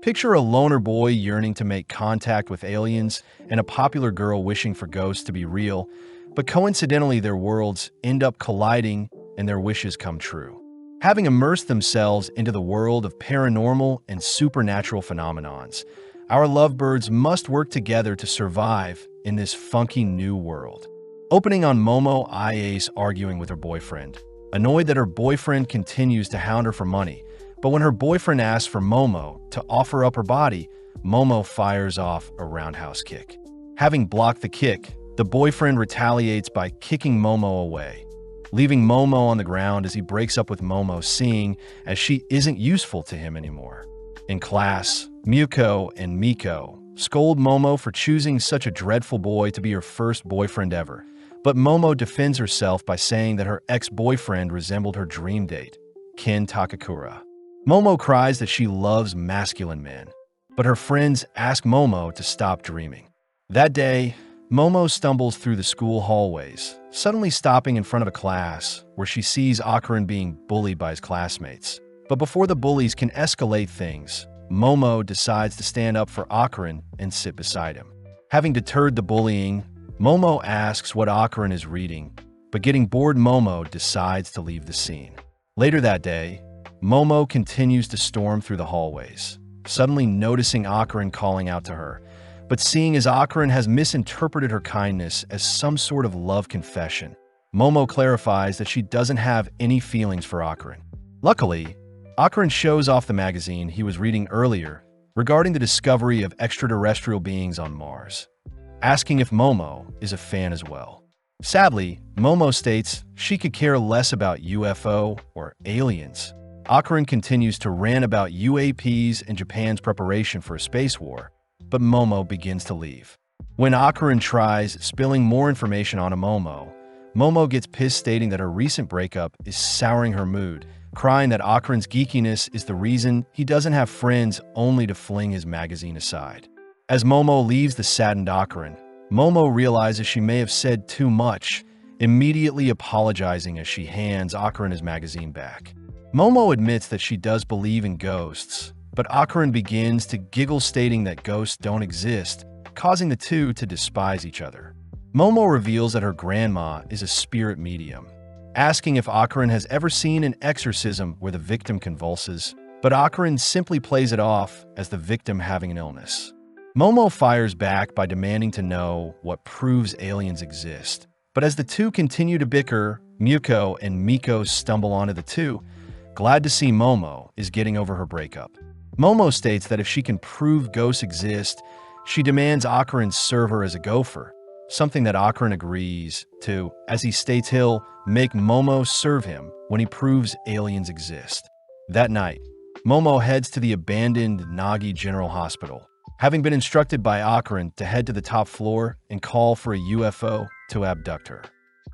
Picture a loner boy yearning to make contact with aliens and a popular girl wishing for ghosts to be real, but coincidentally their worlds end up colliding and their wishes come true. Having immersed themselves into the world of paranormal and supernatural phenomenons, our lovebirds must work together to survive in this funky new world. Opening on Momo Ace arguing with her boyfriend. Annoyed that her boyfriend continues to hound her for money, but when her boyfriend asks for Momo to offer up her body, Momo fires off a roundhouse kick. Having blocked the kick, the boyfriend retaliates by kicking Momo away, leaving Momo on the ground as he breaks up with Momo, seeing as she isn't useful to him anymore. In class, Muko and Miko scold Momo for choosing such a dreadful boy to be her first boyfriend ever, but Momo defends herself by saying that her ex-boyfriend resembled her dream date, Ken Takakura. Momo cries that she loves masculine men, but her friends ask Momo to stop dreaming. That day, Momo stumbles through the school hallways, suddenly stopping in front of a class where she sees Akaran being bullied by his classmates. But before the bullies can escalate things, Momo decides to stand up for Akaran and sit beside him. Having deterred the bullying, Momo asks what Akaran is reading, but getting bored, Momo decides to leave the scene. Later that day, Momo continues to storm through the hallways, suddenly noticing Akaran calling out to her, but seeing as Akaran has misinterpreted her kindness as some sort of love confession, Momo clarifies that she doesn't have any feelings for Akaran. Luckily, Akaran shows off the magazine he was reading earlier regarding the discovery of extraterrestrial beings on Mars, asking if Momo is a fan as well. Sadly, Momo states she could care less about UFO or aliens. Akaran continues to rant about UAPs and Japan's preparation for a space war, but Momo begins to leave. When Akaran tries spilling more information on Momo, Momo gets pissed, stating that her recent breakup is souring her mood, crying that Akaran's geekiness is the reason he doesn't have friends, only to fling his magazine aside. As Momo leaves the saddened Akaran, Momo realizes she may have said too much, immediately apologizing as she hands Akaran his magazine back. Momo admits that she does believe in ghosts, but Akaran begins to giggle, stating that ghosts don't exist, causing the two to despise each other. Momo reveals that her grandma is a spirit medium, asking if Akaran has ever seen an exorcism where the victim convulses, but Akaran simply plays it off as the victim having an illness. Momo fires back by demanding to know what proves aliens exist, but as the two continue to bicker, Muko and Miko stumble onto the two, glad to see Momo is getting over her breakup. Momo states that if she can prove ghosts exist, she demands Akaran serve her as a gopher, something that Akaran agrees to, as he states he'll make Momo serve him when he proves aliens exist. That night, Momo heads to the abandoned Nagi General Hospital, having been instructed by Akaran to head to the top floor and call for a UFO to abduct her.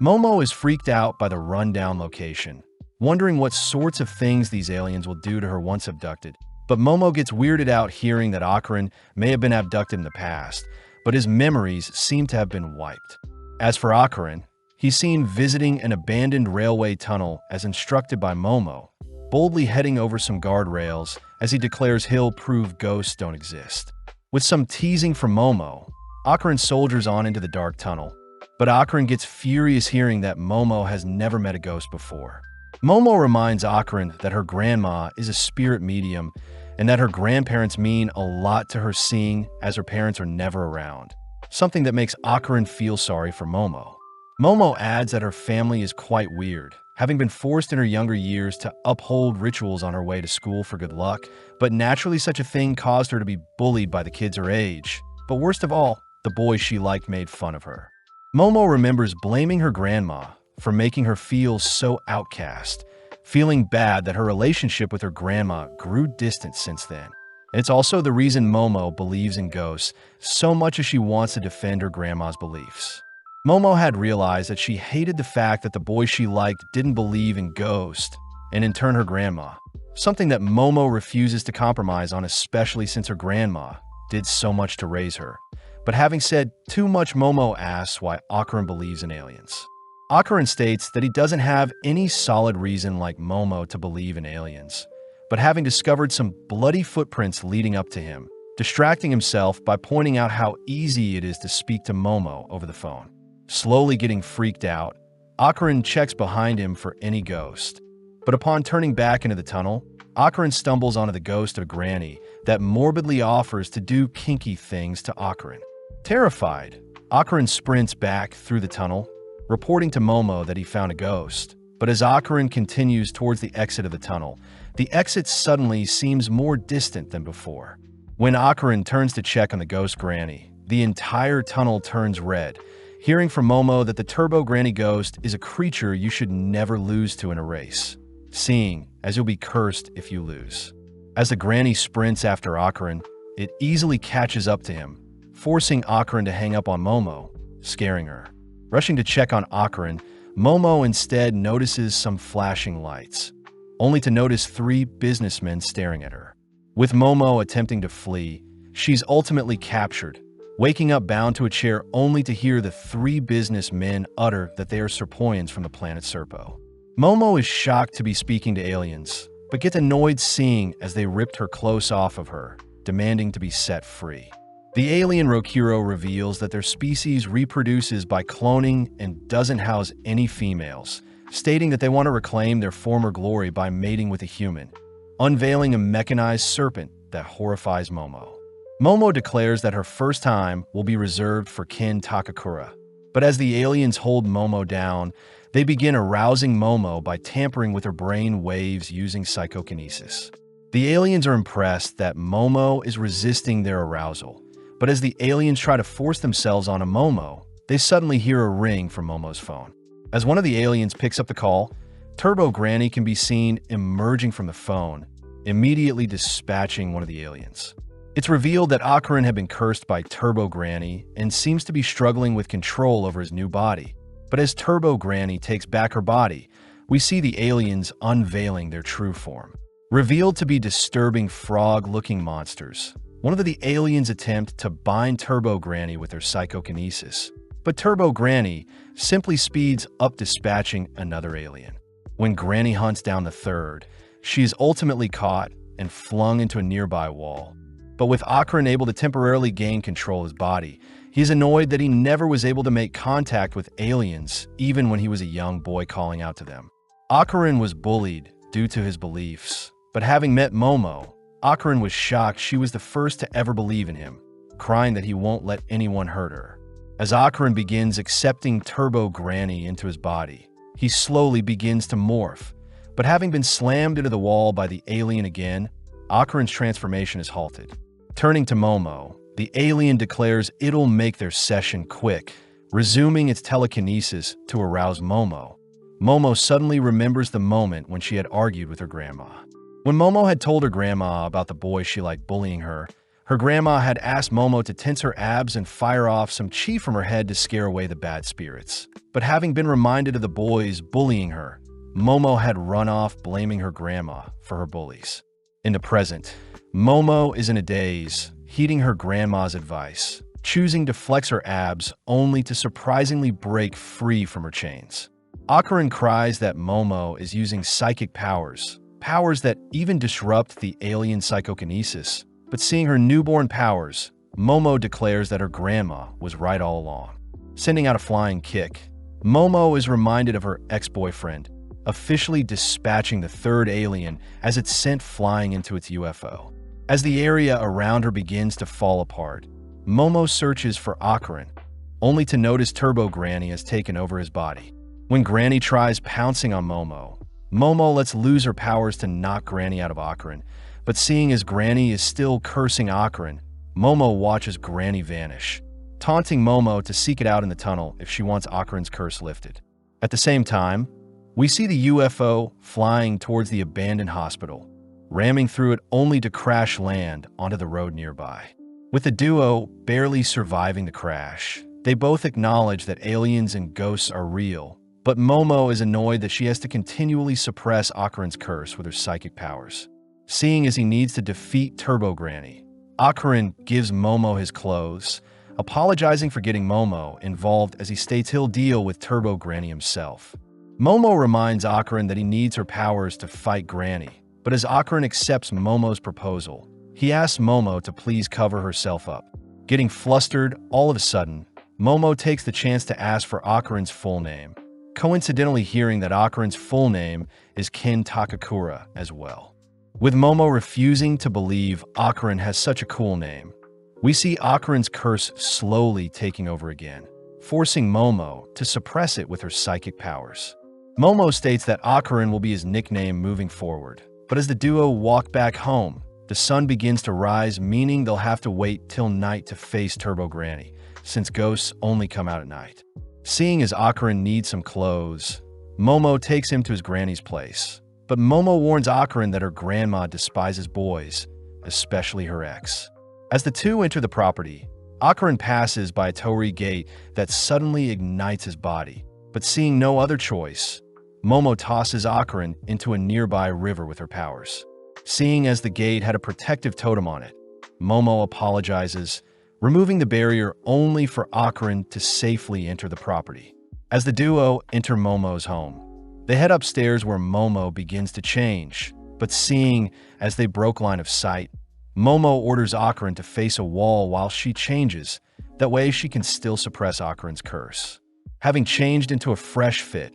Momo is freaked out by the rundown location, wondering what sorts of things these aliens will do to her once abducted. But Momo gets weirded out hearing that Akaran may have been abducted in the past, but his memories seem to have been wiped. As for Akaran, he's seen visiting an abandoned railway tunnel as instructed by Momo, boldly heading over some guardrails as he declares he'll prove ghosts don't exist. With some teasing from Momo, Akaran soldiers on into the dark tunnel, but Akaran gets furious hearing that Momo has never met a ghost before. Momo reminds Akaran that her grandma is a spirit medium and that her grandparents mean a lot to her, seeing as her parents are never around, something that makes Akaran feel sorry for Momo. Momo adds that her family is quite weird, having been forced in her younger years to uphold rituals on her way to school for good luck, but naturally such a thing caused her to be bullied by the kids her age. But worst of all, the boys she liked made fun of her. Momo remembers blaming her grandma for making her feel so outcast, feeling bad that her relationship with her grandma grew distant since then. It's also the reason Momo believes in ghosts so much as she wants to defend her grandma's beliefs. Momo had realized that she hated the fact that the boy she liked didn't believe in ghosts, and in turn her grandma, something that Momo refuses to compromise on, especially since her grandma did so much to raise her. But having said too much, Momo asks why Akaran believes in aliens. Akaran states that he doesn't have any solid reason like Momo to believe in aliens, but having discovered some bloody footprints leading up to him, distracting himself by pointing out how easy it is to speak to Momo over the phone. Slowly getting freaked out, Akarin checks behind him for any ghost. But upon turning back into the tunnel, Akarin stumbles onto the ghost of Granny that morbidly offers to do kinky things to Akarin. Terrified, Akarin sprints back through the tunnel, reporting to Momo that he found a ghost. But as Akarin continues towards the exit of the tunnel, the exit suddenly seems more distant than before. When Akarin turns to check on the ghost Granny, the entire tunnel turns red, hearing from Momo that the Turbo Granny ghost is a creature you should never lose to in a race, seeing as you'll be cursed if you lose. As the Granny sprints after Akarin, it easily catches up to him, forcing Akarin to hang up on Momo, scaring her. Rushing to check on Akarin, Momo instead notices some flashing lights, only to notice 3 businessmen staring at her. With Momo attempting to flee, she's ultimately captured, waking up bound to a chair only to hear the 3 businessmen utter that they are Serpoians from the planet Serpo. Momo is shocked to be speaking to aliens, but gets annoyed seeing as they ripped her clothes off of her, demanding to be set free. The alien Rokuro reveals that their species reproduces by cloning and doesn't house any females, stating that they want to reclaim their former glory by mating with a human, unveiling a mechanized serpent that horrifies Momo. Momo declares that her first time will be reserved for Kin Takakura, but as the aliens hold Momo down, they begin arousing Momo by tampering with her brain waves using psychokinesis. The aliens are impressed that Momo is resisting their arousal, but as the aliens try to force themselves onto Momo, they suddenly hear a ring from Momo's phone. As one of the aliens picks up the call, Turbo Granny can be seen emerging from the phone, immediately dispatching one of the aliens. It's revealed that Akarin had been cursed by Turbo Granny and seems to be struggling with control over his new body. But as Turbo Granny takes back her body, we see the aliens unveiling their true form. Revealed to be disturbing frog-looking monsters, one of the aliens attempt to bind Turbo Granny with their psychokinesis, but Turbo Granny simply speeds up dispatching another alien. When Granny hunts down the third, she is ultimately caught and flung into a nearby wall. But with Akarin able to temporarily gain control of his body, he is annoyed that he never was able to make contact with aliens even when he was a young boy calling out to them. Akarin was bullied due to his beliefs, but having met Momo, Akarin was shocked she was the first to ever believe in him, crying that he won't let anyone hurt her. As Akarin begins accepting Turbo Granny into his body, he slowly begins to morph, but having been slammed into the wall by the alien again, Akarin's transformation is halted. Turning to Momo, the alien declares it'll make their session quick, resuming its telekinesis to arouse Momo. Momo suddenly remembers the moment when she had argued with her grandma. When Momo had told her grandma about the boy she liked bullying her, her grandma had asked Momo to tense her abs and fire off some chi from her head to scare away the bad spirits. But having been reminded of the boys bullying her, Momo had run off blaming her grandma for her bullies. In the present, Momo is in a daze, heeding her grandma's advice, choosing to flex her abs only to surprisingly break free from her chains. Akarin cries that Momo is using psychic powers that even disrupt the alien psychokinesis, but seeing her newborn powers, Momo declares that her grandma was right all along. Sending out a flying kick, Momo is reminded of her ex-boyfriend, officially dispatching the third alien as it's sent flying into its UFO. As the area around her begins to fall apart, Momo searches for Akarin, only to notice Turbo Granny has taken over his body. When Granny tries pouncing on Momo, Momo lets loose her powers to knock Granny out of Akarin, but seeing as Granny is still cursing Akarin, Momo watches Granny vanish, taunting Momo to seek it out in the tunnel if she wants Akarin's curse lifted. At the same time, we see the UFO flying towards the abandoned hospital, ramming through it only to crash land onto the road nearby. With the duo barely surviving the crash, they both acknowledge that aliens and ghosts are real, but Momo is annoyed that she has to continually suppress Akarin's curse with her psychic powers. Seeing as he needs to defeat Turbo Granny, Akarin gives Momo his clothes, apologizing for getting Momo involved as he states he'll deal with Turbo Granny himself. Momo reminds Akarin that he needs her powers to fight Granny, But as Akarin accepts Momo's proposal, he asks Momo to please cover herself up. Getting flustered, all of a sudden, Momo takes the chance to ask for Akarin's full name, coincidentally hearing that Akarin's full name is Kin Takakura as well. With Momo refusing to believe Akarin has such a cool name, we see Akarin's curse slowly taking over again, forcing Momo to suppress it with her psychic powers. Momo states that Akarin will be his nickname moving forward, but as the duo walk back home, the sun begins to rise, meaning they'll have to wait till night to face Turbo Granny, since ghosts only come out at night. Seeing as Akarin needs some clothes, Momo takes him to his granny's place. But Momo warns Akarin that her grandma despises boys, especially her ex. As the two enter the property, Akarin passes by a torii gate that suddenly ignites his body. But seeing no other choice, Momo tosses Akarin into a nearby river with her powers. Seeing as the gate had a protective totem on it, Momo apologizes, removing the barrier only for Akarin to safely enter the property. As the duo enter Momo's home, they head upstairs where Momo begins to change, but seeing as they broke line of sight, Momo orders Akarin to face a wall while she changes, that way she can still suppress Akarin's curse. Having changed into a fresh fit,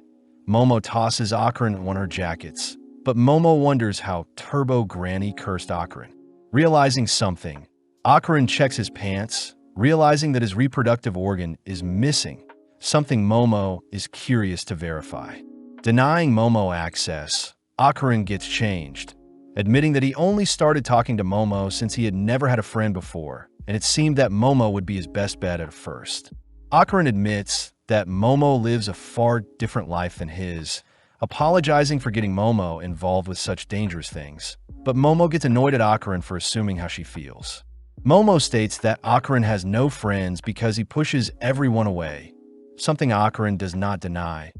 Momo tosses Akarin one of her jackets, but Momo wonders how Turbo Granny cursed Akarin. Realizing something, Akarin checks his pants, realizing that his reproductive organ is missing, something Momo is curious to verify. Denying Momo access, Akarin gets changed, admitting that he only started talking to Momo since he had never had a friend before, and it seemed that Momo would be his best bet at first. Akarin admits that Momo lives a far different life than his, apologizing for getting Momo involved with such dangerous things. But Momo gets annoyed at Akarin for assuming how she feels. Momo states that Akarin has no friends because he pushes everyone away, something Akarin does not deny.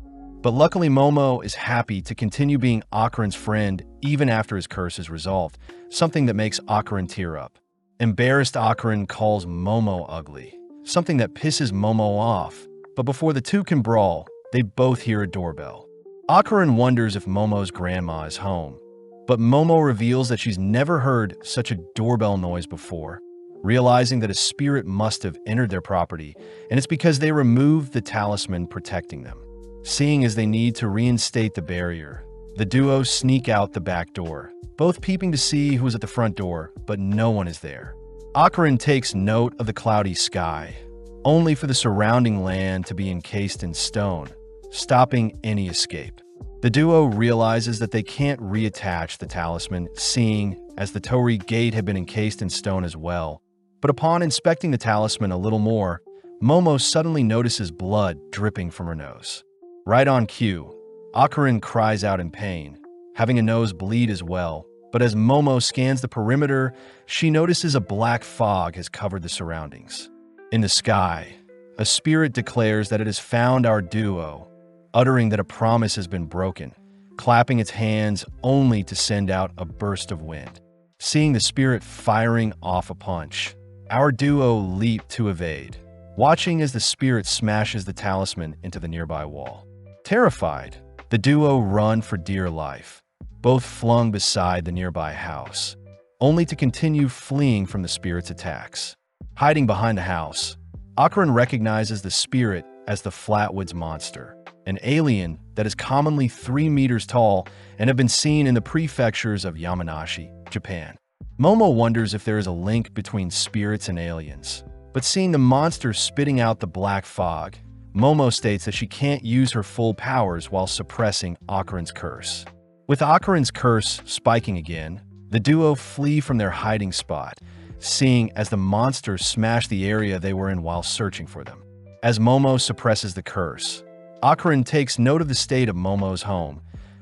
But luckily Momo is happy to continue being Akarin's friend even after his curse is resolved, something that makes Akarin tear up. Embarrassed, Akarin calls Momo ugly, something that pisses Momo off. But before the two can brawl, they both hear a doorbell. Akarin wonders if Momo's grandma is home, but Momo reveals that she's never heard such a doorbell noise before, realizing that a spirit must have entered their property, and it's because they removed the talisman protecting them. Seeing as they need to reinstate the barrier, the duo sneak out the back door, both peeping to see who is at the front door, but no one is there. Akarin takes note of the cloudy sky, only for the surrounding land to be encased in stone, stopping any escape. The duo realizes that they can't reattach the talisman, seeing as the torii gate had been encased in stone as well. But upon inspecting the talisman a little more, Momo suddenly notices blood dripping from her nose. Right on cue, Akarin cries out in pain, having a nose bleed as well. But as Momo scans the perimeter, she notices a black fog has covered the surroundings. In the sky, a spirit declares that it has found our duo, uttering that a promise has been broken, clapping its hands only to send out a burst of wind. Seeing the spirit firing off a punch, our duo leap to evade, watching as the spirit smashes the talisman into the nearby wall. Terrified, the duo run for dear life, both flung beside the nearby house, only to continue fleeing from the spirit's attacks. Hiding behind the house, Akarin recognizes the spirit as the Flatwoods Monster, an alien that is commonly 3 meters tall and have been seen in the prefectures of Yamanashi, Japan. Momo wonders if there is a link between spirits and aliens, but seeing the monster spitting out the black fog, Momo states that she can't use her full powers while suppressing Akarin's curse. With Akarin's curse spiking again, the duo flee from their hiding spot, seeing as the monster smash the area they were in while searching for them. As Momo suppresses the curse, Akarin takes note of the state of Momo's home,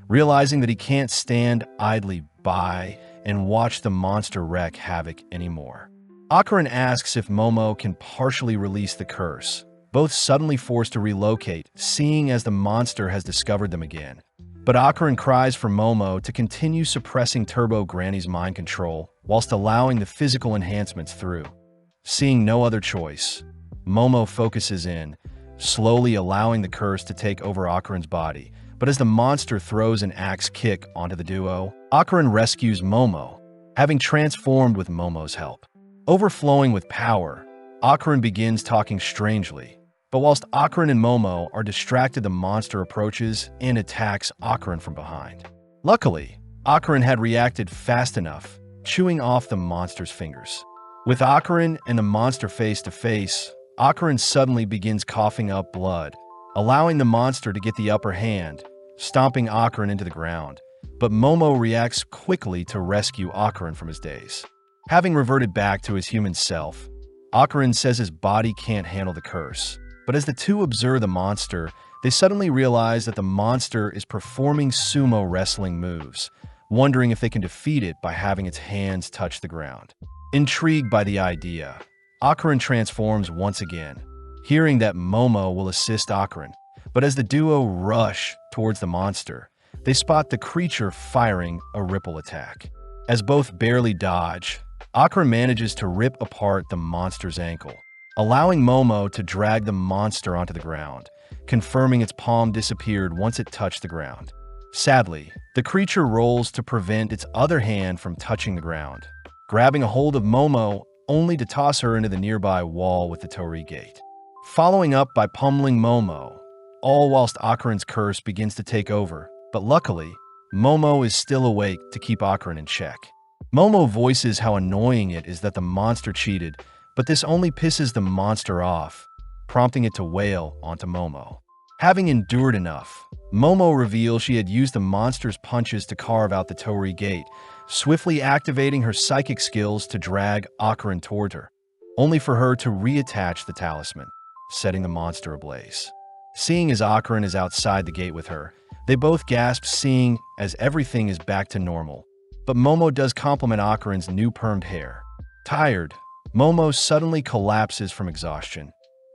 realizing that he can't stand idly by and watch the monster wreak havoc anymore. Akarin asks if Momo can partially release the curse, both suddenly forced to relocate, seeing as the monster has discovered them again. But Akarin cries for Momo to continue suppressing Turbo Granny's mind control whilst allowing the physical enhancements through. Seeing no other choice, Momo focuses in, slowly allowing the curse to take over Akarin's body, But as the monster throws an axe kick onto the duo, Akarin rescues Momo, having transformed with Momo's help. Overflowing with power, Akarin begins talking strangely. But whilst Akarin and Momo are distracted, the monster approaches and attacks Akarin from behind. Luckily, Akarin had reacted fast enough, chewing off the monster's fingers. With Akarin and the monster face to face, Akarin suddenly begins coughing up blood, allowing the monster to get the upper hand, stomping Akarin into the ground. But Momo reacts quickly to rescue Akarin from his daze. Having reverted back to his human self, Akarin says his body can't handle the curse. But as the two observe the monster, they suddenly realize that the monster is performing sumo wrestling moves, wondering if they can defeat it by having its hands touch the ground. Intrigued by the idea, Akarin transforms once again, hearing that Momo will assist Akarin. But as the duo rush towards the monster, they spot the creature firing a ripple attack. As both barely dodge, Akarin manages to rip apart the monster's ankle, allowing Momo to drag the monster onto the ground, confirming its palm disappeared once it touched the ground. Sadly, the creature rolls to prevent its other hand from touching the ground, grabbing a hold of Momo only to toss her into the nearby wall with the torii gate. Following up by pummeling Momo, all whilst Akarin's curse begins to take over, but luckily, Momo is still awake to keep Akarin in check. Momo voices how annoying it is that the monster cheated, but this only pisses the monster off, prompting it to wail onto Momo. Having endured enough, Momo reveals she had used the monster's punches to carve out the torii gate, swiftly activating her psychic skills to drag Akarin toward her, only for her to reattach the talisman, setting the monster ablaze. Seeing as Akarin is outside the gate with her, they both gasp, seeing as everything is back to normal. But Momo does compliment Akarin's new permed hair. Tired, Momo suddenly collapses from exhaustion,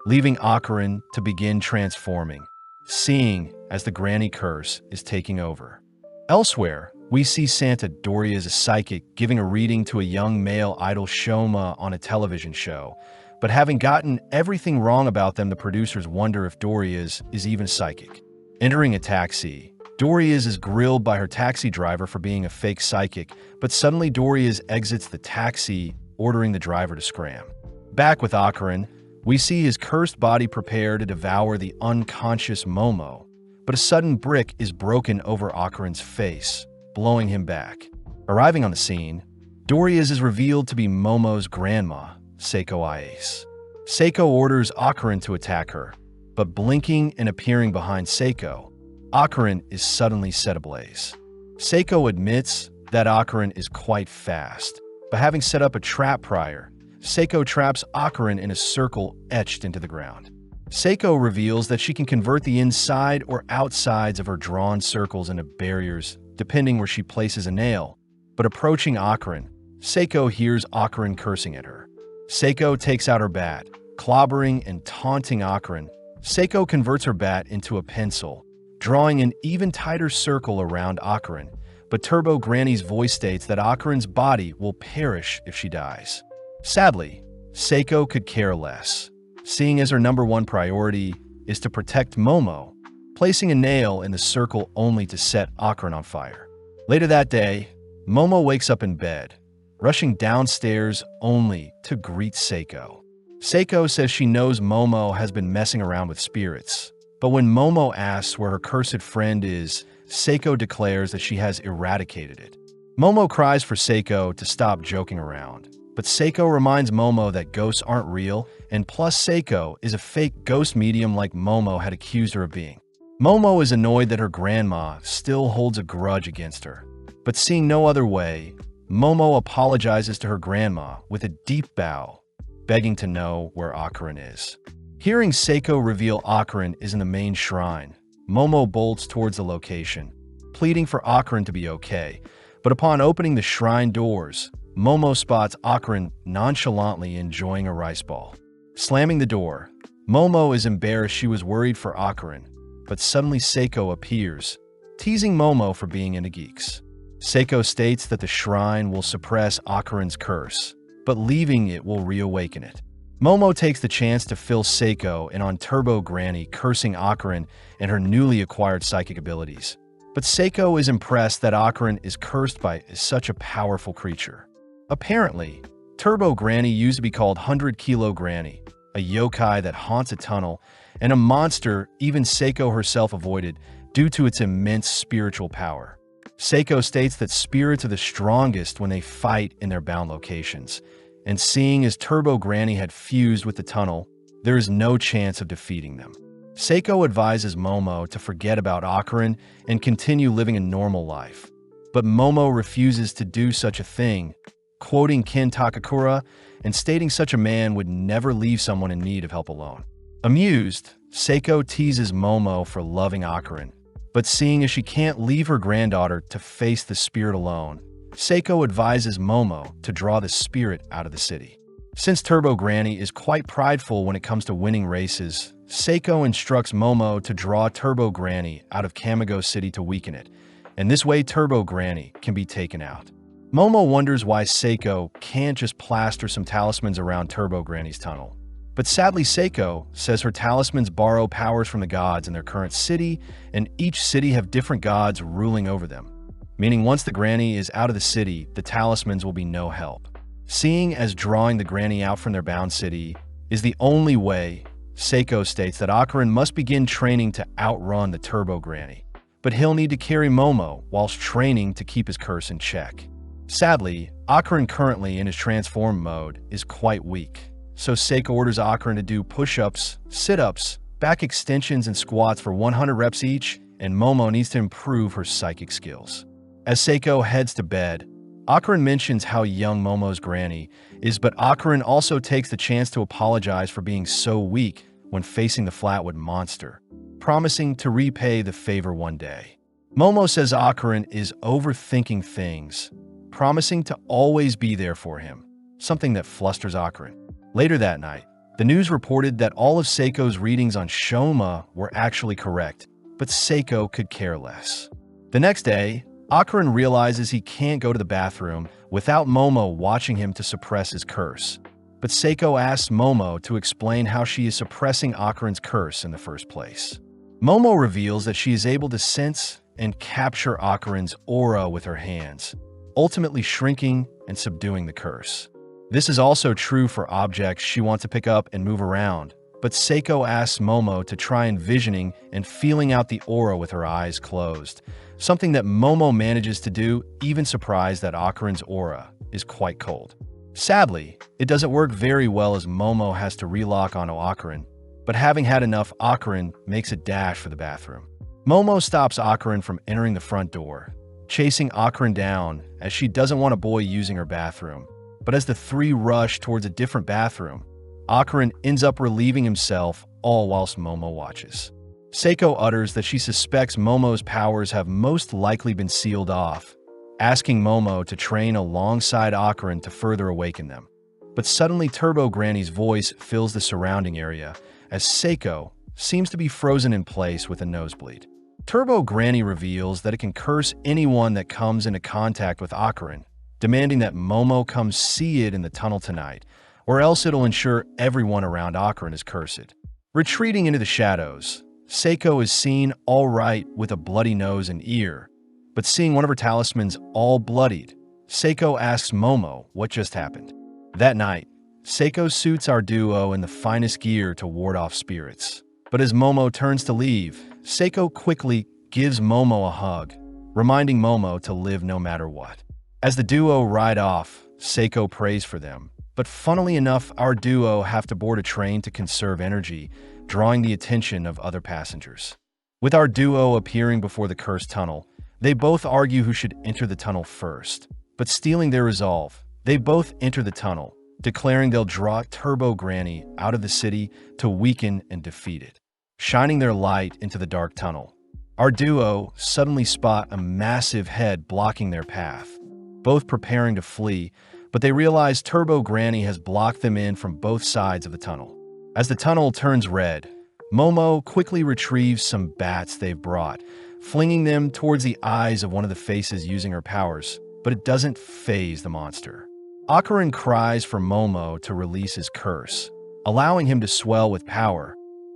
leaving Akarin to begin transforming, seeing as the granny curse is taking over. Elsewhere, we see Santa Doria as a psychic giving a reading to a young male idol Shoma on a television show. But having gotten everything wrong about them, the producers wonder if Doria's is even psychic. Entering a taxi, Doria's is grilled by her taxi driver for being a fake psychic, but suddenly Doria's exits the taxi, ordering the driver to scram. Back with Akarin, we see his cursed body prepare to devour the unconscious Momo, but a sudden brick is broken over Akarin's face, blowing him back. Arriving on the scene, Doria's is revealed to be Momo's grandma, Seiko Ice. Seiko orders Akarin to attack her, but blinking and appearing behind Seiko, Akarin is suddenly set ablaze. Seiko admits that Akarin is quite fast, but having set up a trap prior, Seiko traps Akarin in a circle etched into the ground. Seiko reveals that she can convert the inside or outsides of her drawn circles into barriers, depending where she places a nail. But approaching Akarin, Seiko hears Akarin cursing at her. Seiko takes out her bat, clobbering and taunting Akarin. Seiko converts her bat into a pencil, drawing an even tighter circle around Akarin, but Turbo Granny's voice states that Akarin's body will perish if she dies. Sadly, Seiko could care less, seeing as her number one priority is to protect Momo, placing a nail in the circle only to set Akarin on fire. Later that day, Momo wakes up in bed, rushing downstairs only to greet Seiko. Seiko says she knows Momo has been messing around with spirits, but when Momo asks where her cursed friend is, Seiko declares that she has eradicated it. Momo cries for Seiko to stop joking around, but Seiko reminds Momo that ghosts aren't real, and plus Seiko is a fake ghost medium like Momo had accused her of being. Momo is annoyed that her grandma still holds a grudge against her, but seeing no other way, Momo apologizes to her grandma with a deep bow, begging to know where Akarin is. Hearing Seiko reveal Akarin is in the main shrine, Momo bolts towards the location, pleading for Akarin to be okay, but upon opening the shrine doors, Momo spots Akarin nonchalantly enjoying a rice ball. Slamming the door, Momo is embarrassed. She was worried for Akarin, but suddenly Seiko appears, teasing Momo for being into geeks. Seiko states that the shrine will suppress Akarin's curse, but leaving it will reawaken it. Momo takes the chance to fill Seiko in on Turbo Granny, cursing Akarin and her newly acquired psychic abilities. But Seiko is impressed that Akarin is cursed by such a powerful creature. Apparently, Turbo Granny used to be called 100 Kilo Granny, a yokai that haunts a tunnel, and a monster even Seiko herself avoided due to its immense spiritual power. Seiko states that spirits are the strongest when they fight in their bound locations, and seeing as Turbo Granny had fused with the tunnel, there is no chance of defeating them. Seiko advises Momo to forget about Akarin and continue living a normal life. But Momo refuses to do such a thing, quoting Ken Takakura and stating such a man would never leave someone in need of help alone. Amused, Seiko teases Momo for loving Akarin, but seeing as she can't leave her granddaughter to face the spirit alone, Seiko advises Momo to draw the spirit out of the city. Since Turbo Granny is quite prideful when it comes to winning races, Seiko instructs Momo to draw Turbo Granny out of Kamigo City to weaken it, and this way Turbo Granny can be taken out. Momo wonders why Seiko can't just plaster some talismans around Turbo Granny's tunnel. But sadly, Seiko says her talismans borrow powers from the gods in their current city, and each city have different gods ruling over them. Meaning once the granny is out of the city, the talismans will be no help. Seeing as drawing the granny out from their bound city is the only way, Seiko states that Akarin must begin training to outrun the Turbo Granny. But he'll need to carry Momo whilst training to keep his curse in check. Sadly, Akarin currently in his transform mode is quite weak, so Seiko orders Akarin to do push-ups, sit-ups, back extensions, and squats for 100 reps each, and Momo needs to improve her psychic skills. As Seiko heads to bed, Akarin mentions how young Momo's granny is, but Akarin also takes the chance to apologize for being so weak when facing the Flatwood monster, promising to repay the favor one day. Momo says Akarin is overthinking things, promising to always be there for him, something that flusters Akarin. Later that night, the news reported that all of Seiko's readings on Shoma were actually correct, but Seiko could care less. The next day, Akarin realizes he can't go to the bathroom without Momo watching him to suppress his curse. But Seiko asks Momo to explain how she is suppressing Akarin's curse in the first place. Momo reveals that she is able to sense and capture Akarin's aura with her hands, ultimately shrinking and subduing the curse. This is also true for objects she wants to pick up and move around, but Seiko asks Momo to try envisioning and feeling out the aura with her eyes closed, something that Momo manages to do, even surprised that Akarin's aura is quite cold. Sadly, it doesn't work very well as Momo has to relock onto Akarin, but having had enough, Akarin makes a dash for the bathroom. Momo stops Akarin from entering the front door, chasing Akarin down as she doesn't want a boy using her bathroom. But as the three rush towards a different bathroom, Akarin ends up relieving himself, all whilst Momo watches. Seiko utters that she suspects Momo's powers have most likely been sealed off, asking Momo to train alongside Akarin to further awaken them. But suddenly Turbo Granny's voice fills the surrounding area, as Seiko seems to be frozen in place with a nosebleed. Turbo Granny reveals that it can curse anyone that comes into contact with Akarin, demanding that Momo come see it in the tunnel tonight, or else it'll ensure everyone around Akarin is cursed. Retreating into the shadows, Seiko is seen all right with a bloody nose and ear, but seeing one of her talismans all bloodied, Seiko asks Momo what just happened. That night, Seiko suits our duo in the finest gear to ward off spirits. But as Momo turns to leave, Seiko quickly gives Momo a hug, reminding Momo to live no matter what. As the duo ride off, Seiko prays for them, but funnily enough, our duo have to board a train to conserve energy, drawing the attention of other passengers. With our duo appearing before the cursed tunnel, they both argue who should enter the tunnel first. But stealing their resolve, they both enter the tunnel, declaring they'll draw Turbo Granny out of the city to weaken and defeat it. Shining their light into the dark tunnel, our duo suddenly spot a massive head blocking their path, both preparing to flee, but they realize Turbo Granny has blocked them in from both sides of the tunnel. As the tunnel turns red, Momo quickly retrieves some bats they've brought, flinging them towards the eyes of one of the faces using her powers, but it doesn't faze the monster. Akarin cries for Momo to release his curse, allowing him to swell with power.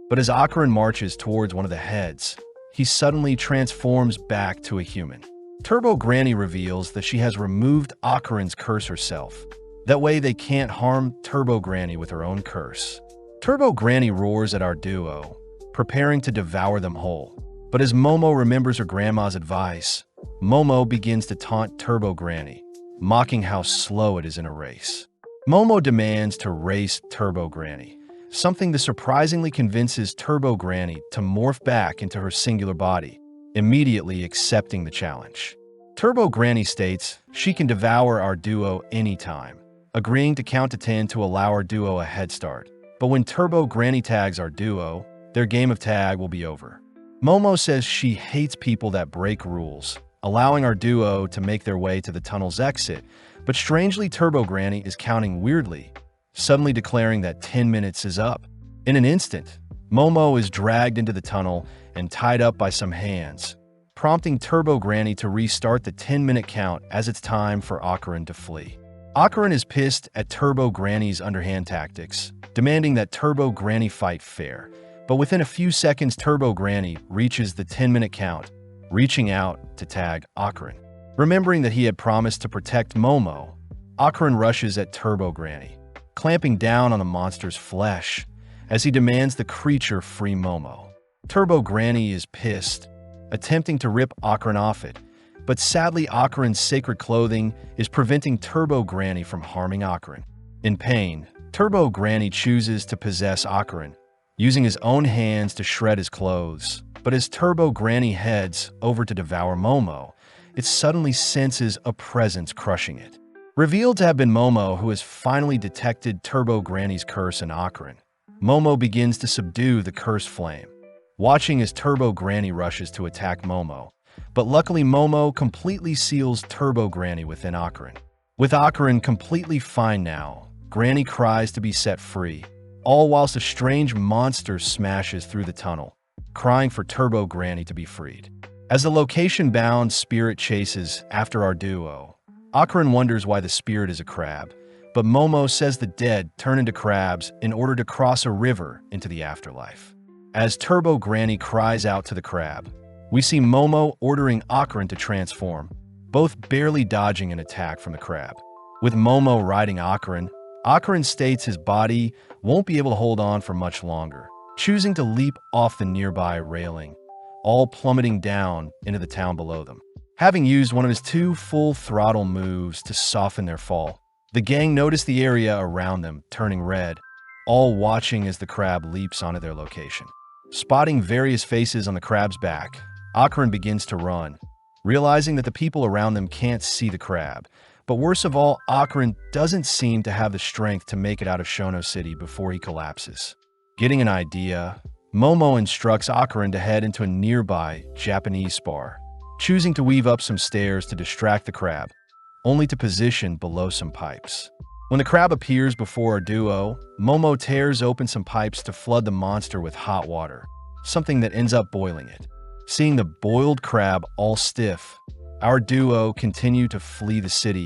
But as Akarin marches towards one of the heads, he suddenly transforms back to a human. Turbo Granny reveals that she has removed Akarin's curse herself. That way they can't harm Turbo Granny with her own curse. Turbo Granny roars at our duo, preparing to devour them whole. But as Momo remembers her grandma's advice, Momo begins to taunt Turbo Granny, mocking how slow it is in a race. Momo demands to race Turbo Granny, something that surprisingly convinces Turbo Granny to morph back into her singular body, immediately accepting the challenge. Turbo Granny states she can devour our duo anytime, agreeing to count to 10 to allow our duo a head start. But when Turbo Granny tags our duo, their game of tag will be over. Momo says she hates people that break rules, allowing our duo to make their way to the tunnel's exit, but strangely Turbo Granny is counting weirdly, suddenly declaring that 10 minutes is up. In an instant, Momo is dragged into the tunnel and tied up by some hands, prompting Turbo Granny to restart the 10-minute count as it's time for Akarin to flee. Akarin is pissed at Turbo Granny's underhand tactics, demanding that Turbo Granny fight fair. But within a few seconds, Turbo Granny reaches the 10-minute count, reaching out to tag Akarin. Remembering that he had promised to protect Momo, Akarin rushes at Turbo Granny, clamping down on the monster's flesh as he demands the creature free Momo. Turbo Granny is pissed, attempting to rip Akarin off it, but sadly Akarin's sacred clothing is preventing Turbo Granny from harming Akarin. In pain, Turbo Granny chooses to possess Akarin, using his own hands to shred his clothes. But as Turbo Granny heads over to devour Momo, it suddenly senses a presence crushing it. Revealed to have been Momo, who has finally detected Turbo Granny's curse in Akarin, Momo begins to subdue the cursed flame, watching as Turbo Granny rushes to attack Momo. But luckily Momo completely seals Turbo Granny within Akarin. With Akarin completely fine now, Granny cries to be set free, all whilst a strange monster smashes through the tunnel, crying for Turbo Granny to be freed. As the location-bound spirit chases after our duo, Akarin wonders why the spirit is a crab, but Momo says the dead turn into crabs in order to cross a river into the afterlife. As Turbo Granny cries out to the crab, we see Momo ordering Akarin to transform, both barely dodging an attack from the crab. With Momo riding Akarin, Akarin states his body won't be able to hold on for much longer, choosing to leap off the nearby railing, all plummeting down into the town below them. Having used one of his 2 full-throttle moves to soften their fall, the gang notice the area around them turning red, all watching as the crab leaps onto their location. Spotting various faces on the crab's back, Akarin begins to run, realizing that the people around them can't see the crab. But worst of all, Akarin doesn't seem to have the strength to make it out of Shono City before he collapses. Getting an idea, Momo instructs Akarin to head into a nearby Japanese bar, choosing to weave up some stairs to distract the crab, only to position below some pipes. When the crab appears before our duo, Momo tears open some pipes to flood the monster with hot water, something that ends up boiling it. Seeing the boiled crab all stiff, our duo continue to flee the city,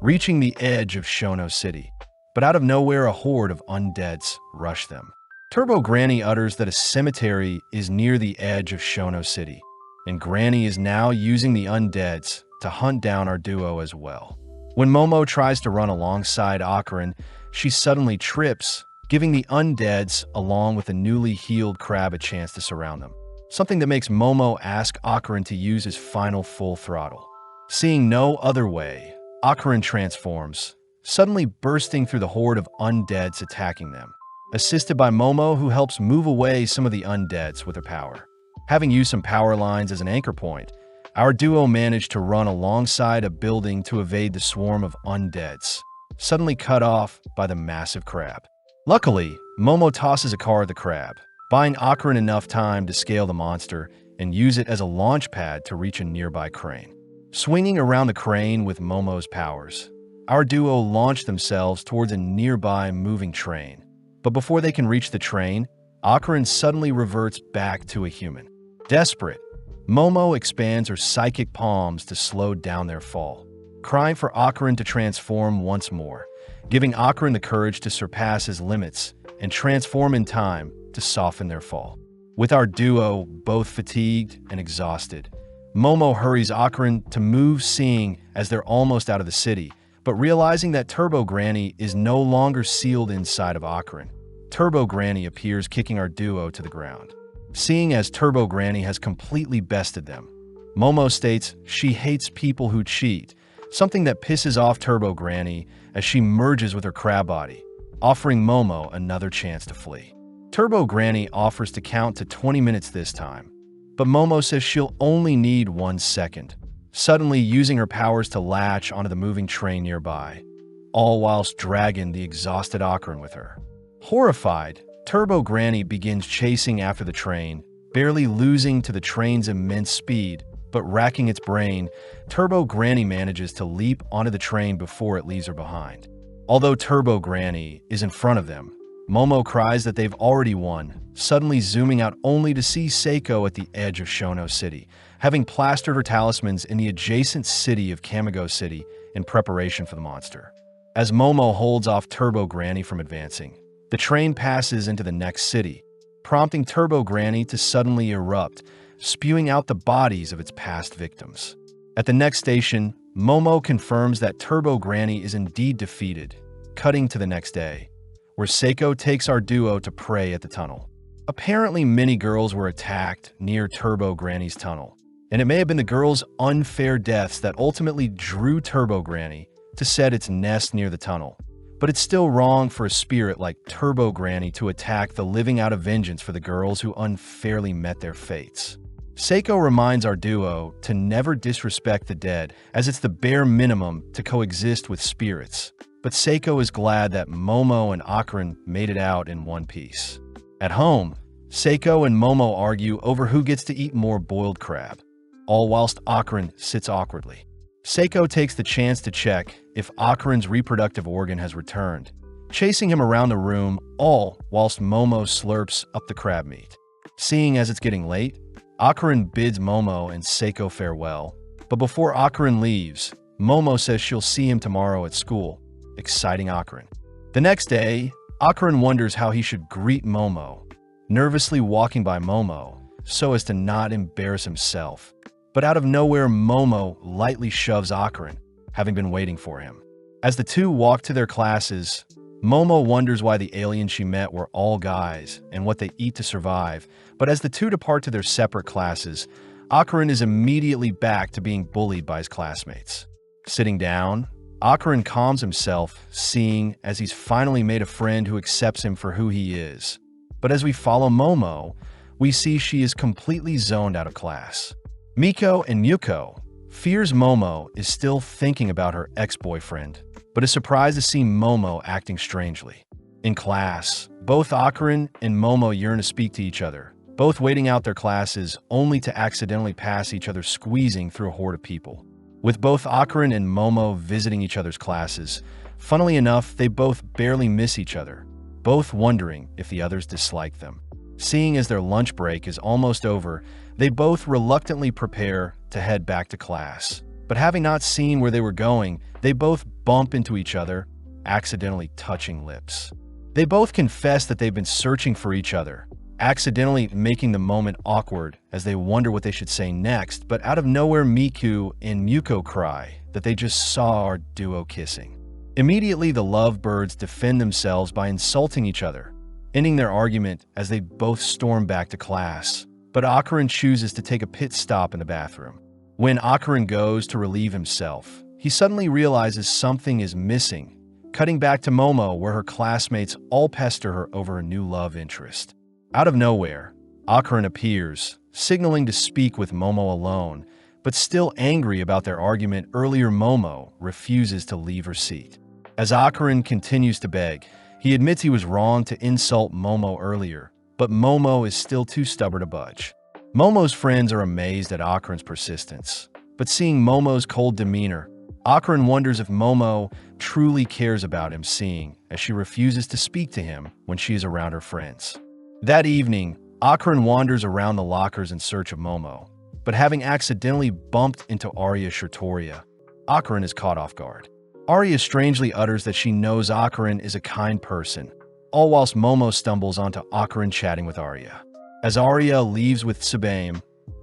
reaching the edge of Shono City. But out of nowhere, a horde of undeads rush them. Turbo Granny utters that a cemetery is near the edge of Shono City, and Granny is now using the undeads to hunt down our duo as well. When Momo tries to run alongside Akarin, she suddenly trips, giving the undeads along with the newly healed crab a chance to surround them. Something that makes Momo ask Akarin to use his final full throttle. Seeing no other way, Akarin transforms, suddenly bursting through the horde of undeads attacking them, assisted by Momo, who helps move away some of the undeads with her power. Having used some power lines as an anchor point, our duo managed to run alongside a building to evade the swarm of undeads, suddenly cut off by the massive crab. Luckily, Momo tosses a car at the crab, buying Akarin enough time to scale the monster and use it as a launch pad to reach a nearby crane. Swinging around the crane with Momo's powers, our duo launch themselves towards a nearby moving train. But before they can reach the train, Akarin suddenly reverts back to a human. Desperate, Momo expands her psychic palms to slow down their fall, crying for Akarin to transform once more, giving Akarin the courage to surpass his limits and transform in time to soften their fall. With our duo both fatigued and exhausted, Momo hurries Akron to move, seeing as they're almost out of the city, but realizing that Turbo Granny is no longer sealed inside of Akron. Turbo Granny appears, kicking our duo to the ground. Seeing as Turbo Granny has completely bested them, Momo states she hates people who cheat, something that pisses off Turbo Granny as she merges with her crab body, offering Momo another chance to flee. Turbo Granny offers to count to 20 minutes this time, but Momo says she'll only need 1 second, suddenly using her powers to latch onto the moving train nearby, all whilst dragging the exhausted Akron with her. Horrified, Turbo Granny begins chasing after the train, barely losing to the train's immense speed, but racking its brain. Turbo Granny manages to leap onto the train before it leaves her behind. Although Turbo Granny is in front of them, Momo cries that they've already won, suddenly zooming out only to see Seiko at the edge of Shono City, having plastered her talismans in the adjacent city of Kamigo City in preparation for the monster. As Momo holds off Turbo Granny from advancing, the train passes into the next city, prompting Turbo Granny to suddenly erupt, spewing out the bodies of its past victims. At the next station, Momo confirms that Turbo Granny is indeed defeated, cutting to the next day, where Seiko takes our duo to pray at the tunnel. Apparently, many girls were attacked near Turbo Granny's tunnel, and it may have been the girls' unfair deaths that ultimately drew Turbo Granny to set its nest near the tunnel. But it's still wrong for a spirit like Turbo Granny to attack the living out of vengeance for the girls who unfairly met their fates. Seiko reminds our duo to never disrespect the dead, as it's the bare minimum to coexist with spirits. But Seiko is glad that Momo and Akron made it out in one piece. At home, Seiko and Momo argue over who gets to eat more boiled crab, all whilst Akron sits awkwardly. Seiko takes the chance to check if Akron's reproductive organ has returned, chasing him around the room, all whilst Momo slurps up the crab meat. Seeing as it's getting late, Akron bids Momo and Seiko farewell, but before Akron leaves, Momo says she'll see him tomorrow at school, exciting Akron. The next day, Akron wonders how he should greet Momo, nervously walking by Momo so as to not embarrass himself. But out of nowhere, Momo lightly shoves Akron, having been waiting for him. As the two walk to their classes, Momo wonders why the aliens she met were all guys and what they eat to survive. But as the two depart to their separate classes, Akron is immediately back to being bullied by his classmates. Sitting down, Akron calms himself, seeing as he's finally made a friend who accepts him for who he is. But as we follow Momo, we see she is completely zoned out of class. Miko and Muko fears Momo is still thinking about her ex-boyfriend, but is surprised to see Momo acting strangely. In class, both Akron and Momo yearn to speak to each other, both waiting out their classes only to accidentally pass each other, squeezing through a horde of people. With both Akron and Momo visiting each other's classes, funnily enough, they both barely miss each other, both wondering if the others dislike them. Seeing as their lunch break is almost over, they both reluctantly prepare to head back to class. But having not seen where they were going, they both bump into each other, accidentally touching lips. They both confess that they've been searching for each other, accidentally making the moment awkward as they wonder what they should say next, but out of nowhere, Miku and Muko cry that they just saw our duo kissing. Immediately, the lovebirds defend themselves by insulting each other, ending their argument as they both storm back to class. But Akron chooses to take a pit stop in the bathroom. When Akron goes to relieve himself, he suddenly realizes something is missing, cutting back to Momo, where her classmates all pester her over a new love interest. Out of nowhere, Akron appears, signaling to speak with Momo alone, but still angry about their argument earlier. Momo refuses to leave her seat. As Akron continues to beg, he admits he was wrong to insult Momo earlier, but Momo is still too stubborn to budge. Momo's friends are amazed at Akron's persistence, but seeing Momo's cold demeanor, Akron wonders if Momo truly cares about him, seeing as she refuses to speak to him when she is around her friends. That evening, Akron wanders around the lockers in search of Momo, but having accidentally bumped into Arya Shirtoria, Akron is caught off guard. Arya strangely utters that she knows Akron is a kind person, all whilst Momo stumbles onto Akarin chatting with Arya. As Arya leaves with Tsubame,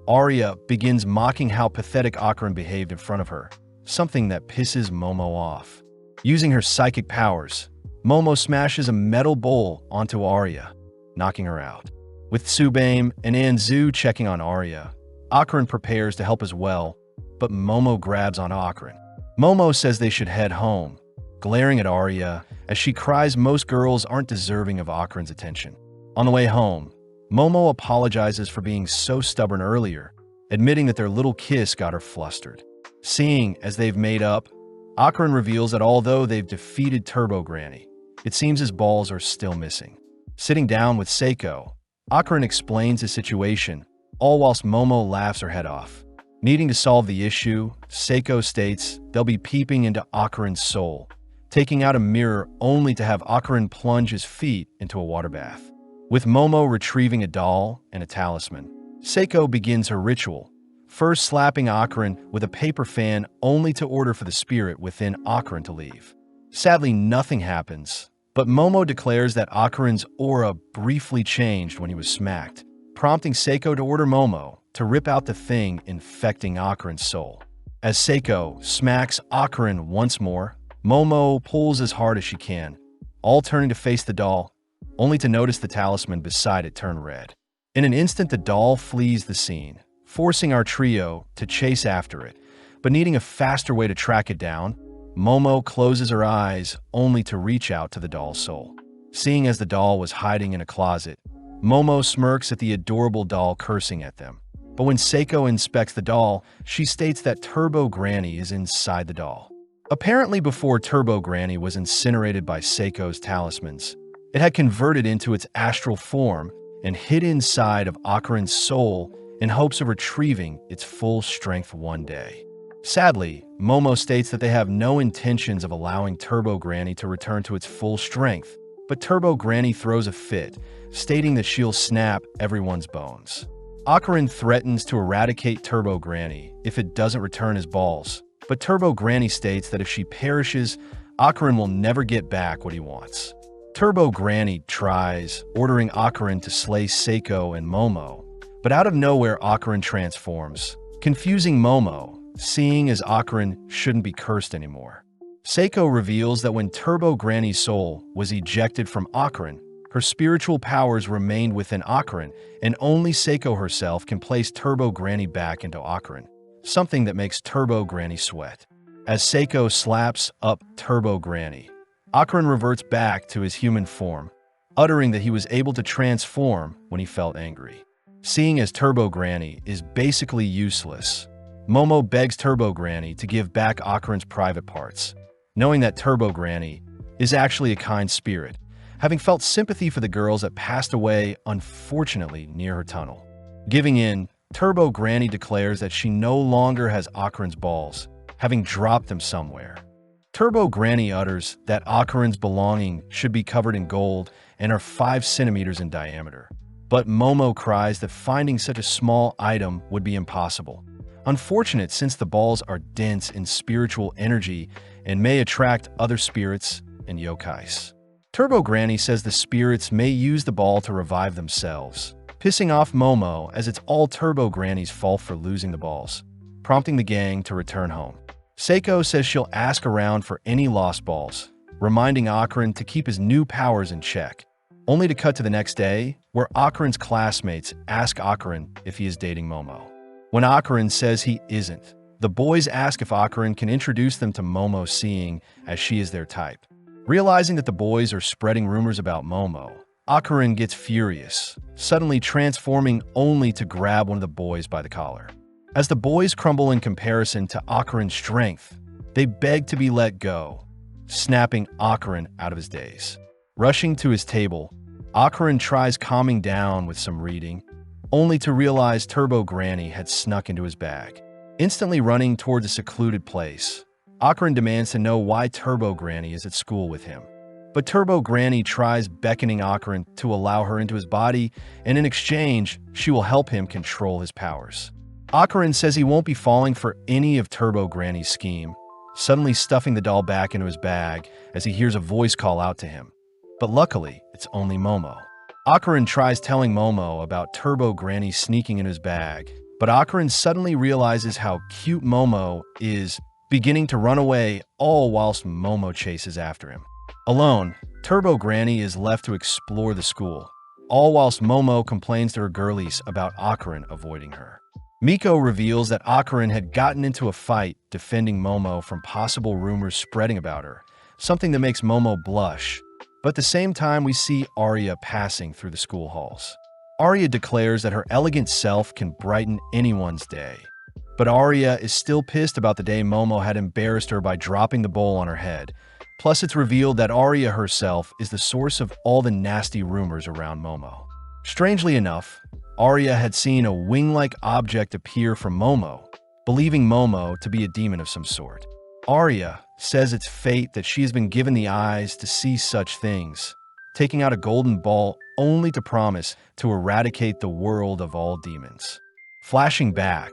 Arya begins mocking how pathetic Akarin behaved in front of her, something that pisses Momo off. Using her psychic powers, Momo smashes a metal bowl onto Arya, knocking her out. With Tsubame and Anzu checking on Arya, Akarin prepares to help as well, but Momo grabs on Akarin. Momo says they should head home, glaring at Arya as she cries most girls aren't deserving of Akarin's attention. On the way home, Momo apologizes for being so stubborn earlier, admitting that their little kiss got her flustered. Seeing as they've made up, Akarin reveals that although they've defeated Turbo Granny, it seems his balls are still missing. Sitting down with Seiko, Akarin explains the situation, all whilst Momo laughs her head off. Needing to solve the issue, Seiko states they'll be peeping into Akarin's soul, taking out a mirror only to have Akarin plunge his feet into a water bath. With Momo retrieving a doll and a talisman, Seiko begins her ritual, first slapping Akarin with a paper fan only to order for the spirit within Akarin to leave. Sadly, nothing happens, but Momo declares that Akarin's aura briefly changed when he was smacked, prompting Seiko to order Momo to rip out the thing infecting Akarin's soul. As Seiko smacks Akarin once more, Momo pulls as hard as she can, all turning to face the doll, only to notice the talisman beside it turn red. In an instant, the doll flees the scene, forcing our trio to chase after it, but needing a faster way to track it down, Momo closes her eyes only to reach out to the doll's soul. Seeing as the doll was hiding in a closet, Momo smirks at the adorable doll cursing at them. But when Seiko inspects the doll, she states that Turbo Granny is inside the doll. Apparently before Turbo Granny was incinerated by Seiko's talismans, it had converted into its astral form and hid inside of Akarin's soul in hopes of retrieving its full strength one day. Sadly, Momo states that they have no intentions of allowing Turbo Granny to return to its full strength, but Turbo Granny throws a fit, stating that she'll snap everyone's bones. Akarin threatens to eradicate Turbo Granny if it doesn't return his balls, but Turbo Granny states that if she perishes, Akarin will never get back what he wants. Turbo Granny tries, ordering Akarin to slay Seiko and Momo, but out of nowhere Akarin transforms, confusing Momo, seeing as Akarin shouldn't be cursed anymore. Seiko reveals that when Turbo Granny's soul was ejected from Akarin, her spiritual powers remained within Akarin, and only Seiko herself can place Turbo Granny back into Akarin, something that makes Turbo Granny sweat. As Seiko slaps up Turbo Granny, Akarin reverts back to his human form, uttering that he was able to transform when he felt angry. Seeing as Turbo Granny is basically useless, Momo begs Turbo Granny to give back Akarin's private parts, knowing that Turbo Granny is actually a kind spirit, having felt sympathy for the girls that passed away, unfortunately, near her tunnel. Giving in, Turbo Granny declares that she no longer has Akarin's balls, having dropped them somewhere. Turbo Granny utters that Akarin's belonging should be covered in gold and are 5 centimeters in diameter. But Momo cries that finding such a small item would be impossible. Unfortunate since the balls are dense in spiritual energy and may attract other spirits and yokais. Turbo Granny says the spirits may use the ball to revive themselves, pissing off Momo as it's all Turbo Granny's fault for losing the balls, prompting the gang to return home. Seiko says she'll ask around for any lost balls, reminding Akarin to keep his new powers in check, only to cut to the next day, where Akarin's classmates ask Akarin if he is dating Momo. When Akarin says he isn't, the boys ask if Akarin can introduce them to Momo, seeing as she is their type. Realizing that the boys are spreading rumors about Momo, Akarin gets furious, suddenly transforming only to grab one of the boys by the collar. As the boys crumble in comparison to Akarin's strength, they beg to be let go, snapping Akarin out of his daze. Rushing to his table, Akarin tries calming down with some reading, only to realize Turbo Granny had snuck into his bag. Instantly running towards a secluded place, Akarin demands to know why Turbo Granny is at school with him. But Turbo Granny tries beckoning Akarin to allow her into his body, and in exchange, she will help him control his powers. Akarin says he won't be falling for any of Turbo Granny's scheme, suddenly stuffing the doll back into his bag as he hears a voice call out to him. But luckily, it's it's only Momo. Akarin tries telling Momo about Turbo Granny sneaking in his bag, but Akarin suddenly realizes how cute Momo is, beginning to run away, all whilst Momo chases after him. Alone, Turbo Granny is left to explore the school, all whilst Momo complains to her girlies about Akarin avoiding her. Miko reveals that Akarin had gotten into a fight defending Momo from possible rumors spreading about her, something that makes Momo blush. But at the same time, we see Arya passing through the school halls. Arya declares that her elegant self can brighten anyone's day. But Arya is still pissed about the day Momo had embarrassed her by dropping the bowl on her head. Plus, it's revealed that Arya herself is the source of all the nasty rumors around Momo. Strangely enough, Arya had seen a wing-like object appear from Momo, believing Momo to be a demon of some sort. Arya says it's fate that she has been given the eyes to see such things, taking out a golden ball only to promise to eradicate the world of all demons. Flashing back,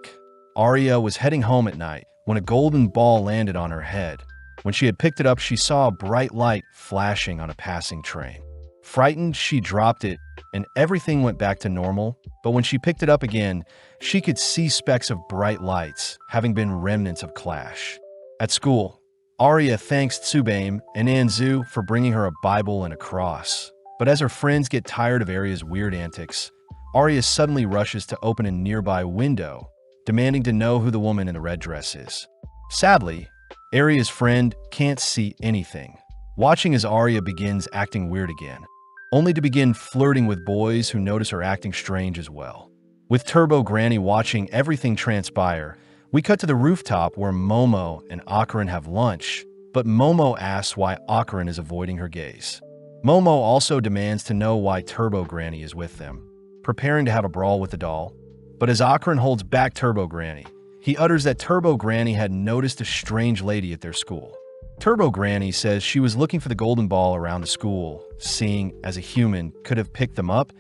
Arya was heading home at night when a golden ball landed on her head. When she had picked it up, she saw a bright light flashing on a passing train. Frightened, she dropped it, and everything went back to normal, but when she picked it up again, she could see specks of bright lights, having been remnants of clash. At school, Arya thanks Tsubaim and Anzu for bringing her a Bible and a cross. But as her friends get tired of Arya's weird antics, Arya suddenly rushes to open a nearby window, demanding to know who the woman in the red dress is. Sadly, Arya's friend can't see anything, watching as Arya begins acting weird again, only to begin flirting with boys who notice her acting strange as well. With Turbo Granny watching everything transpire, we cut to the rooftop where Momo and Akarin have lunch, but Momo asks why Akarin is avoiding her gaze. Momo also demands to know why Turbo Granny is with them, preparing to have a brawl with the doll. But as Akarin holds back Turbo Granny, he utters that Turbo Granny had noticed a strange lady at their school. Turbo Granny says she was looking for the golden ball around the school, seeing as a human could have picked them up,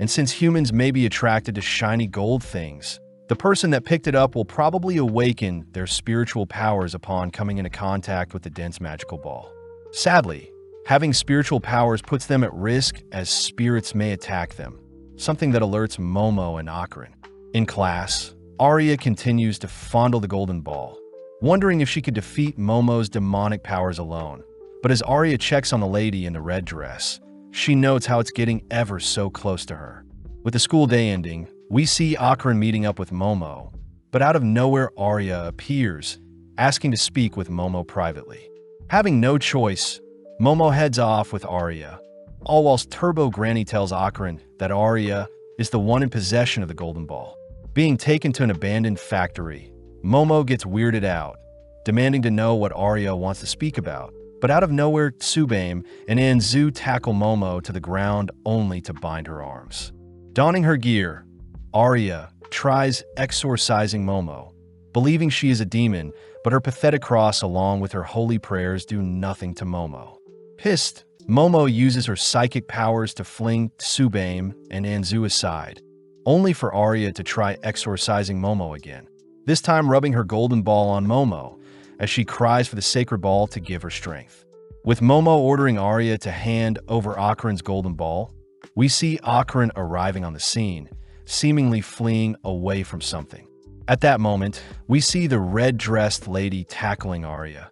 and since humans may be attracted to shiny gold things, the person that picked it up will probably awaken their spiritual powers upon coming into contact with the dense magical ball. Sadly, having spiritual powers puts them at risk as spirits may attack them, something that alerts Momo and Akarin. In class, Arya continues to fondle the golden ball, wondering if she could defeat Momo's demonic powers alone. But as Arya checks on the lady in the red dress, she notes how it's getting ever so close to her. With the school day ending, we see Akarin meeting up with Momo, but out of nowhere Arya appears, asking to speak with Momo privately. Having no choice, Momo heads off with Arya, all whilst Turbo Granny tells Akarin that Arya is the one in possession of the golden ball. Being taken to an abandoned factory, Momo gets weirded out, demanding to know what Arya wants to speak about. But out of nowhere, Tsubaim and Anzu tackle Momo to the ground only to bind her arms. Donning her gear, Arya tries exorcising Momo, believing she is a demon, but her pathetic cross along with her holy prayers do nothing to Momo. Pissed, Momo uses her psychic powers to fling Tsubaim and Anzu aside, only for Arya to try exorcising Momo again, this time rubbing her golden ball on Momo, as she cries for the sacred ball to give her strength. With Momo ordering Arya to hand over Akarin's golden ball, we see Akarin arriving on the scene, seemingly fleeing away from something. At that moment, we see the red-dressed lady tackling Arya,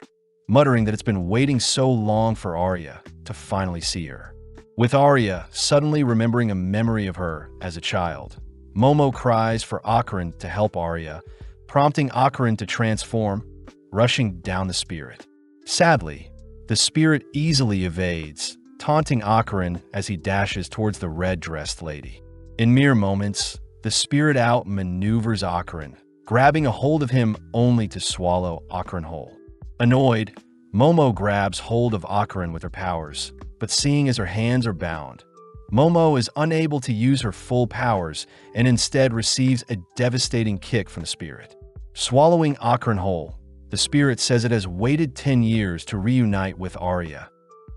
muttering that it's been waiting so long for Arya to finally see her. With Arya suddenly remembering a memory of her as a child, Momo cries for Akarin to help Arya, prompting Akarin to transform, rushing down the spirit. Sadly, the spirit easily evades, taunting Akarin as he dashes towards the red-dressed lady. In mere moments, the spirit outmaneuvers Akarin, grabbing a hold of him only to swallow Akarin whole. Annoyed, Momo grabs hold of Akarin with her powers, but seeing as her hands are bound, Momo is unable to use her full powers and instead receives a devastating kick from the spirit. Swallowing Akarin whole, the spirit says it has waited 10 years to reunite with Arya,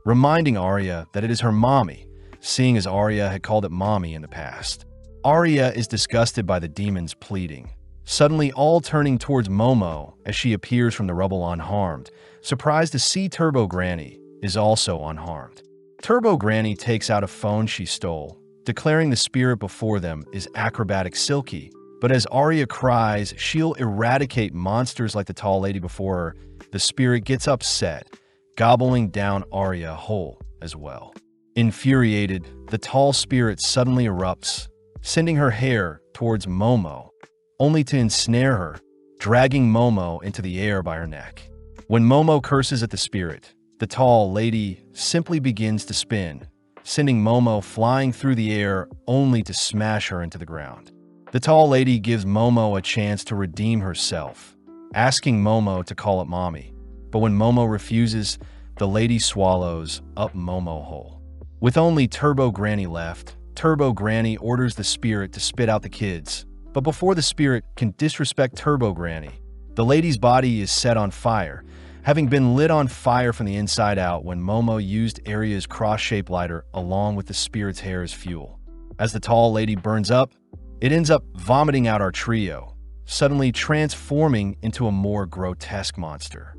reminding Arya that it is her mommy, seeing as Arya had called it mommy in the past. Arya is disgusted by the demons pleading, suddenly all turning towards Momo as she appears from the rubble unharmed, surprised to see Turbo Granny is also unharmed. Turbo Granny takes out a phone she stole, declaring the spirit before them is acrobatic Silky. But as Arya cries she'll eradicate monsters like the tall lady before her, the spirit gets upset, gobbling down Arya whole as well. Infuriated, the tall spirit suddenly erupts, sending her hair towards Momo, only to ensnare her, dragging Momo into the air by her neck. When Momo curses at the spirit, the tall lady simply begins to spin, sending Momo flying through the air only to smash her into the ground. The tall lady gives Momo a chance to redeem herself, asking Momo to call it mommy. But when Momo refuses, the lady swallows up Momo whole. With only Turbo Granny left, Turbo Granny orders the spirit to spit out the kids. But before the spirit can disrespect Turbo Granny, the lady's body is set on fire, having been lit on fire from the inside out when Momo used Arya's cross-shaped lighter along with the spirit's hair as fuel. As the tall lady burns up, it ends up vomiting out our trio, suddenly transforming into a more grotesque monster.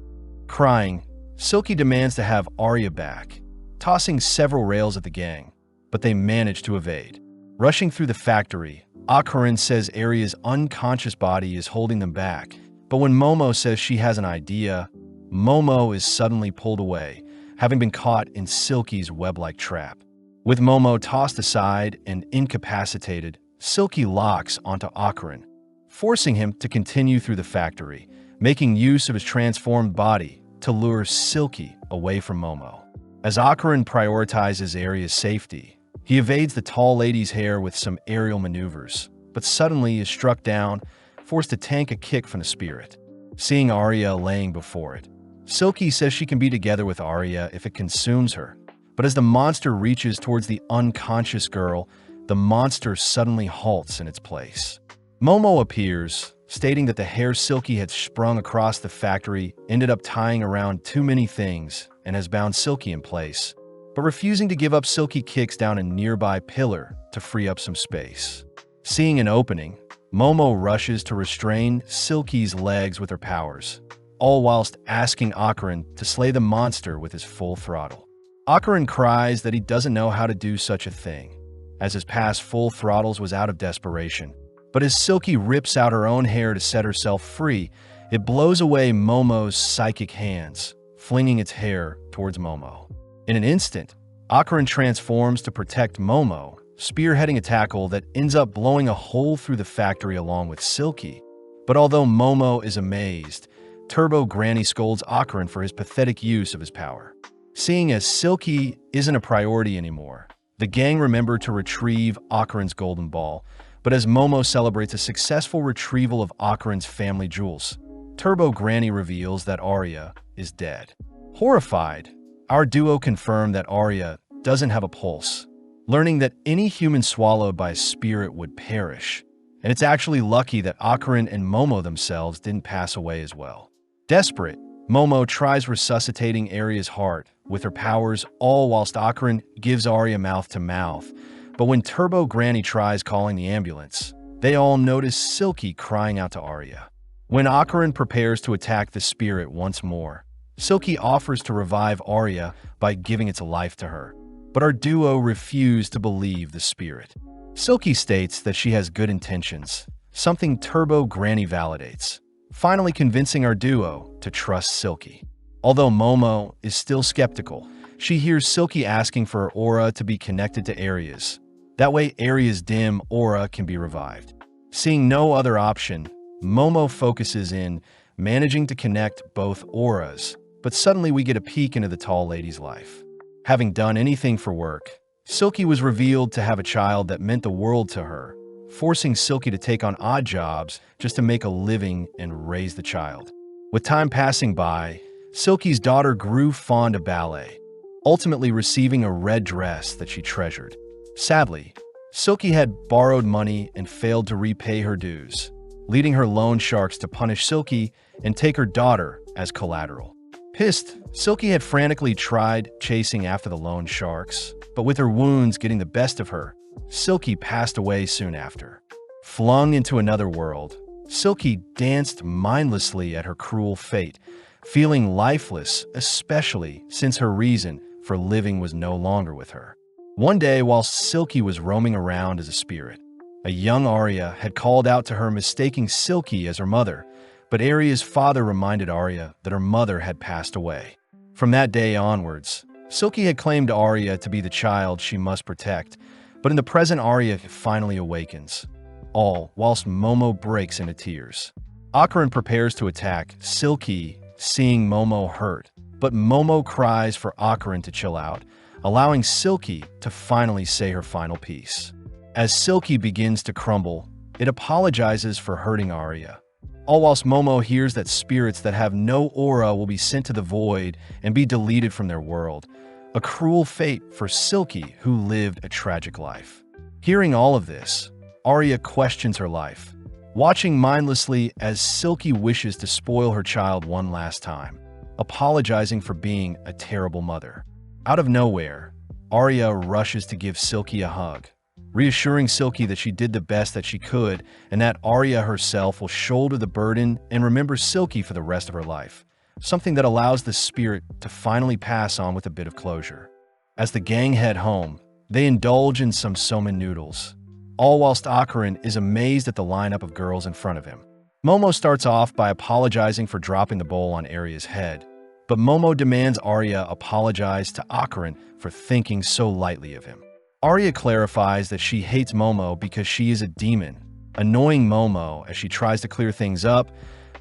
Crying, Silky demands to have Arya back, tossing several rails at the gang, but they manage to evade. Rushing through the factory, Akarin says Arya's unconscious body is holding them back, but when Momo says she has an idea, Momo is suddenly pulled away, having been caught in Silky's web-like trap. With Momo tossed aside and incapacitated, Silky locks onto Akarin, forcing him to continue through the factory, making use of his transformed body to lure Silky away from Momo. As Akarin prioritizes Arya's safety, he evades the tall lady's hair with some aerial maneuvers, but suddenly is struck down, forced to tank a kick from the spirit. Seeing Arya laying before it, Silky says she can be together with Arya if it consumes her, but as the monster reaches towards the unconscious girl, the monster suddenly halts in its place. Momo appears, stating that the hair Silky had sprung across the factory ended up tying around too many things and has bound Silky in place, but refusing to give up, Silky kicks down a nearby pillar to free up some space. Seeing an opening, Momo rushes to restrain Silky's legs with her powers, all whilst asking Akarin to slay the monster with his full throttle. Akarin cries that he doesn't know how to do such a thing, as his past full throttles was out of desperation. But as Silky rips out her own hair to set herself free, it blows away Momo's psychic hands, flinging its hair towards Momo. In an instant, Akarin transforms to protect Momo, spearheading a tackle that ends up blowing a hole through the factory along with Silky. But although Momo is amazed, Turbo Granny scolds Akarin for his pathetic use of his power. Seeing as Silky isn't a priority anymore, the gang remember to retrieve Akarin's golden ball, but as Momo celebrates a successful retrieval of Akarin's family jewels, Turbo Granny reveals that Arya is dead. Horrified, our duo confirm that Arya doesn't have a pulse, learning that any human swallowed by a spirit would perish, and it's actually lucky that Akarin and Momo themselves didn't pass away as well. Desperate, Momo tries resuscitating Arya's heart with her powers, all whilst Akarin gives Arya mouth-to-mouth. But when Turbo Granny tries calling the ambulance, they all notice Silky crying out to Arya. When Akarin prepares to attack the spirit once more, Silky offers to revive Arya by giving its life to her, but our duo refuse to believe the spirit. Silky states that she has good intentions, something Turbo Granny validates, finally convincing our duo to trust Silky. Although Momo is still skeptical, she hears Silky asking for her aura to be connected to Arya's. That way Arya's dim aura can be revived. Seeing no other option, Momo focuses in managing to connect both auras, but suddenly we get a peek into the tall lady's life. Having done anything for work, Silky was revealed to have a child that meant the world to her, forcing Silky to take on odd jobs just to make a living and raise the child. With time passing by, Silky's daughter grew fond of ballet, ultimately receiving a red dress that she treasured. Sadly, Silky had borrowed money and failed to repay her dues, leading her loan sharks to punish Silky and take her daughter as collateral. Pissed, Silky had frantically tried chasing after the loan sharks, but with her wounds getting the best of her, Silky passed away soon after. Flung into another world, Silky danced mindlessly at her cruel fate, feeling lifeless, especially since her reason for living was no longer with her. One day, while Silky was roaming around as a spirit, a young Arya had called out to her, mistaking Silky as her mother, but Arya's father reminded Arya that her mother had passed away. From that day onwards, Silky had claimed Arya to be the child she must protect, but in the present Arya finally awakens, all whilst Momo breaks into tears. Ocaran prepares to attack Silky, seeing Momo hurt, but Momo cries for Ocaran to chill out, allowing Silky to finally say her final piece. As Silky begins to crumble, it apologizes for hurting Arya, all whilst Momo hears that spirits that have no aura will be sent to the void and be deleted from their world, a cruel fate for Silky, who lived a tragic life. Hearing all of this, Arya questions her life, watching mindlessly as Silky wishes to spoil her child one last time, apologizing for being a terrible mother. Out of nowhere, Arya rushes to give Silky a hug, reassuring Silky that she did the best that she could and that Arya herself will shoulder the burden and remember Silky for the rest of her life, something that allows the spirit to finally pass on with a bit of closure. As the gang head home, they indulge in some somen noodles, all whilst Ocaran is amazed at the lineup of girls in front of him. Momo starts off by apologizing for dropping the bowl on Arya's head, but Momo demands Arya apologize to Ocaran for thinking so lightly of him. Arya clarifies that she hates Momo because she is a demon, annoying Momo as she tries to clear things up,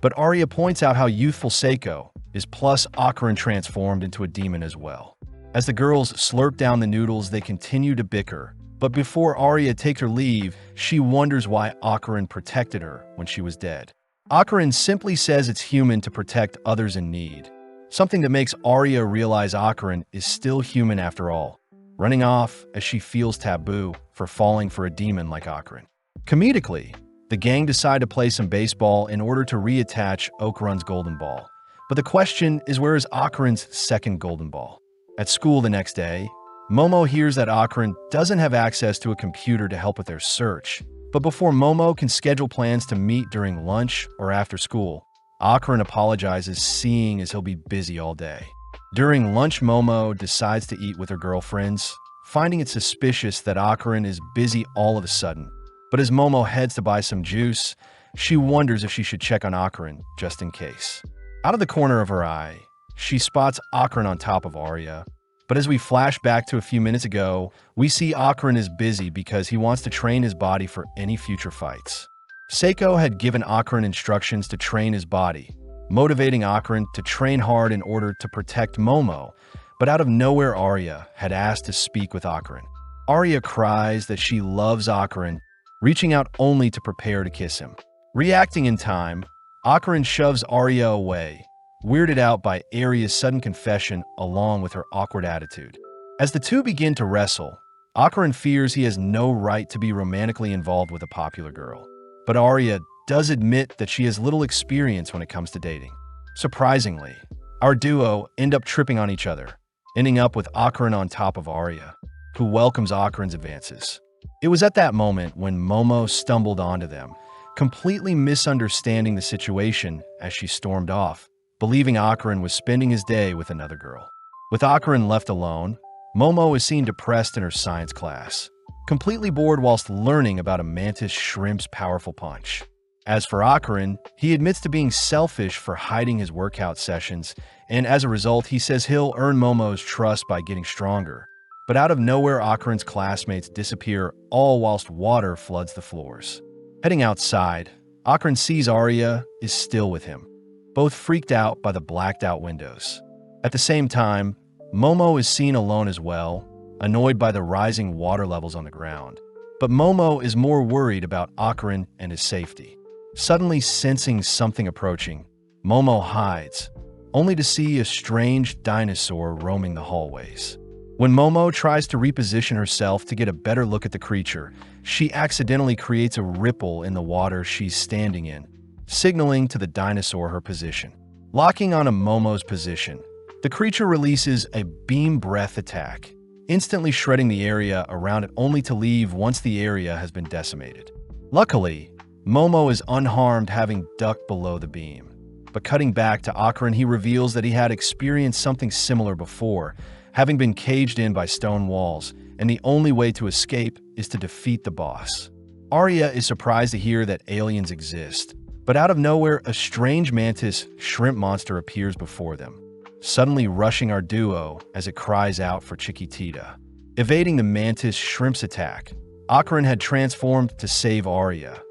but Arya points out how youthful Seiko is, plus Ocaran transformed into a demon as well. As the girls slurp down the noodles, they continue to bicker, but before Arya takes her leave, she wonders why Ocaran protected her when she was dead. Ocaran simply says it's human to protect others in need, something that makes Arya realize Ocaran is still human after all, running off as she feels taboo for falling for a demon like Ocaran. Comedically, the gang decide to play some baseball in order to reattach Ocaran's golden ball. But the question is, where is Ocaran's second golden ball? At school the next day, Momo hears that Ocaran doesn't have access to a computer to help with their search. But before Momo can schedule plans to meet during lunch or after school, Ocaran apologizes, seeing as he'll be busy all day. During lunch, Momo decides to eat with her girlfriends, finding it suspicious that Ocaran is busy all of a sudden. But as Momo heads to buy some juice, she wonders if she should check on Ocaran just in case. Out of the corner of her eye, she spots Ocaran on top of Arya. But as we flash back to a few minutes ago, we see Ocaran is busy because he wants to train his body for any future fights. Seiko had given Ocaran instructions to train his body, motivating Ocaran to train hard in order to protect Momo, but out of nowhere Arya had asked to speak with Ocaran. Arya cries that she loves Ocaran, reaching out only to prepare to kiss him. Reacting in time, Ocaran shoves Arya away, weirded out by Arya's sudden confession along with her awkward attitude. As the two begin to wrestle, Ocaran fears he has no right to be romantically involved with a popular girl. But Arya does admit that she has little experience when it comes to dating. Surprisingly, our duo end up tripping on each other, ending up with Ocaran on top of Arya, who welcomes Ocaran's advances. It was at that moment when Momo stumbled onto them, completely misunderstanding the situation as she stormed off, believing Ocaran was spending his day with another girl. With Ocaran left alone, Momo is seen depressed in her science class, completely bored whilst learning about a mantis shrimp's powerful punch. As for Ocaran, he admits to being selfish for hiding his workout sessions, and as a result, he says he'll earn Momo's trust by getting stronger. But out of nowhere, Ocaran's classmates disappear, all whilst water floods the floors. Heading outside, Ocaran sees Arya is still with him, both freaked out by the blacked-out windows. At the same time, Momo is seen alone as well, annoyed by the rising water levels on the ground. But Momo is more worried about Ocaran and his safety. Suddenly sensing something approaching, Momo hides, only to see a strange dinosaur roaming the hallways. When Momo tries to reposition herself to get a better look at the creature, she accidentally creates a ripple in the water she's standing in, signaling to the dinosaur her position. Locking on a Momo's position, the creature releases a beam breath attack, instantly shredding the area around it only to leave once the area has been decimated. Luckily, Momo is unharmed, having ducked below the beam. But cutting back to Ocaran, he reveals that he had experienced something similar before, having been caged in by stone walls, and the only way to escape is to defeat the boss. Arya is surprised to hear that aliens exist, but out of nowhere, a strange mantis shrimp monster appears before them, suddenly rushing our duo as it cries out for Chiquitita. Evading the mantis shrimp's attack, Akaran had transformed to save Arya.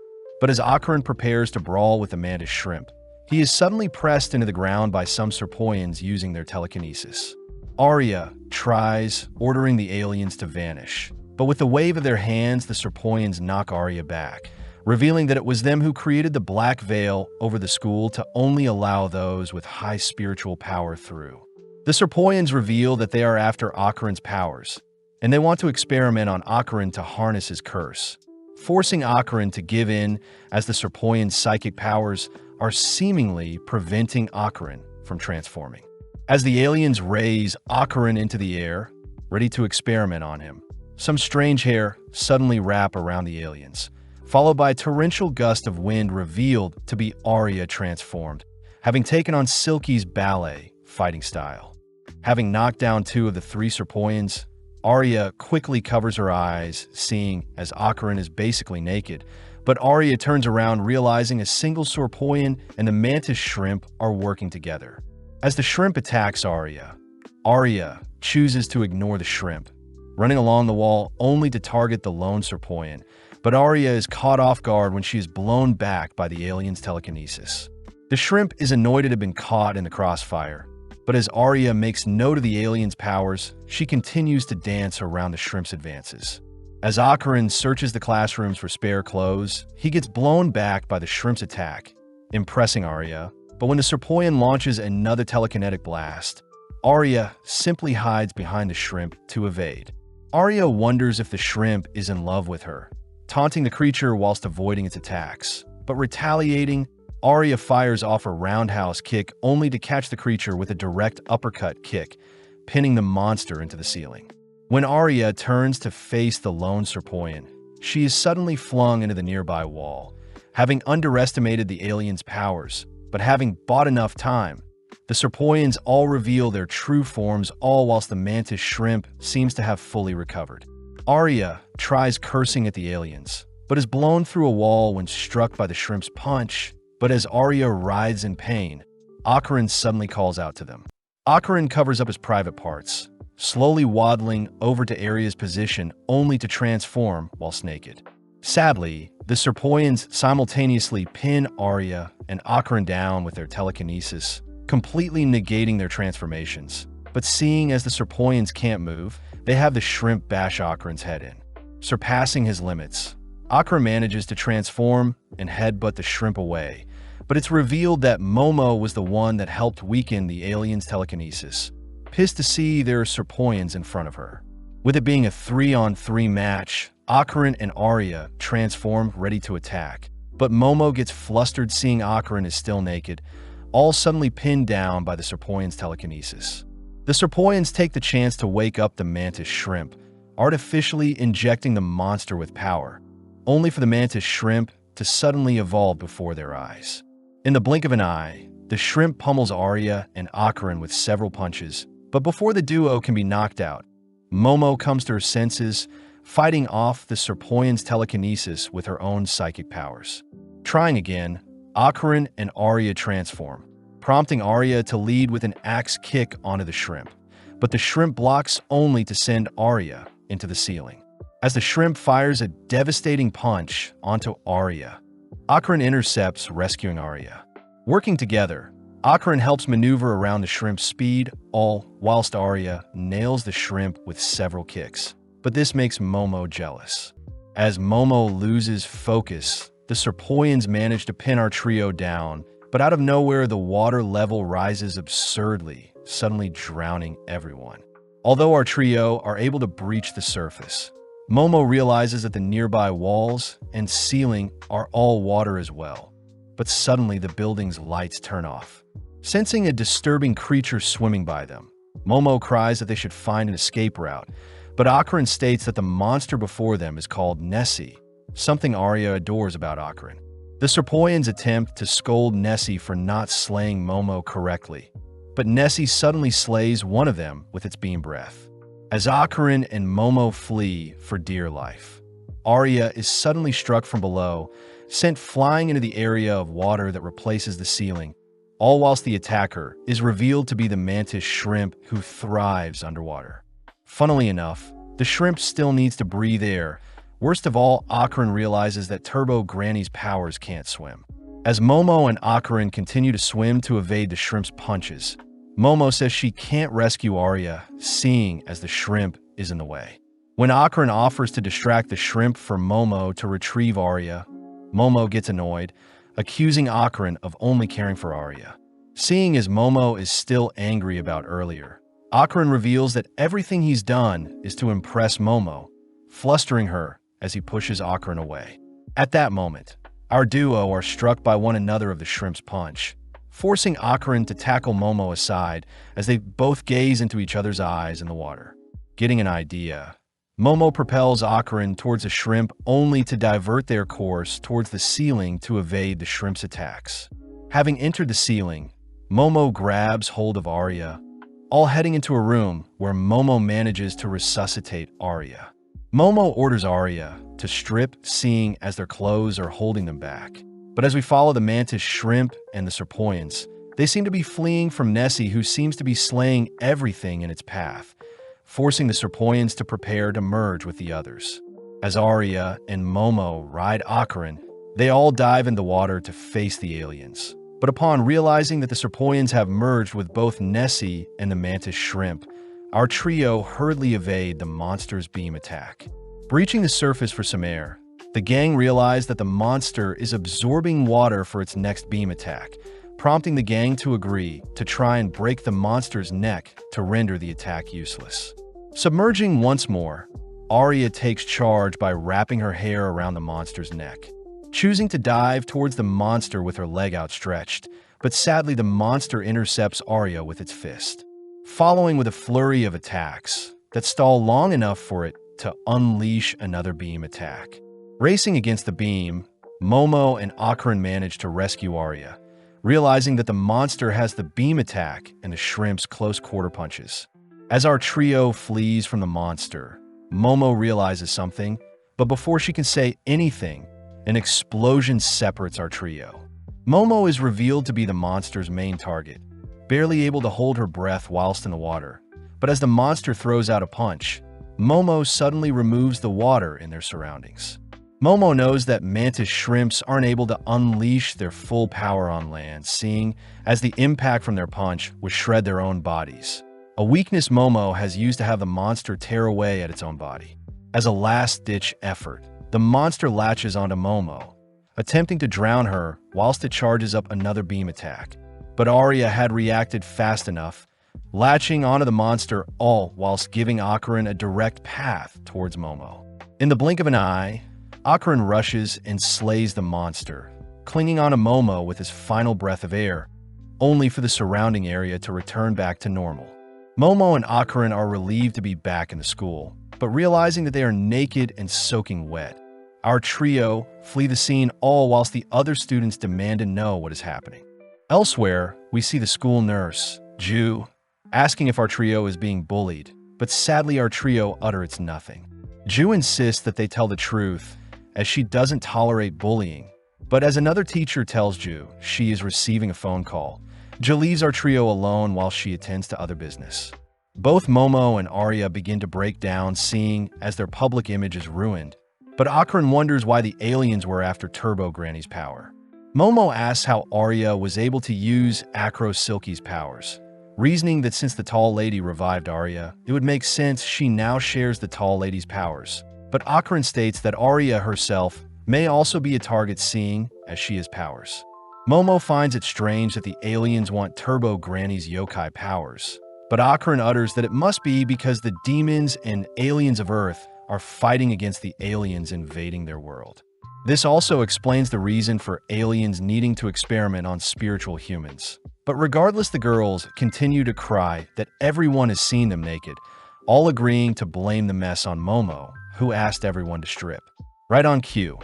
But as Akaran prepares to brawl with the mantis shrimp, he is suddenly pressed into the ground by some Serpoians using their telekinesis. Arya tries, ordering the aliens to vanish, but with the wave of their hands, the Serpoians knock Arya back, revealing that it was them who created the black veil over the school to only allow those with high spiritual power through. The Serpoians reveal that they are after Akaran's powers, and they want to experiment on Akaran to harness his curse, forcing Akaran to give in as the Serpoian's psychic powers are seemingly preventing Akaran from transforming. As the aliens raise Akaran into the air, ready to experiment on him, some strange hair suddenly wrap around the aliens, followed by a torrential gust of wind revealed to be Arya transformed, having taken on Silky's ballet fighting style. Having knocked down 2 of the 3 Serpoians, Arya quickly covers her eyes, seeing as Akaran is basically naked, but Arya turns around realizing a single Serpoian and the mantis shrimp are working together. As the shrimp attacks Arya, Arya chooses to ignore the shrimp, running along the wall only to target the lone Serpoian, but Arya is caught off guard when she is blown back by the alien's telekinesis. The shrimp is annoyed to have been caught in the crossfire, but as Arya makes note of the alien's powers, she continues to dance around the shrimp's advances. As Akaran searches the classrooms for spare clothes, he gets blown back by the shrimp's attack, impressing Arya, but when the Serpoian launches another telekinetic blast, Arya simply hides behind the shrimp to evade. Arya wonders if the shrimp is in love with her, taunting the creature whilst avoiding its attacks, but retaliating, Arya fires off a roundhouse kick only to catch the creature with a direct uppercut kick, pinning the monster into the ceiling. When Arya turns to face the lone Serpoian, she is suddenly flung into the nearby wall, having underestimated the alien's powers, but having bought enough time. The Serpoians all reveal their true forms, all whilst the mantis shrimp seems to have fully recovered. Arya tries cursing at the aliens, but is blown through a wall when struck by the shrimp's punch. But as Arya writhes in pain, Akaran suddenly calls out to them. Akaran covers up his private parts, slowly waddling over to Arya's position only to transform whilst naked. Sadly, the Serpoians simultaneously pin Arya and Akaran down with their telekinesis, completely negating their transformations. But seeing as the Serpoians can't move, they have the shrimp bash Akaran's head in. Surpassing his limits, Akaran manages to transform and headbutt the shrimp away, but it's revealed that Momo was the one that helped weaken the alien's telekinesis. Pissed to see there are Serpoians in front of her. With it being a 3-on-3 match, Akaran and Arya transform ready to attack, but Momo gets flustered seeing Akaran is still naked, all suddenly pinned down by the Serpoian's telekinesis. The Serpoians take the chance to wake up the mantis shrimp, artificially injecting the monster with power, only for the mantis shrimp to suddenly evolve before their eyes. In the blink of an eye, the shrimp pummels Arya and Akaran with several punches, but before the duo can be knocked out, Momo comes to her senses, fighting off the Serpoian's telekinesis with her own psychic powers. Trying again, Akaran and Arya transform, prompting Arya to lead with an axe kick onto the shrimp, but the shrimp blocks only to send Arya into the ceiling. As the shrimp fires a devastating punch onto Arya, Akaran intercepts, rescuing Arya. Working together, Akaran helps maneuver around the shrimp's speed, all whilst Arya nails the shrimp with several kicks. But this makes Momo jealous. As Momo loses focus, the Serpoians manage to pin our trio down, but out of nowhere the water level rises absurdly, suddenly drowning everyone. Although our trio are able to breach the surface, Momo realizes that the nearby walls and ceiling are all water as well. But suddenly the building's lights turn off. Sensing a disturbing creature swimming by them, Momo cries that they should find an escape route, but Akaran states that the monster before them is called Nessie, something Arya adores about Akaran. The Serpoians attempt to scold Nessie for not slaying Momo correctly, but Nessie suddenly slays one of them with its beam breath. As Akarin and Momo flee for dear life, Arya is suddenly struck from below, sent flying into the area of water that replaces the ceiling, all whilst the attacker is revealed to be the mantis shrimp who thrives underwater. Funnily enough, the shrimp still needs to breathe air. Worst of all, Akarin realizes that Turbo Granny's powers can't swim. As Momo and Akarin continue to swim to evade the shrimp's punches, Momo says she can't rescue Arya, seeing as the shrimp is in the way. When Akarin offers to distract the shrimp for Momo to retrieve Arya, Momo gets annoyed, accusing Akarin of only caring for Arya. Seeing as Momo is still angry about earlier, Akarin reveals that everything he's done is to impress Momo, flustering her as he pushes Akarin away. At that moment, our duo are struck by one another of the shrimp's punch, forcing Akarin to tackle Momo aside as they both gaze into each other's eyes in the water. Getting an idea, Momo propels Akarin towards a shrimp only to divert their course towards the ceiling to evade the shrimp's attacks. Having entered the ceiling, Momo grabs hold of Arya, all heading into a room where Momo manages to resuscitate Arya. Momo orders Arya to strip, seeing as their clothes are holding them back. But as we follow the mantis shrimp and the serpoians, they seem to be fleeing from Nessie, who seems to be slaying everything in its path, forcing the serpoians to prepare to merge with the others. As Arya and Momo ride Akarin, they all dive in the water to face the aliens. But upon realizing that the serpoians have merged with both Nessie and the mantis shrimp, our trio hurriedly evade the monster's beam attack. Breaching the surface for some air, the gang realize that the monster is absorbing water for its next beam attack, prompting the gang to agree to try and break the monster's neck to render the attack useless. Submerging once more, Arya takes charge by wrapping her hair around the monster's neck, choosing to dive towards the monster with her leg outstretched, but sadly the monster intercepts Arya with its fist, following with a flurry of attacks that stall long enough for it to unleash another beam attack. Racing against the beam, Momo and Akarin manage to rescue Arya, realizing that the monster has the beam attack and the shrimp's close quarter punches. As our trio flees from the monster, Momo realizes something, but before she can say anything, an explosion separates our trio. Momo is revealed to be the monster's main target, barely able to hold her breath whilst in the water. But as the monster throws out a punch, Momo suddenly removes the water in their surroundings. Momo knows that mantis shrimps aren't able to unleash their full power on land, seeing as the impact from their punch would shred their own bodies. A weakness Momo has used to have the monster tear away at its own body. As a last-ditch effort, the monster latches onto Momo, attempting to drown her whilst it charges up another beam attack. But Arya had reacted fast enough, latching onto the monster, all whilst giving Akarin a direct path towards Momo. In the blink of an eye, Akarin rushes and slays the monster, clinging onto Momo with his final breath of air, only for the surrounding area to return back to normal. Momo and Akarin are relieved to be back in the school, but realizing that they are naked and soaking wet, our trio flee the scene, all whilst the other students demand to know what is happening. Elsewhere, we see the school nurse, Ju, asking if our trio is being bullied, but sadly our trio utters nothing. Ju insists that they tell the truth, as she doesn't tolerate bullying, but as another teacher tells Ju she is receiving a phone call, Ju leaves our trio alone while she attends to other business. Both Momo and Arya begin to break down, seeing as their public image is ruined, but Akarin wonders why the aliens were after Turbo Granny's power. Momo asks how Arya was able to use Acro Silky's powers, reasoning that since the tall lady revived Arya, it would make sense she now shares the tall lady's powers. But Akarin states that Arya herself may also be a target, seeing as she has powers. Momo finds it strange that the aliens want Turbo Granny's yokai powers, but Akarin utters that it must be because the demons and aliens of Earth are fighting against the aliens invading their world. This also explains the reason for aliens needing to experiment on spiritual humans. But regardless, the girls continue to cry that everyone has seen them naked, all agreeing to blame the mess on Momo, who asked everyone to strip. Right on cue,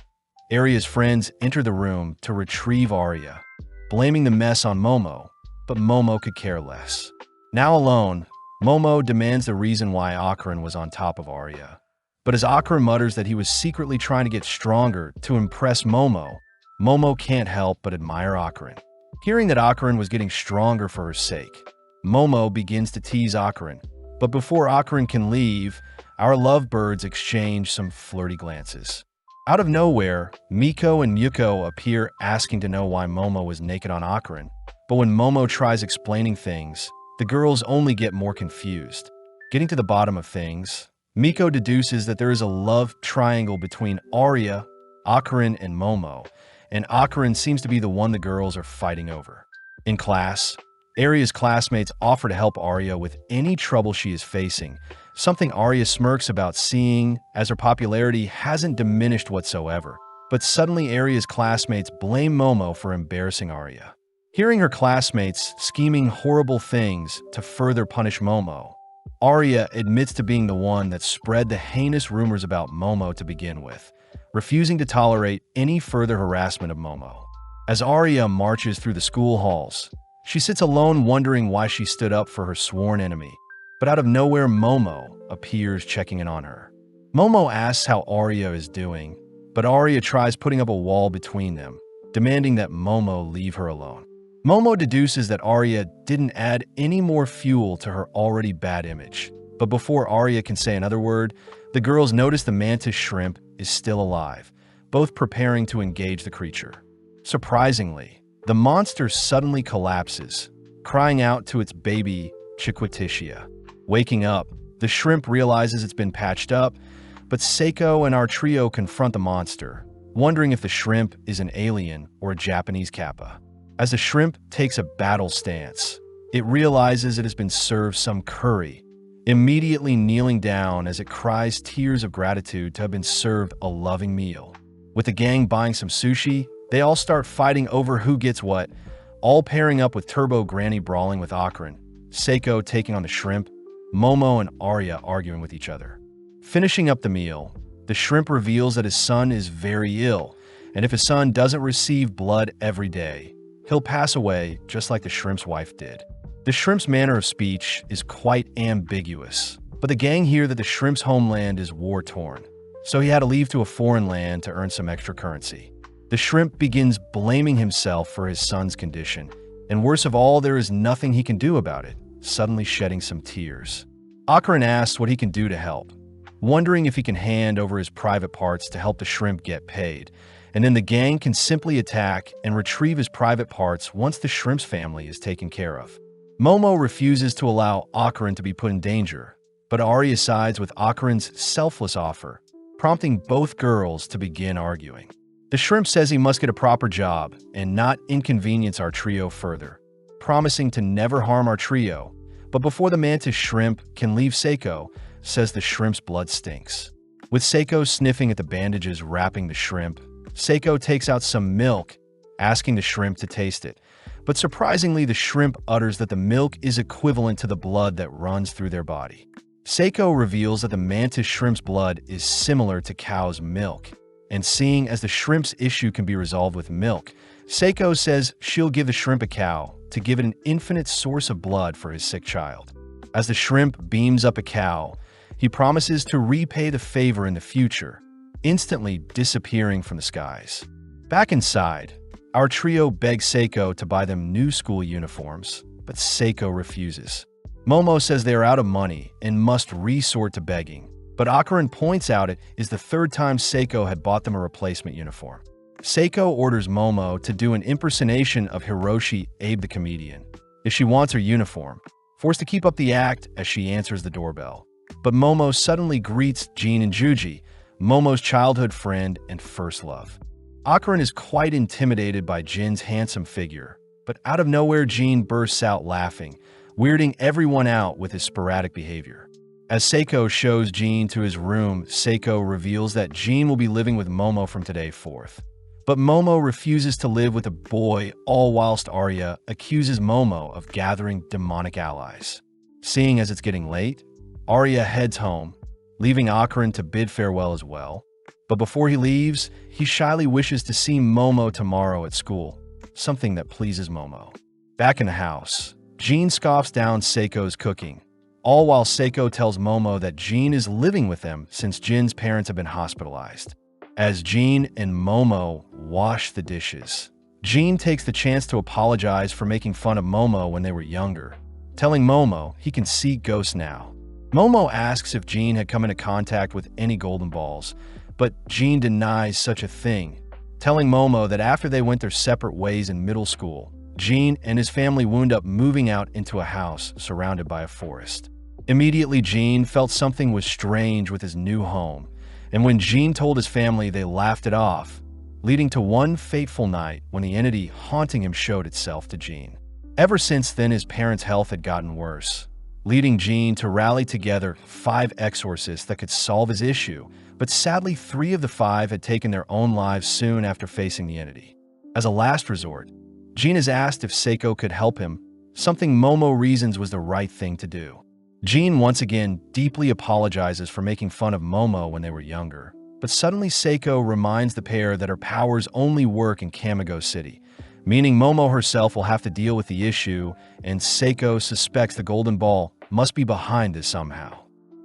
Arya's friends enter the room to retrieve Arya, blaming the mess on Momo, but Momo could care less. Now alone, Momo demands the reason why Akaran was on top of Arya. But as Akaran mutters that he was secretly trying to get stronger to impress Momo, Momo can't help but admire Akaran. Hearing that Akaran was getting stronger for her sake, Momo begins to tease Akaran. But before Akaran can leave, our lovebirds exchange some flirty glances. Out of nowhere, Miko and Yuko appear asking to know why Momo was naked on Akaran. But when Momo tries explaining things, the girls only get more confused. Getting to the bottom of things, Miko deduces that there is a love triangle between Arya, Akaran, and Momo, and Akaran seems to be the one the girls are fighting over. In class, Arya's classmates offer to help Arya with any trouble she is facing, something Arya smirks about seeing as her popularity hasn't diminished whatsoever. But suddenly Arya's classmates blame Momo for embarrassing Arya. Hearing her classmates scheming horrible things to further punish Momo, Arya admits to being the one that spread the heinous rumors about Momo to begin with, refusing to tolerate any further harassment of Momo. As Arya marches through the school halls, she sits alone wondering why she stood up for her sworn enemy. But out of nowhere, Momo appears checking in on her. Momo asks how Arya is doing, but Arya tries putting up a wall between them, demanding that Momo leave her alone. Momo deduces that Arya didn't add any more fuel to her already bad image. But before Arya can say another word, the girls notice the mantis shrimp is still alive, both preparing to engage the creature. Surprisingly, the monster suddenly collapses, crying out to its baby, Chiquititia. Waking up, the shrimp realizes it's been patched up, but Seiko and our trio confront the monster, wondering if the shrimp is an alien or a Japanese kappa. As the shrimp takes a battle stance, it realizes it has been served some curry, immediately kneeling down as it cries tears of gratitude to have been served a loving meal. With the gang buying some sushi, they all start fighting over who gets what, all pairing up with Turbo Granny brawling with Akaran, Seiko taking on the shrimp, Momo and Arya arguing with each other. Finishing up the meal, the shrimp reveals that his son is very ill, and if his son doesn't receive blood every day, he'll pass away just like the shrimp's wife did. The shrimp's manner of speech is quite ambiguous, but the gang hear that the shrimp's homeland is war-torn, so he had to leave to a foreign land to earn some extra currency. The shrimp begins blaming himself for his son's condition, and worst of all, there is nothing he can do about it, suddenly shedding some tears. Akaran asks what he can do to help, wondering if he can hand over his private parts to help the shrimp get paid, and then the gang can simply attack and retrieve his private parts once the shrimp's family is taken care of. Momo refuses to allow Akaran to be put in danger, but Arya sides with Akaran's selfless offer, prompting both girls to begin arguing. The shrimp says he must get a proper job and not inconvenience our trio further, promising to never harm our trio, but before the mantis shrimp can leave, Seiko says the shrimp's blood stinks. With Seiko sniffing at the bandages wrapping the shrimp, Seiko takes out some milk, asking the shrimp to taste it. But surprisingly, the shrimp utters that the milk is equivalent to the blood that runs through their body. Seiko reveals that the mantis shrimp's blood is similar to cow's milk. And seeing as the shrimp's issue can be resolved with milk, Seiko says she'll give the shrimp a cow to give it an infinite source of blood for his sick child. As the shrimp beams up a cow, he promises to repay the favor in the future, instantly disappearing from the skies. Back inside, our trio begs Seiko to buy them new school uniforms, but Seiko refuses. Momo says they are out of money and must resort to begging, but Akaran points out it is the third time Seiko had bought them a replacement uniform. Seiko orders Momo to do an impersonation of Hiroshi Abe the comedian if she wants her uniform, forced to keep up the act as she answers the doorbell. But Momo suddenly greets Jean and Juji, Momo's childhood friend and first love. Akaran is quite intimidated by Jin's handsome figure, but out of nowhere Jean bursts out laughing, weirding everyone out with his sporadic behavior. As Seiko shows Jean to his room, Seiko reveals that Jean will be living with Momo from today forth. But Momo refuses to live with a boy, all whilst Arya accuses Momo of gathering demonic allies. Seeing as it's getting late, Arya heads home, leaving Akaran to bid farewell as well. But before he leaves, he shyly wishes to see Momo tomorrow at school, something that pleases Momo. Back in the house, Jean scoffs down Seiko's cooking, all while Seiko tells Momo that Jean is living with them since Jin's parents have been hospitalized. As Jean and Momo wash the dishes, Jean takes the chance to apologize for making fun of Momo when they were younger, telling Momo he can see ghosts now. Momo asks if Jean had come into contact with any golden balls, but Jean denies such a thing, telling Momo that after they went their separate ways in middle school, Jean and his family wound up moving out into a house surrounded by a forest. Immediately, Jean felt something was strange with his new home, and when Jean told his family, they laughed it off, leading to one fateful night when the entity haunting him showed itself to Jean. Ever since then, his parents' health had gotten worse, leading Jean to rally together 5 exorcists that could solve his issue, but sadly 3 of the 5 had taken their own lives soon after facing the entity. As a last resort, Jean is asked if Seiko could help him, something Momo reasons was the right thing to do. Jean once again deeply apologizes for making fun of Momo when they were younger, but suddenly Seiko reminds the pair that her powers only work in Kamigo City, meaning Momo herself will have to deal with the issue, and Seiko suspects the golden ball must be behind this somehow.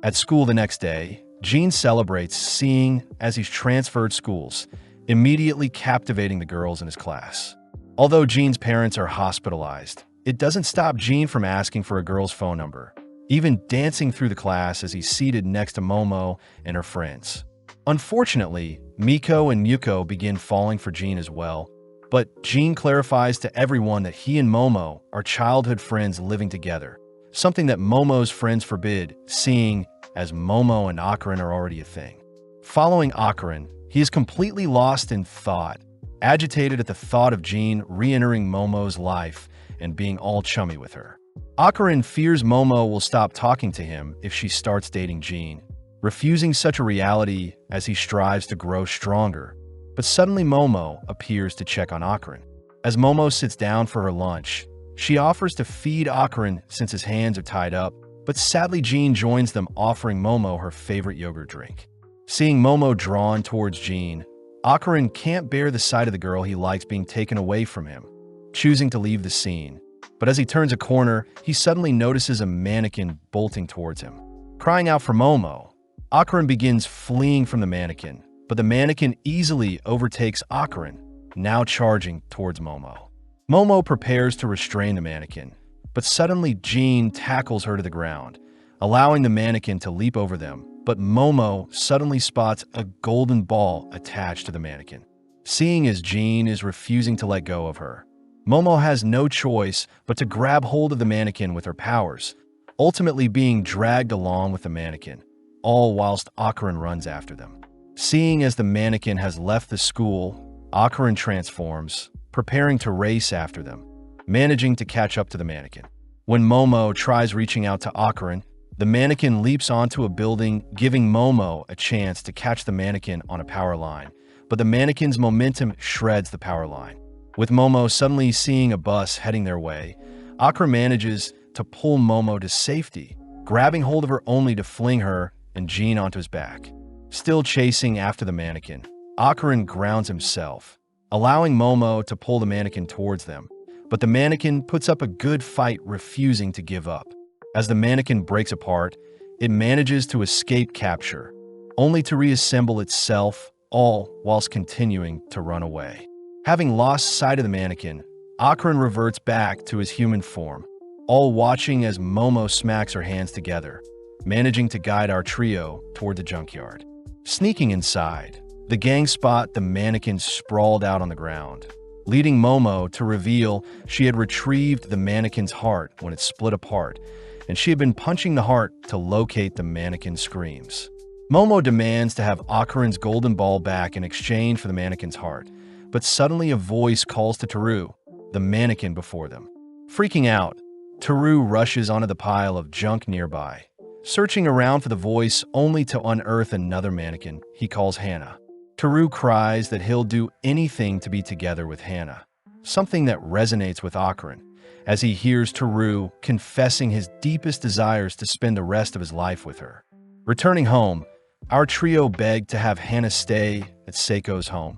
At school the next day, Jean celebrates seeing as he's transferred schools, immediately captivating the girls in his class. Although Jean's parents are hospitalized, it doesn't stop Jean from asking for a girl's phone number, even dancing through the class as he's seated next to Momo and her friends. Unfortunately, Miko and Yuko begin falling for Jean as well, but Jean clarifies to everyone that he and Momo are childhood friends living together, something that Momo's friends forbid, seeing as Momo and Akarin are already a thing. Following Akarin, he is completely lost in thought, agitated at the thought of Jean re-entering Momo's life and being all chummy with her. Akarin fears Momo will stop talking to him if she starts dating Jean, refusing such a reality as he strives to grow stronger. But suddenly Momo appears to check on Akarin. As Momo sits down for her lunch, she offers to feed Akarin since his hands are tied up, but sadly Jean joins them, offering Momo her favorite yogurt drink. Seeing Momo drawn towards Jean, Akarin can't bear the sight of the girl he likes being taken away from him, choosing to leave the scene. But as he turns a corner, he suddenly notices a mannequin bolting towards him. Crying out for Momo, Akarin begins fleeing from the mannequin, but the mannequin easily overtakes Akarin, now charging towards Momo. Momo prepares to restrain the mannequin, but suddenly Jean tackles her to the ground, allowing the mannequin to leap over them, but Momo suddenly spots a golden ball attached to the mannequin. Seeing as Jean is refusing to let go of her, Momo has no choice but to grab hold of the mannequin with her powers, ultimately being dragged along with the mannequin, all whilst Akarin runs after them. Seeing as the mannequin has left the school, Akarin transforms, preparing to race after them, managing to catch up to the mannequin. When Momo tries reaching out to Akarin, the mannequin leaps onto a building, giving Momo a chance to catch the mannequin on a power line, but the mannequin's momentum shreds the power line. With Momo suddenly seeing a bus heading their way, Akarin manages to pull Momo to safety, grabbing hold of her only to fling her and Jean onto his back. Still chasing after the mannequin, Akarin grounds himself, allowing Momo to pull the mannequin towards them, but the mannequin puts up a good fight, refusing to give up. As the mannequin breaks apart, it manages to escape capture, only to reassemble itself, all whilst continuing to run away. Having lost sight of the mannequin, Akarin reverts back to his human form, all watching as Momo smacks her hands together, managing to guide our trio toward the junkyard. Sneaking inside, the gang spot the mannequin sprawled out on the ground, leading Momo to reveal she had retrieved the mannequin's heart when it split apart, and she had been punching the heart to locate the mannequin's screams. Momo demands to have Akarin's golden ball back in exchange for the mannequin's heart, but suddenly a voice calls to Teru, the mannequin before them. Freaking out, Teru rushes onto the pile of junk nearby, searching around for the voice only to unearth another mannequin he calls Hannah. Teru cries that he'll do anything to be together with Hannah, something that resonates with Akarin, as he hears Teru confessing his deepest desires to spend the rest of his life with her. Returning home, our trio begged to have Hannah stay at Seiko's home,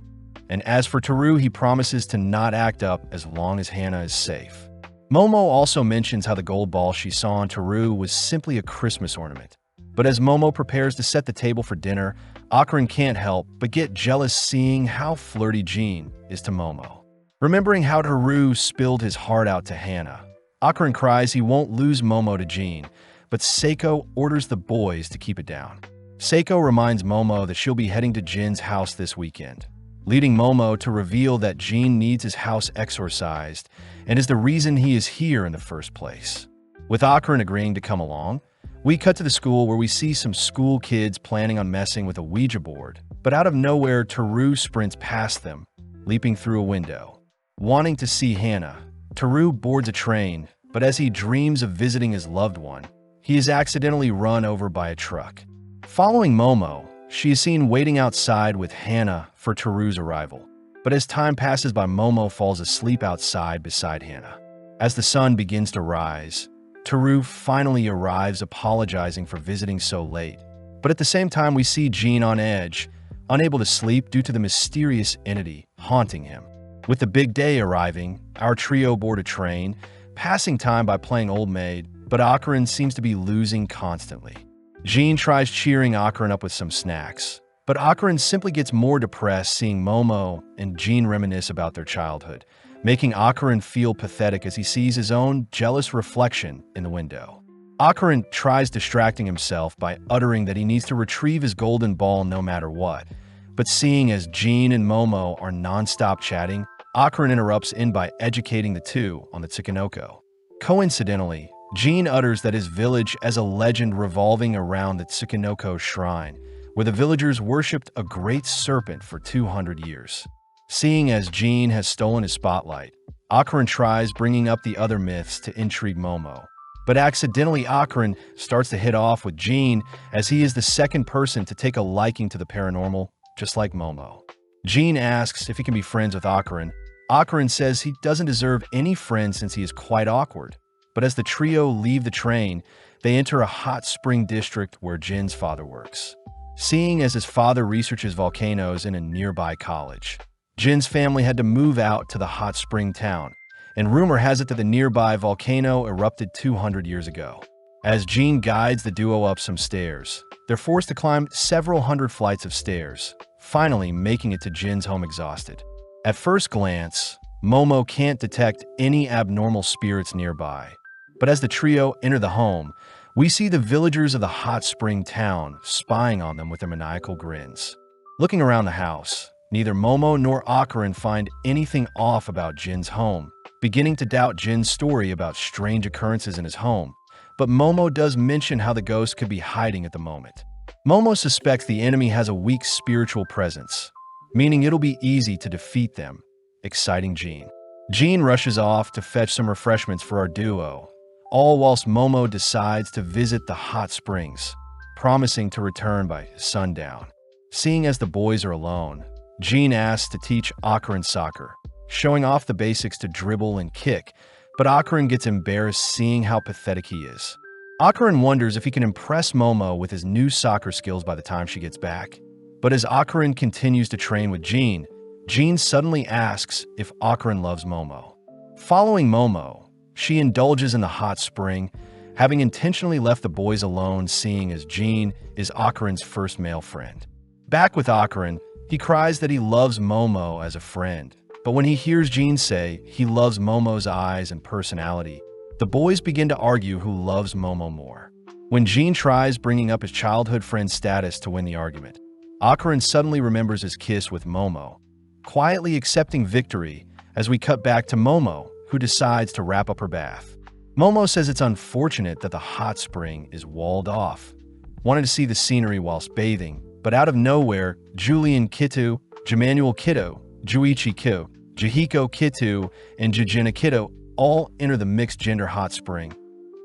and as for Teru, he promises to not act up as long as Hannah is safe. Momo also mentions how the gold ball she saw on Teru was simply a Christmas ornament. But as Momo prepares to set the table for dinner, Akron can't help but get jealous seeing how flirty Jean is to Momo. Remembering how Teru spilled his heart out to Hannah, Akron cries he won't lose Momo to Jean, but Seiko orders the boys to keep it down. Seiko reminds Momo that she'll be heading to Jin's house this weekend, leading Momo to reveal that Jean needs his house exorcised and is the reason he is here in the first place. With Akron agreeing to come along, we cut to the school where we see some school kids planning on messing with a Ouija board, but out of nowhere, Teru sprints past them, leaping through a window. Wanting to see Hannah, Teru boards a train, but as he dreams of visiting his loved one, he is accidentally run over by a truck. Following Momo, she is seen waiting outside with Hannah for Teru's arrival. But as time passes by, Momo falls asleep outside beside Hannah. As the sun begins to rise, Teru finally arrives, apologizing for visiting so late. But at the same time, we see Jean on edge, unable to sleep due to the mysterious entity haunting him. With the big day arriving, our trio board a train, passing time by playing Old Maid, but Akron seems to be losing constantly. Jean tries cheering Akron up with some snacks, but Akron simply gets more depressed seeing Momo and Jean reminisce about their childhood, making Akron feel pathetic as he sees his own jealous reflection in the window. Akron tries distracting himself by uttering that he needs to retrieve his golden ball no matter what, but seeing as Jean and Momo are non-stop chatting, Akron interrupts in by educating the two on the Tsukinoko. Coincidentally, Jean utters that his village as a legend revolving around the Tsukinoko shrine, where the villagers worshipped a great serpent for 200 years. Seeing as Jean has stolen his spotlight, Akron tries bringing up the other myths to intrigue Momo. But accidentally, Akron starts to hit off with Jean as he is the second person to take a liking to the paranormal, just like Momo. Jean asks if he can be friends with Akron. Akron says he doesn't deserve any friends since he is quite awkward. But as the trio leave the train, they enter a hot spring district where Jin's father works. Seeing as his father researches volcanoes in a nearby college, Jin's family had to move out to the hot spring town, and rumor has it that the nearby volcano erupted 200 years ago. As Jean guides the duo up some stairs, they're forced to climb several hundred flights of stairs, finally making it to Jin's home exhausted. At first glance, Momo can't detect any abnormal spirits nearby. But as the trio enter the home, we see the villagers of the hot spring town spying on them with their maniacal grins. Looking around the house, neither Momo nor Akron find anything off about Jin's home, beginning to doubt Jin's story about strange occurrences in his home. But Momo does mention how the ghost could be hiding at the moment. Momo suspects the enemy has a weak spiritual presence, meaning it'll be easy to defeat them, exciting Jean. Jean rushes off to fetch some refreshments for our duo, all whilst Momo decides to visit the hot springs, promising to return by sundown. Seeing as the boys are alone, Jean asks to teach Akron soccer, showing off the basics to dribble and kick, but Akron gets embarrassed seeing how pathetic he is. Akron wonders if he can impress Momo with his new soccer skills by the time she gets back. But as Akron continues to train with Jean, Jean suddenly asks if Akron loves Momo. Following Momo, she indulges in the hot spring, having intentionally left the boys alone, seeing as Jean is Akron's first male friend. Back with Akron, he cries that he loves Momo as a friend, but when he hears Jean say he loves Momo's eyes and personality, the boys begin to argue who loves Momo more. When Jean tries bringing up his childhood friend's status to win the argument, Akron suddenly remembers his kiss with Momo, quietly accepting victory as we cut back to Momo, who decides to wrap up her bath. Momo says it's unfortunate that the hot spring is walled off, wanted to see the scenery whilst bathing, but out of nowhere, Julian Kitu, Jamanuel Kido, Juichi Kyo, Jihiko Kitu, and Jujina Kido all enter the mixed-gender hot spring,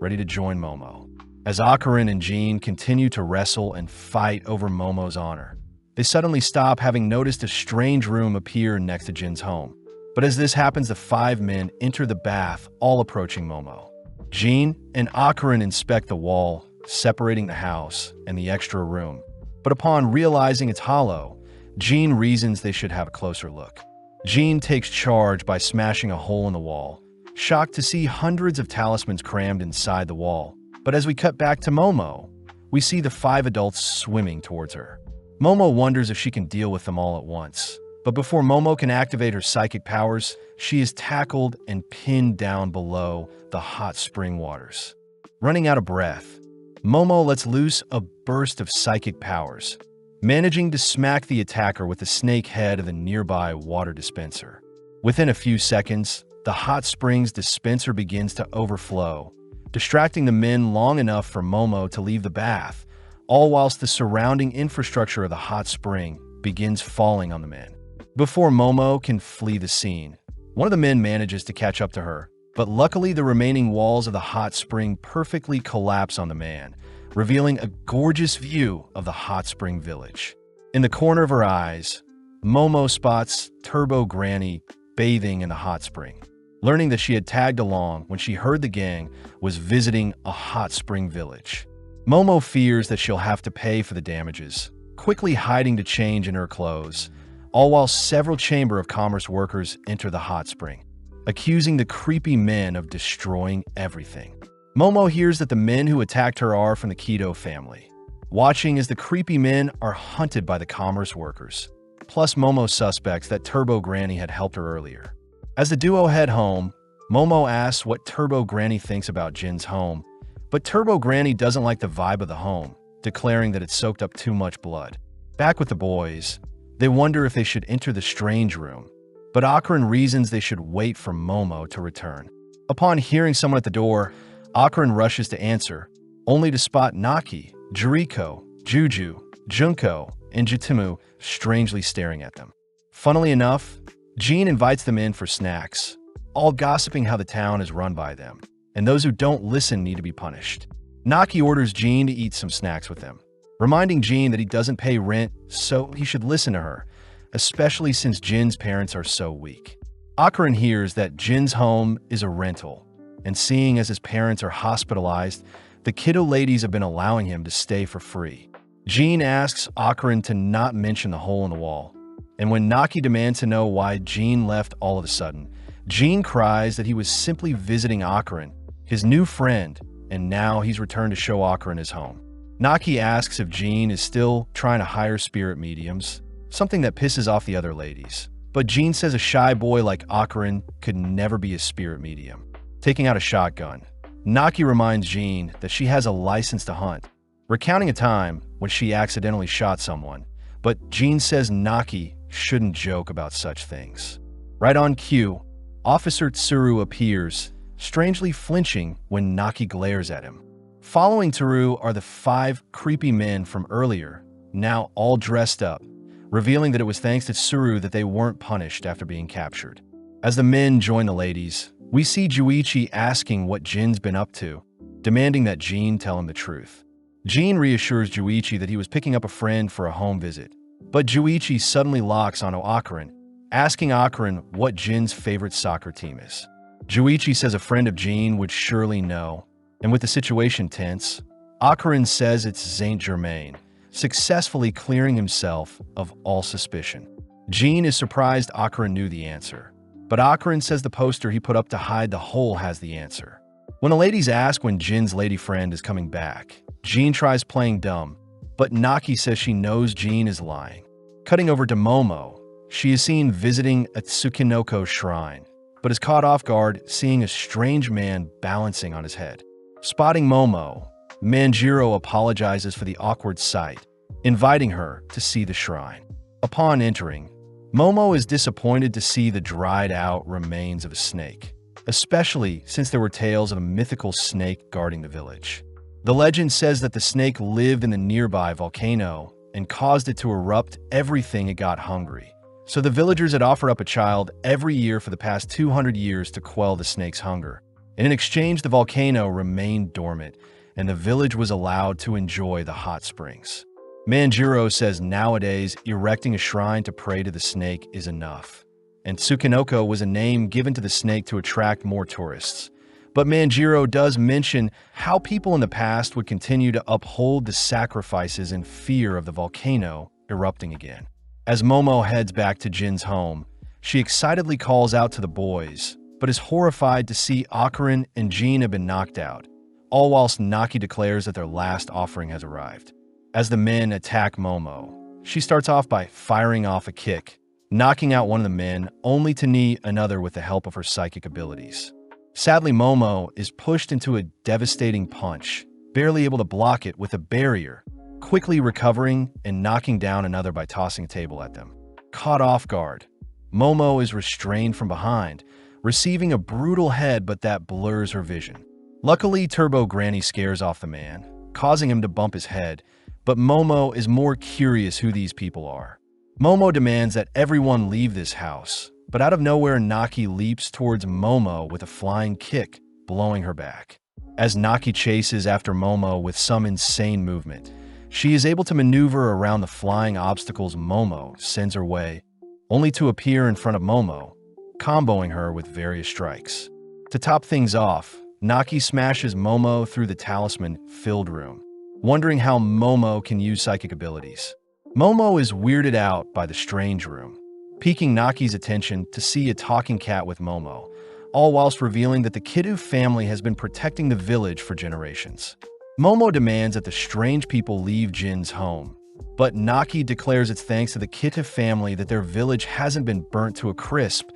ready to join Momo. As Akron and Jean continue to wrestle and fight over Momo's honor, they suddenly stop, having noticed a strange room appear next to Jin's home. But as this happens, the five men enter the bath, all approaching Momo. Jean and Akron inspect the wall, separating the house and the extra room. But upon realizing it's hollow, Jean reasons they should have a closer look. Jean takes charge by smashing a hole in the wall, shocked to see hundreds of talismans crammed inside the wall. But as we cut back to Momo, we see the 5 adults swimming towards her. Momo wonders if she can deal with them all at once. But before Momo can activate her psychic powers, she is tackled and pinned down below the hot spring waters. Running out of breath, Momo lets loose a burst of psychic powers, managing to smack the attacker with the snake head of the nearby water dispenser. Within a few seconds, the hot springs dispenser begins to overflow, distracting the men long enough for Momo to leave the bath, all whilst the surrounding infrastructure of the hot spring begins falling on the men. Before Momo can flee the scene, one of the men manages to catch up to her, but luckily the remaining walls of the hot spring perfectly collapse on the man, revealing a gorgeous view of the hot spring village. In the corner of her eyes, Momo spots Turbo Granny bathing in the hot spring, learning that she had tagged along when she heard the gang was visiting a hot spring village. Momo fears that she'll have to pay for the damages, quickly hiding to change in her clothes, all while several Chamber of Commerce workers enter the hot spring, accusing the creepy men of destroying everything. Momo hears that the men who attacked her are from the Keto family, watching as the creepy men are hunted by the commerce workers. Plus, Momo suspects that Turbo Granny had helped her earlier. As the duo head home, Momo asks what Turbo Granny thinks about Jin's home, but Turbo Granny doesn't like the vibe of the home, declaring that it soaked up too much blood. Back with the boys, they wonder if they should enter the strange room, but Akron reasons they should wait for Momo to return. Upon hearing someone at the door, Akron rushes to answer, only to spot Naki, Juriko, Juju, Junko, and Jitimu strangely staring at them. Funnily enough, Jean invites them in for snacks, all gossiping how the town is run by them, and those who don't listen need to be punished. Naki orders Jean to eat some snacks with them, reminding Jean that he doesn't pay rent, so he should listen to her, especially since Jin's parents are so weak. Akron hears that Jin's home is a rental, and seeing as his parents are hospitalized, the kiddo ladies have been allowing him to stay for free. Jean asks Akron to not mention the hole in the wall, and when Naki demands to know why Jean left all of a sudden, Jean cries that he was simply visiting Akron, his new friend, and now he's returned to show Akron his home. Naki asks if Jean is still trying to hire spirit mediums, something that pisses off the other ladies. But Jean says a shy boy like Akron could never be a spirit medium. Taking out a shotgun, Naki reminds Jean that she has a license to hunt, recounting a time when she accidentally shot someone, but Jean says Naki shouldn't joke about such things. Right on cue, Officer Tsuru appears, strangely flinching when Naki glares at him. Following Tsuru are the 5 creepy men from earlier, now all dressed up, revealing that it was thanks to Tsuru that they weren't punished after being captured. As the men join the ladies, we see Juichi asking what Jin's been up to, demanding that Jean tell him the truth. Jean reassures Juichi that he was picking up a friend for a home visit, but Juichi suddenly locks onto Akron, asking Akron what Jin's favorite soccer team is. Juichi says a friend of Jean would surely know, and with the situation tense, Akron says it's Saint-Germain, successfully clearing himself of all suspicion. Jean is surprised Akron knew the answer, but Akron says the poster he put up to hide the hole has the answer. When the ladies ask when Jin's lady friend is coming back, Jean tries playing dumb, but Naki says she knows Jean is lying. Cutting over to Momo, she is seen visiting a Tsukinoko shrine, but is caught off guard seeing a strange man balancing on his head. Spotting Momo, Manjiro apologizes for the awkward sight, inviting her to see the shrine. Upon entering, Momo is disappointed to see the dried-out remains of a snake, especially since there were tales of a mythical snake guarding the village. The legend says that the snake lived in the nearby volcano and caused it to erupt everything it got hungry. So the villagers had offered up a child every year for the past 200 years to quell the snake's hunger. And in exchange, the volcano remained dormant, and the village was allowed to enjoy the hot springs. Manjiro says nowadays, erecting a shrine to pray to the snake is enough. And Tsukinoko was a name given to the snake to attract more tourists. But Manjiro does mention how people in the past would continue to uphold the sacrifices in fear of the volcano erupting again. As Momo heads back to Jin's home, she excitedly calls out to the boys, but is horrified to see Akarin and Jean have been knocked out, all whilst Naki declares that their last offering has arrived. As the men attack Momo, she starts off by firing off a kick, knocking out one of the men, only to knee another with the help of her psychic abilities. Sadly, Momo is pushed into a devastating punch, barely able to block it with a barrier, quickly recovering and knocking down another by tossing a table at them. Caught off guard, Momo is restrained from behind, receiving a brutal head, but that blurs her vision. Luckily, Turbo Granny scares off the man, causing him to bump his head, but Momo is more curious who these people are. Momo demands that everyone leave this house, but out of nowhere, Naki leaps towards Momo with a flying kick, blowing her back. As Naki chases after Momo with some insane movement, she is able to maneuver around the flying obstacles Momo sends her way, only to appear in front of Momo, comboing her with various strikes. To top things off, Naki smashes Momo through the talisman-filled room, wondering how Momo can use psychic abilities. Momo is weirded out by the strange room, piquing Naki's attention to see a talking cat with Momo, all whilst revealing that the Kiddu family has been protecting the village for generations. Momo demands that the strange people leave Jin's home, but Naki declares it's thanks to the Kiddu family that their village hasn't been burnt to a crisp,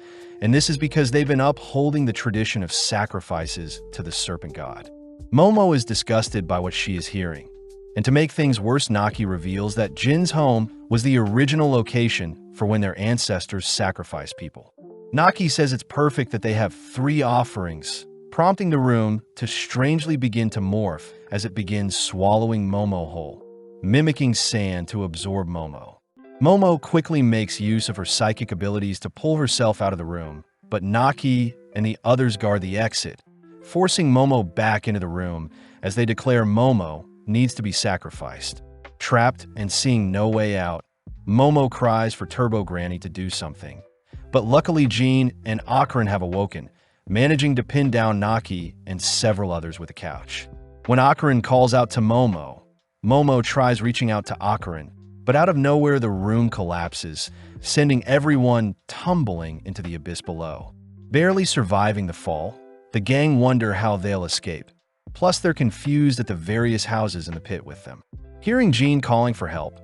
and this is because they've been upholding the tradition of sacrifices to the serpent god. Momo is disgusted by what she is hearing, and to make things worse, Naki reveals that Jin's home was the original location for when their ancestors sacrificed people. Naki says it's perfect that they have 3 offerings, prompting the room to strangely begin to morph as it begins swallowing Momo whole, mimicking sand to absorb Momo. Momo quickly makes use of her psychic abilities to pull herself out of the room, but Naki and the others guard the exit, forcing Momo back into the room as they declare Momo needs to be sacrificed. Trapped and seeing no way out, Momo cries for Turbo Granny to do something. But luckily, Jean and Akarin have awoken, managing to pin down Naki and several others with a couch. When Akarin calls out to Momo, Momo tries reaching out to Akarin, but out of nowhere the room collapses, sending everyone tumbling into the abyss below. Barely surviving the fall, the gang wonder how they'll escape. Plus, they're confused at the various houses in the pit with them. Hearing Jean calling for help,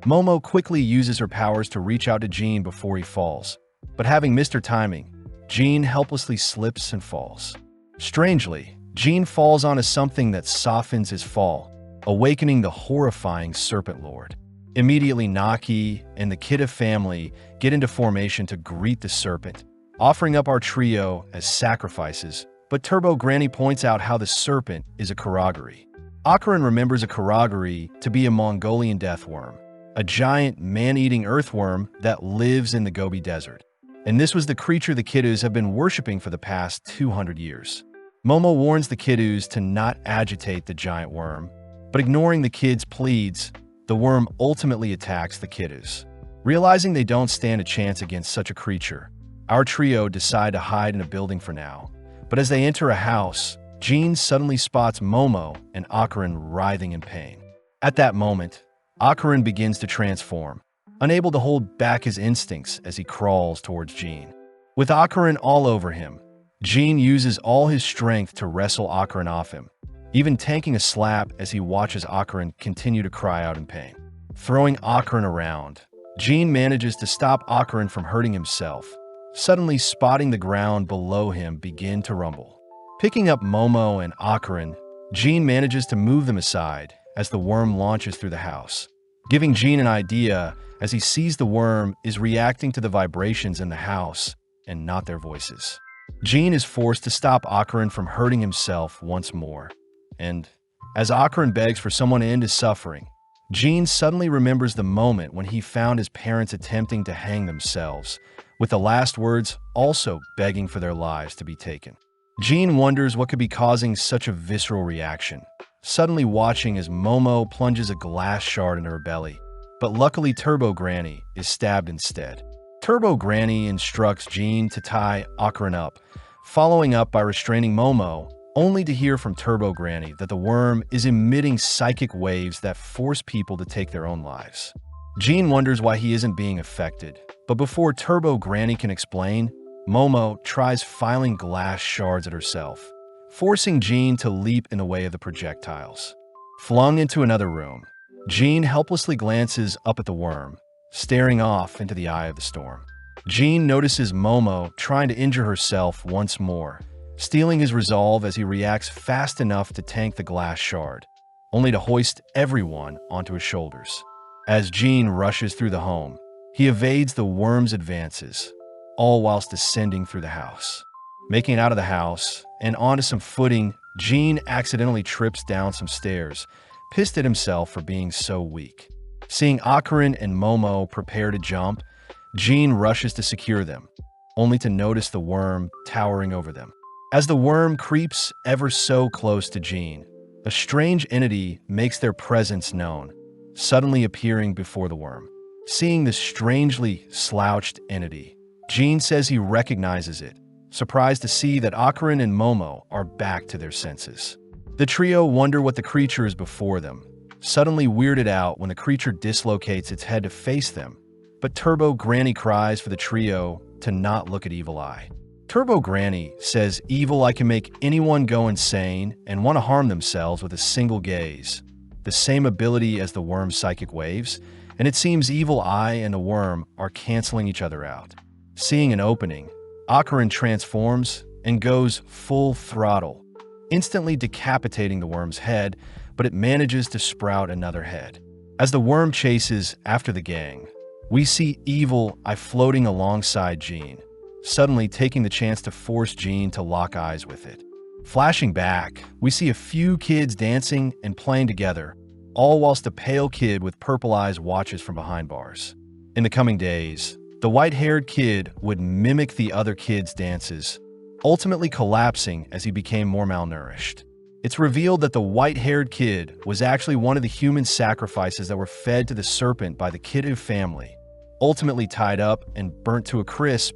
Momo quickly uses her powers to reach out to Jean before he falls. But having missed her timing, Jean helplessly slips and falls. Strangely, Jean falls onto something that softens his fall, awakening the horrifying Serpent Lord. Immediately, Naki and the Kidda family get into formation to greet the serpent, offering up our trio as sacrifices, but Turbo Granny points out how the serpent is a Karagari. Akarin remembers a Karagari to be a Mongolian deathworm, a giant man-eating earthworm that lives in the Gobi Desert. And this was the creature the Kiddus have been worshipping for the past 200 years. Momo warns the Kiddus to not agitate the giant worm, but ignoring the kids' pleads, the worm ultimately attacks the Kiddus. Realizing they don't stand a chance against such a creature, our trio decide to hide in a building for now. But as they enter a house, Jean suddenly spots Momo and Akarin writhing in pain. At that moment, Akarin begins to transform, unable to hold back his instincts as he crawls towards Jean. With Akarin all over him, Jean uses all his strength to wrestle Akarin off him, even tanking a slap as he watches Akarin continue to cry out in pain. Throwing Akarin around, Jean manages to stop Akarin from hurting himself, suddenly spotting the ground below him begin to rumble. Picking up Momo and Akarin, Jean manages to move them aside as the worm launches through the house, giving Jean an idea as he sees the worm is reacting to the vibrations in the house and not their voices. Jean is forced to stop Akarin from hurting himself once more, and as Akarin begs for someone to end his suffering, Jean suddenly remembers the moment when he found his parents attempting to hang themselves, with the last words also begging for their lives to be taken. Jean wonders what could be causing such a visceral reaction, suddenly watching as Momo plunges a glass shard into her belly, but luckily Turbo Granny is stabbed instead. Turbo Granny instructs Jean to tie Akarin up, following up by restraining Momo, only to hear from Turbo Granny that the worm is emitting psychic waves that force people to take their own lives. Jean wonders why he isn't being affected, but before Turbo Granny can explain, Momo tries filing glass shards at herself, forcing Jean to leap in the way of the projectiles. Flung into another room, Jean helplessly glances up at the worm, staring off into the eye of the storm. Jean notices Momo trying to injure herself once more, stealing his resolve as he reacts fast enough to tank the glass shard, only to hoist everyone onto his shoulders. As Jean rushes through the home, he evades the worm's advances, all whilst descending through the house. Making it out of the house and onto some footing, Jean accidentally trips down some stairs, pissed at himself for being so weak. Seeing Akarin and Momo prepare to jump, Jean rushes to secure them, only to notice the worm towering over them. As the worm creeps ever so close to Jean, a strange entity makes their presence known, suddenly appearing before the worm. Seeing this strangely slouched entity, Jean says he recognizes it, surprised to see that Akarin and Momo are back to their senses. The trio wonder what the creature is before them, suddenly weirded out when the creature dislocates its head to face them, but Turbo Granny cries for the trio to not look at Evil Eye. Turbo Granny says Evil Eye can make anyone go insane and want to harm themselves with a single gaze, the same ability as the worm's psychic waves, and it seems Evil Eye and the worm are canceling each other out. Seeing an opening, Akarin transforms and goes full throttle, instantly decapitating the worm's head, but it manages to sprout another head. As the worm chases after the gang, we see Evil Eye floating alongside Jean, suddenly taking the chance to force Jean to lock eyes with it. Flashing back, we see a few kids dancing and playing together, all whilst a pale kid with purple eyes watches from behind bars. In the coming days, the white-haired kid would mimic the other kids' dances, ultimately collapsing as he became more malnourished. It's revealed that the white-haired kid was actually one of the human sacrifices that were fed to the serpent by the Kiddu family, ultimately tied up and burnt to a crisp,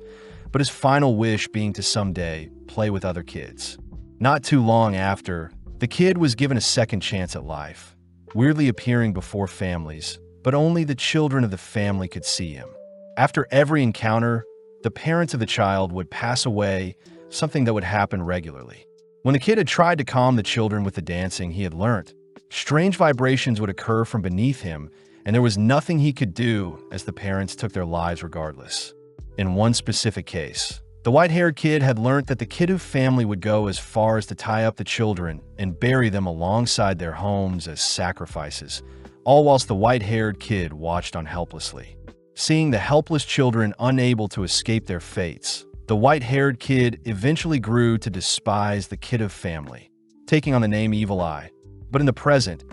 but his final wish being to someday play with other kids. Not too long after, the kid was given a second chance at life, weirdly appearing before families, but only the children of the family could see him. After every encounter, the parents of the child would pass away, something that would happen regularly. When the kid had tried to calm the children with the dancing he had learnt, strange vibrations would occur from beneath him, and there was nothing he could do as the parents took their lives regardless. In one specific case, the white-haired kid had learnt that the Kiddu family would go as far as to tie up the children and bury them alongside their homes as sacrifices, all whilst the white-haired kid watched on helplessly. Seeing the helpless children unable to escape their fates, the white-haired kid eventually grew to despise the Kiddu family, taking on the name Evil Eye. But in the present,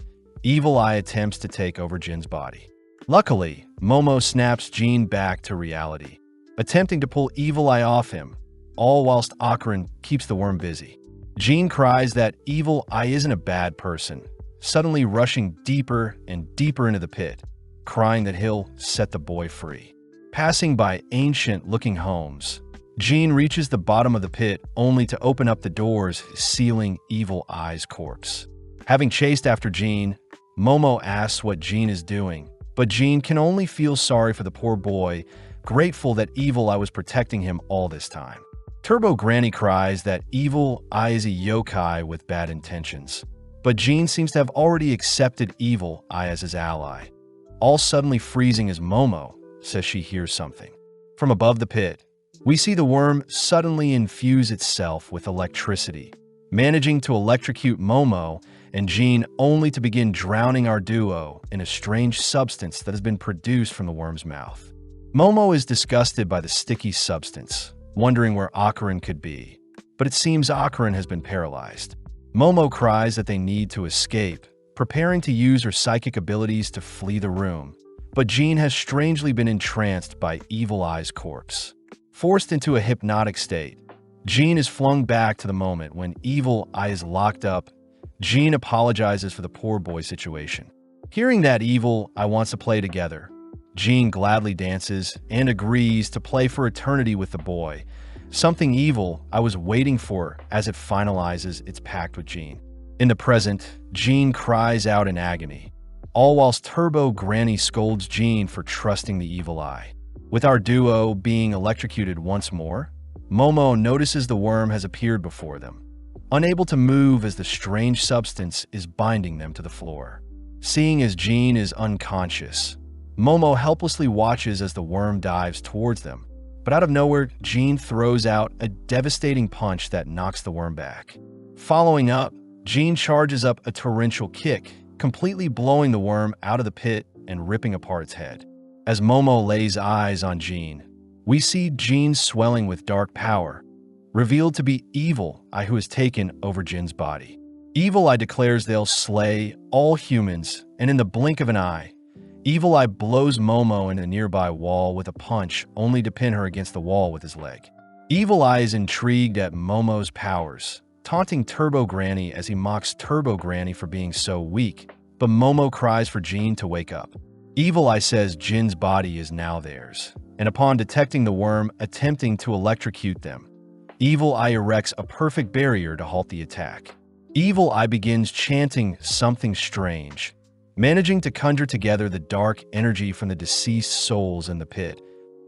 Evil Eye attempts to take over Jin's body. Luckily, Momo snaps Jin back to reality, attempting to pull Evil Eye off him, all whilst Akarin keeps the worm busy. Jin cries that Evil Eye isn't a bad person, suddenly rushing deeper and deeper into the pit, crying that he'll set the boy free. Passing by ancient-looking homes, Jin reaches the bottom of the pit only to open up the doors, sealing Evil Eye's corpse. Having chased after Jin, Momo asks what Jin is doing, but Jin can only feel sorry for the poor boy, grateful that Evil Eye was protecting him all this time. Turbo Granny cries that Evil Eye is a yokai with bad intentions, but Jin seems to have already accepted Evil Eye as his ally. All suddenly freezing as Momo says she hears something. From above the pit, we see the worm suddenly infuse itself with electricity, managing to electrocute Momo and Jin only to begin drowning our duo in a strange substance that has been produced from the worm's mouth. Momo is disgusted by the sticky substance, wondering where Akarin could be, but it seems Akarin has been paralyzed. Momo cries that they need to escape, preparing to use her psychic abilities to flee the room, but Jin has strangely been entranced by Evil Eye's corpse. Forced into a hypnotic state, Jin is flung back to the moment when Evil Eye is locked up. Jin apologizes for the poor boy's situation. Hearing that Evil Eye wants to play together, Jin gladly dances and agrees to play for eternity with the boy, something Evil Eye was waiting for as it finalizes its pact with Jin. In the present, Jin cries out in agony, all whilst Turbo Granny scolds Jin for trusting the Evil Eye. With our duo being electrocuted once more, Momo notices the worm has appeared before them, unable to move as the strange substance is binding them to the floor. Seeing as Jean is unconscious, Momo helplessly watches as the worm dives towards them, but out of nowhere, Jean throws out a devastating punch that knocks the worm back. Following up, Jean charges up a torrential kick, completely blowing the worm out of the pit and ripping apart its head. As Momo lays eyes on Jean, we see Jean swelling with dark power, revealed to be Evil Eye who has taken over Jin's body. Evil Eye declares they'll slay all humans, and in the blink of an eye, Evil Eye blows Momo in a nearby wall with a punch, only to pin her against the wall with his leg. Evil Eye is intrigued at Momo's powers, taunting Turbo Granny as he mocks Turbo Granny for being so weak, but Momo cries for Jean to wake up. Evil Eye says Jin's body is now theirs, and upon detecting the worm attempting to electrocute them, Evil Eye erects a perfect barrier to halt the attack. Evil Eye begins chanting something strange, managing to conjure together the dark energy from the deceased souls in the pit,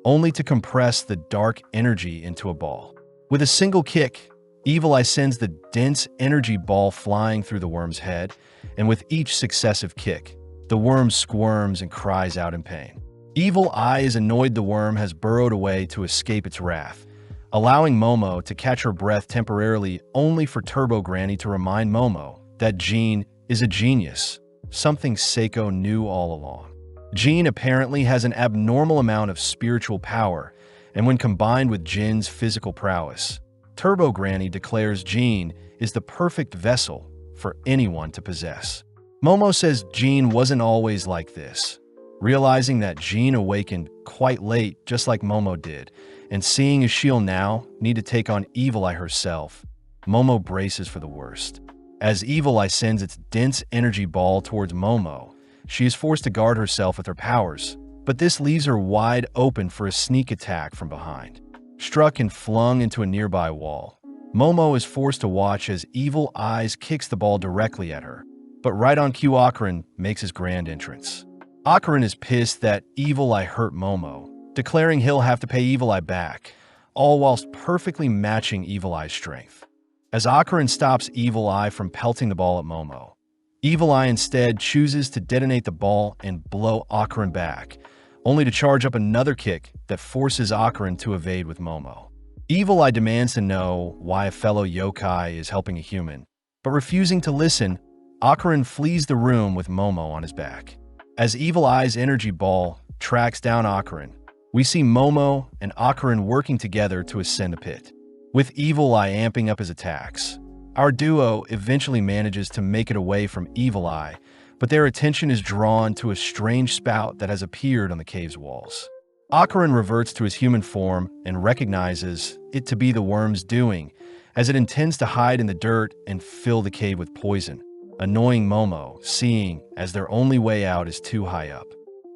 only to compress the dark energy into a ball. With a single kick, Evil Eye sends the dense energy ball flying through the worm's head, and with each successive kick, the worm squirms and cries out in pain. Evil Eye is annoyed the worm has burrowed away to escape its wrath, allowing Momo to catch her breath temporarily, only for Turbo Granny to remind Momo that Jean is a genius, something Seiko knew all along. Jean apparently has an abnormal amount of spiritual power, and when combined with Jin's physical prowess, Turbo Granny declares Jean is the perfect vessel for anyone to possess. Momo says Jean wasn't always like this. Realizing that Jean awakened quite late, just like Momo did, and seeing as she'll now need to take on Evil Eye herself, Momo braces for the worst. As Evil Eye sends its dense energy ball towards Momo, she is forced to guard herself with her powers, but this leaves her wide open for a sneak attack from behind. Struck and flung into a nearby wall, Momo is forced to watch as Evil Eye kicks the ball directly at her, but right on cue Akarin makes his grand entrance. Akarin is pissed that Evil Eye hurt Momo, declaring he'll have to pay Evil Eye back, all whilst perfectly matching Evil Eye's strength. As Akarin stops Evil Eye from pelting the ball at Momo, Evil Eye instead chooses to detonate the ball and blow Akarin back, only to charge up another kick that forces Akarin to evade with Momo. Evil Eye demands to know why a fellow yokai is helping a human, but refusing to listen, Akarin flees the room with Momo on his back. As Evil Eye's energy ball tracks down Akarin, we see Momo and Akarin working together to ascend a pit. With Evil Eye amping up his attacks, our duo eventually manages to make it away from Evil Eye, but their attention is drawn to a strange spout that has appeared on the cave's walls. Akarin reverts to his human form and recognizes it to be the worm's doing, as it intends to hide in the dirt and fill the cave with poison, annoying Momo, seeing as their only way out is too high up.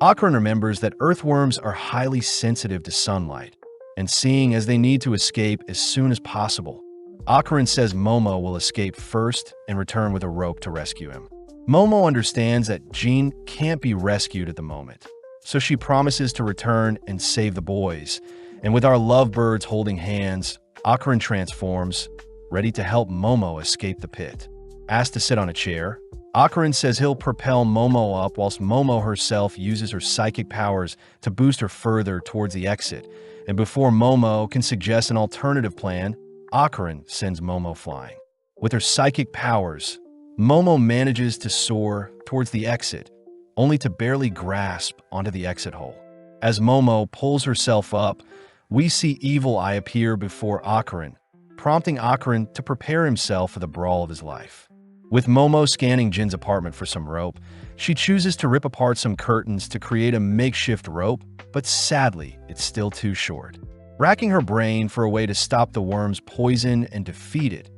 Akarin remembers that earthworms are highly sensitive to sunlight, and seeing as they need to escape as soon as possible, Akarin says Momo will escape first and return with a rope to rescue him. Momo understands that Jean can't be rescued at the moment, so she promises to return and save the boys, and with our lovebirds holding hands, Akarin transforms, ready to help Momo escape the pit. Asked to sit on a chair, Akarin says he'll propel Momo up whilst Momo herself uses her psychic powers to boost her further towards the exit, and before Momo can suggest an alternative plan, Akarin sends Momo flying. With her psychic powers, Momo manages to soar towards the exit, only to barely grasp onto the exit hole. As Momo pulls herself up, we see Evil Eye appear before Akarin, prompting Akarin to prepare himself for the brawl of his life. With Momo scanning Jin's apartment for some rope, she chooses to rip apart some curtains to create a makeshift rope, but sadly, it's still too short. Racking her brain for a way to stop the worm's poison and defeat it,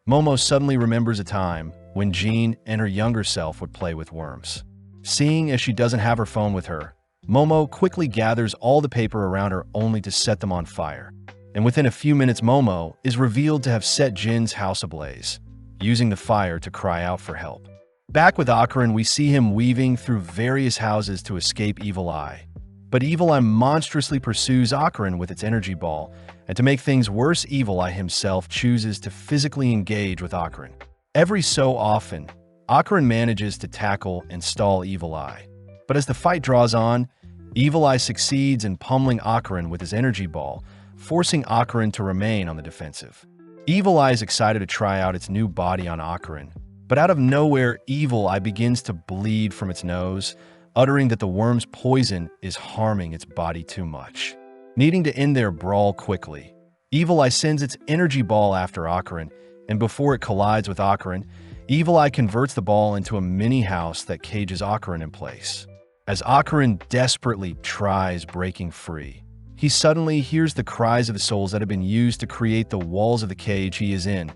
Momo suddenly remembers a time when Jean and her younger self would play with worms. Seeing as she doesn't have her phone with her, Momo quickly gathers all the paper around her only to set them on fire. And within a few minutes, Momo is revealed to have set Jin's house ablaze, using the fire to cry out for help. Back with Akarin, we see him weaving through various houses to escape Evil Eye, But Evil Eye monstrously pursues Akarin with its energy ball, and to make things worse, Evil Eye himself chooses to physically engage with Akarin. Every so often, Akarin manages to tackle and stall Evil Eye. But as the fight draws on, Evil Eye succeeds in pummeling Akarin with his energy ball, forcing Akarin to remain on the defensive. Evil Eye is excited to try out its new body on Akarin, but out of nowhere, Evil Eye begins to bleed from its nose, uttering that the worm's poison is harming its body too much. Needing to end their brawl quickly, Evil Eye sends its energy ball after Akarin, and before it collides with Akarin, Evil Eye converts the ball into a mini house that cages Akarin in place. As Akarin desperately tries breaking free, he suddenly hears the cries of the souls that have been used to create the walls of the cage he is in,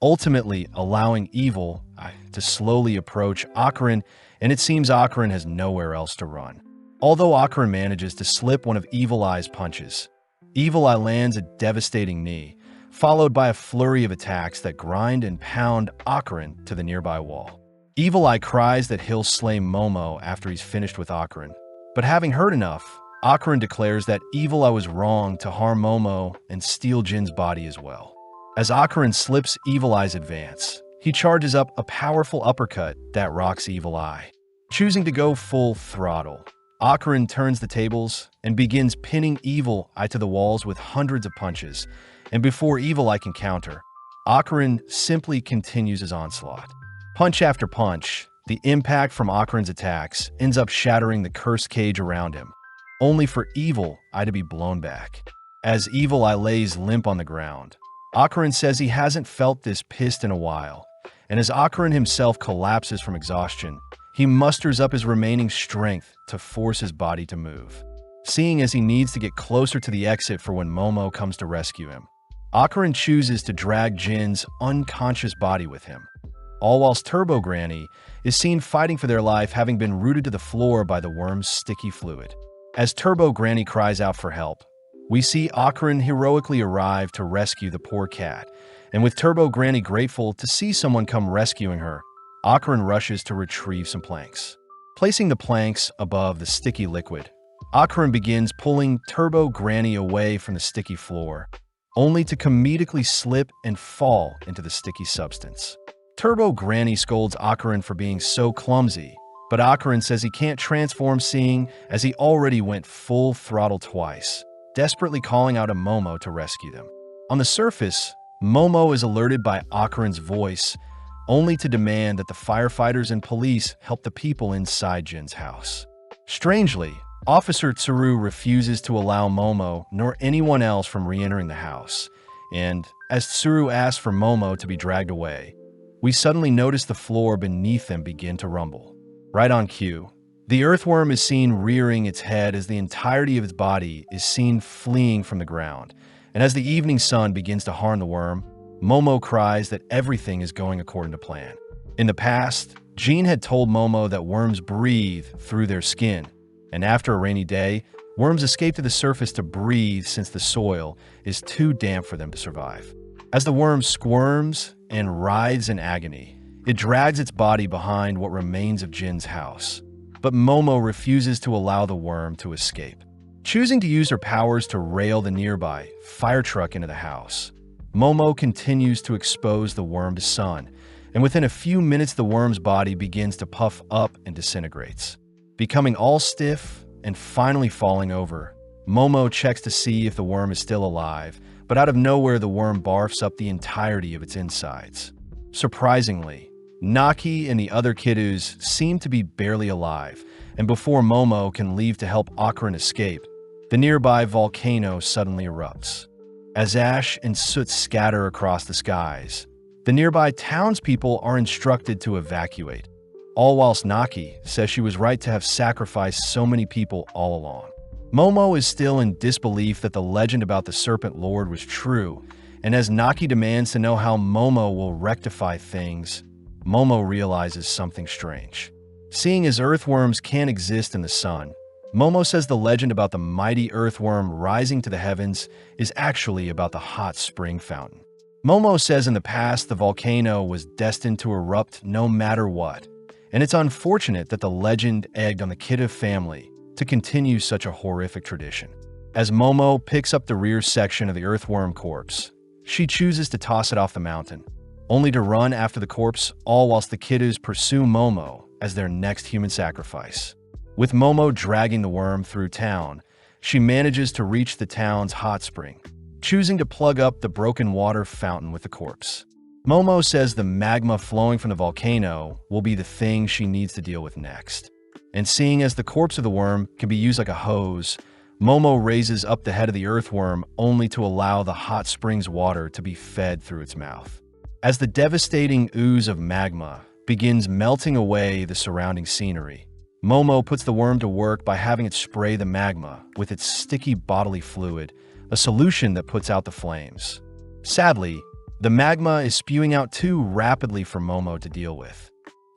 ultimately allowing Evil Eye to slowly approach Akarin, and it seems Akarin has nowhere else to run. Although Akarin manages to slip one of Evil Eye's punches, Evil Eye lands a devastating knee, followed by a flurry of attacks that grind and pound Akarin to the nearby wall. Evil Eye cries that he'll slay Momo after he's finished with Akarin, but having heard enough, Akarin declares that Evil Eye was wrong to harm Momo and steal Jin's body as well. As Akarin slips Evil Eye's advance, he charges up a powerful uppercut that rocks Evil Eye. Choosing to go full throttle, Akarin turns the tables and begins pinning Evil Eye to the walls with hundreds of punches, and before Evil Eye can counter, Akarin simply continues his onslaught. Punch after punch, the impact from Akarin's attacks ends up shattering the cursed cage around him, only for Evil Eye to be blown back. As Evil Eye lays limp on the ground, Akarin says he hasn't felt this pissed in a while, and as Akarin himself collapses from exhaustion, he musters up his remaining strength to force his body to move. Seeing as he needs to get closer to the exit for when Momo comes to rescue him, Akarin chooses to drag Jin's unconscious body with him, all whilst Turbo Granny is seen fighting for their life, having been rooted to the floor by the worm's sticky fluid. As Turbo Granny cries out for help, we see Akarin heroically arrive to rescue the poor cat, and with Turbo Granny grateful to see someone come rescuing her, Akarin rushes to retrieve some planks. Placing the planks above the sticky liquid, Akarin begins pulling Turbo Granny away from the sticky floor, only to comedically slip and fall into the sticky substance. Turbo Granny scolds Akarin for being so clumsy, but Akarin says he can't transform, seeing as he already went full throttle twice, desperately calling out to Momo to rescue them. On the surface, Momo is alerted by Akarin's voice, only to demand that the firefighters and police help the people inside Jin's house. Strangely, Officer Tsuru refuses to allow Momo nor anyone else from re-entering the house, and as Tsuru asks for Momo to be dragged away, we suddenly notice the floor beneath them begin to rumble. Right on cue, the earthworm is seen rearing its head as the entirety of its body is seen fleeing from the ground, and as the evening sun begins to harm the worm, Momo cries that everything is going according to plan. In the past, Jin had told Momo that worms breathe through their skin, and after a rainy day, worms escape to the surface to breathe since the soil is too damp for them to survive. As the worm squirms and writhes in agony, it drags its body behind what remains of Jin's house, but Momo refuses to allow the worm to escape. Choosing to use her powers to rail the nearby fire truck into the house, Momo continues to expose the worm to sun, and within a few minutes the worm's body begins to puff up and disintegrates. Becoming all stiff and finally falling over, Momo checks to see if the worm is still alive, but out of nowhere the worm barfs up the entirety of its insides. Surprisingly, Naki and the other kiddos seem to be barely alive, and before Momo can leave to help Akarin escape, the nearby volcano suddenly erupts. As ash and soot scatter across the skies, the nearby townspeople are instructed to evacuate, all whilst Naki says she was right to have sacrificed so many people all along. Momo is still in disbelief that the legend about the Serpent Lord was true, and as Naki demands to know how Momo will rectify things, Momo realizes something strange. Seeing as earthworms can't exist in the sun, Momo says the legend about the mighty earthworm rising to the heavens is actually about the hot spring fountain. Momo says in the past the volcano was destined to erupt no matter what, and it's unfortunate that the legend egged on the Kidda family to continue such a horrific tradition. As Momo picks up the rear section of the earthworm corpse, she chooses to toss it off the mountain, only to run after the corpse, all whilst the kiddos pursue Momo as their next human sacrifice. With Momo dragging the worm through town, she manages to reach the town's hot spring, choosing to plug up the broken water fountain with the corpse. Momo says the magma flowing from the volcano will be the thing she needs to deal with next. And seeing as the corpse of the worm can be used like a hose, Momo raises up the head of the earthworm only to allow the hot spring's water to be fed through its mouth. As the devastating ooze of magma begins melting away the surrounding scenery, Momo puts the worm to work by having it spray the magma with its sticky bodily fluid, a solution that puts out the flames. Sadly, the magma is spewing out too rapidly for Momo to deal with.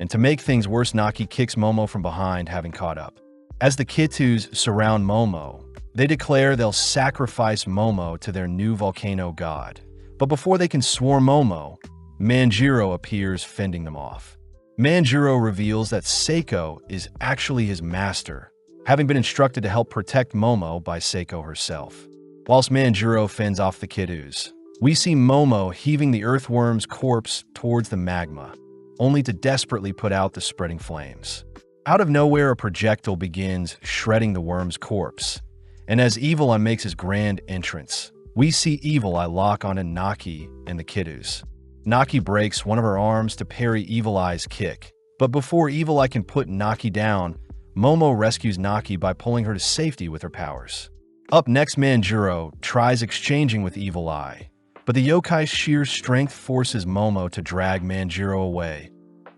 And to make things worse, Naki kicks Momo from behind, having caught up. As the Kittus surround Momo, they declare they'll sacrifice Momo to their new volcano god. But before they can swarm Momo, Manjiro appears, fending them off. Manjiro reveals that Seiko is actually his master, having been instructed to help protect Momo by Seiko herself. Whilst Manjiro fends off the Kittus, we see Momo heaving the earthworm's corpse towards the magma, only to desperately put out the spreading flames. Out of nowhere, a projectile begins shredding the worm's corpse, and as Evil Eye makes his grand entrance, we see Evil Eye lock onto Naki and the Kittus. Naki breaks one of her arms to parry Evil Eye's kick, but before Evil Eye can put Naki down, Momo rescues Naki by pulling her to safety with her powers. Up next, Manjiro tries exchanging with Evil Eye, but the yokai's sheer strength forces Momo to drag Manjiro away,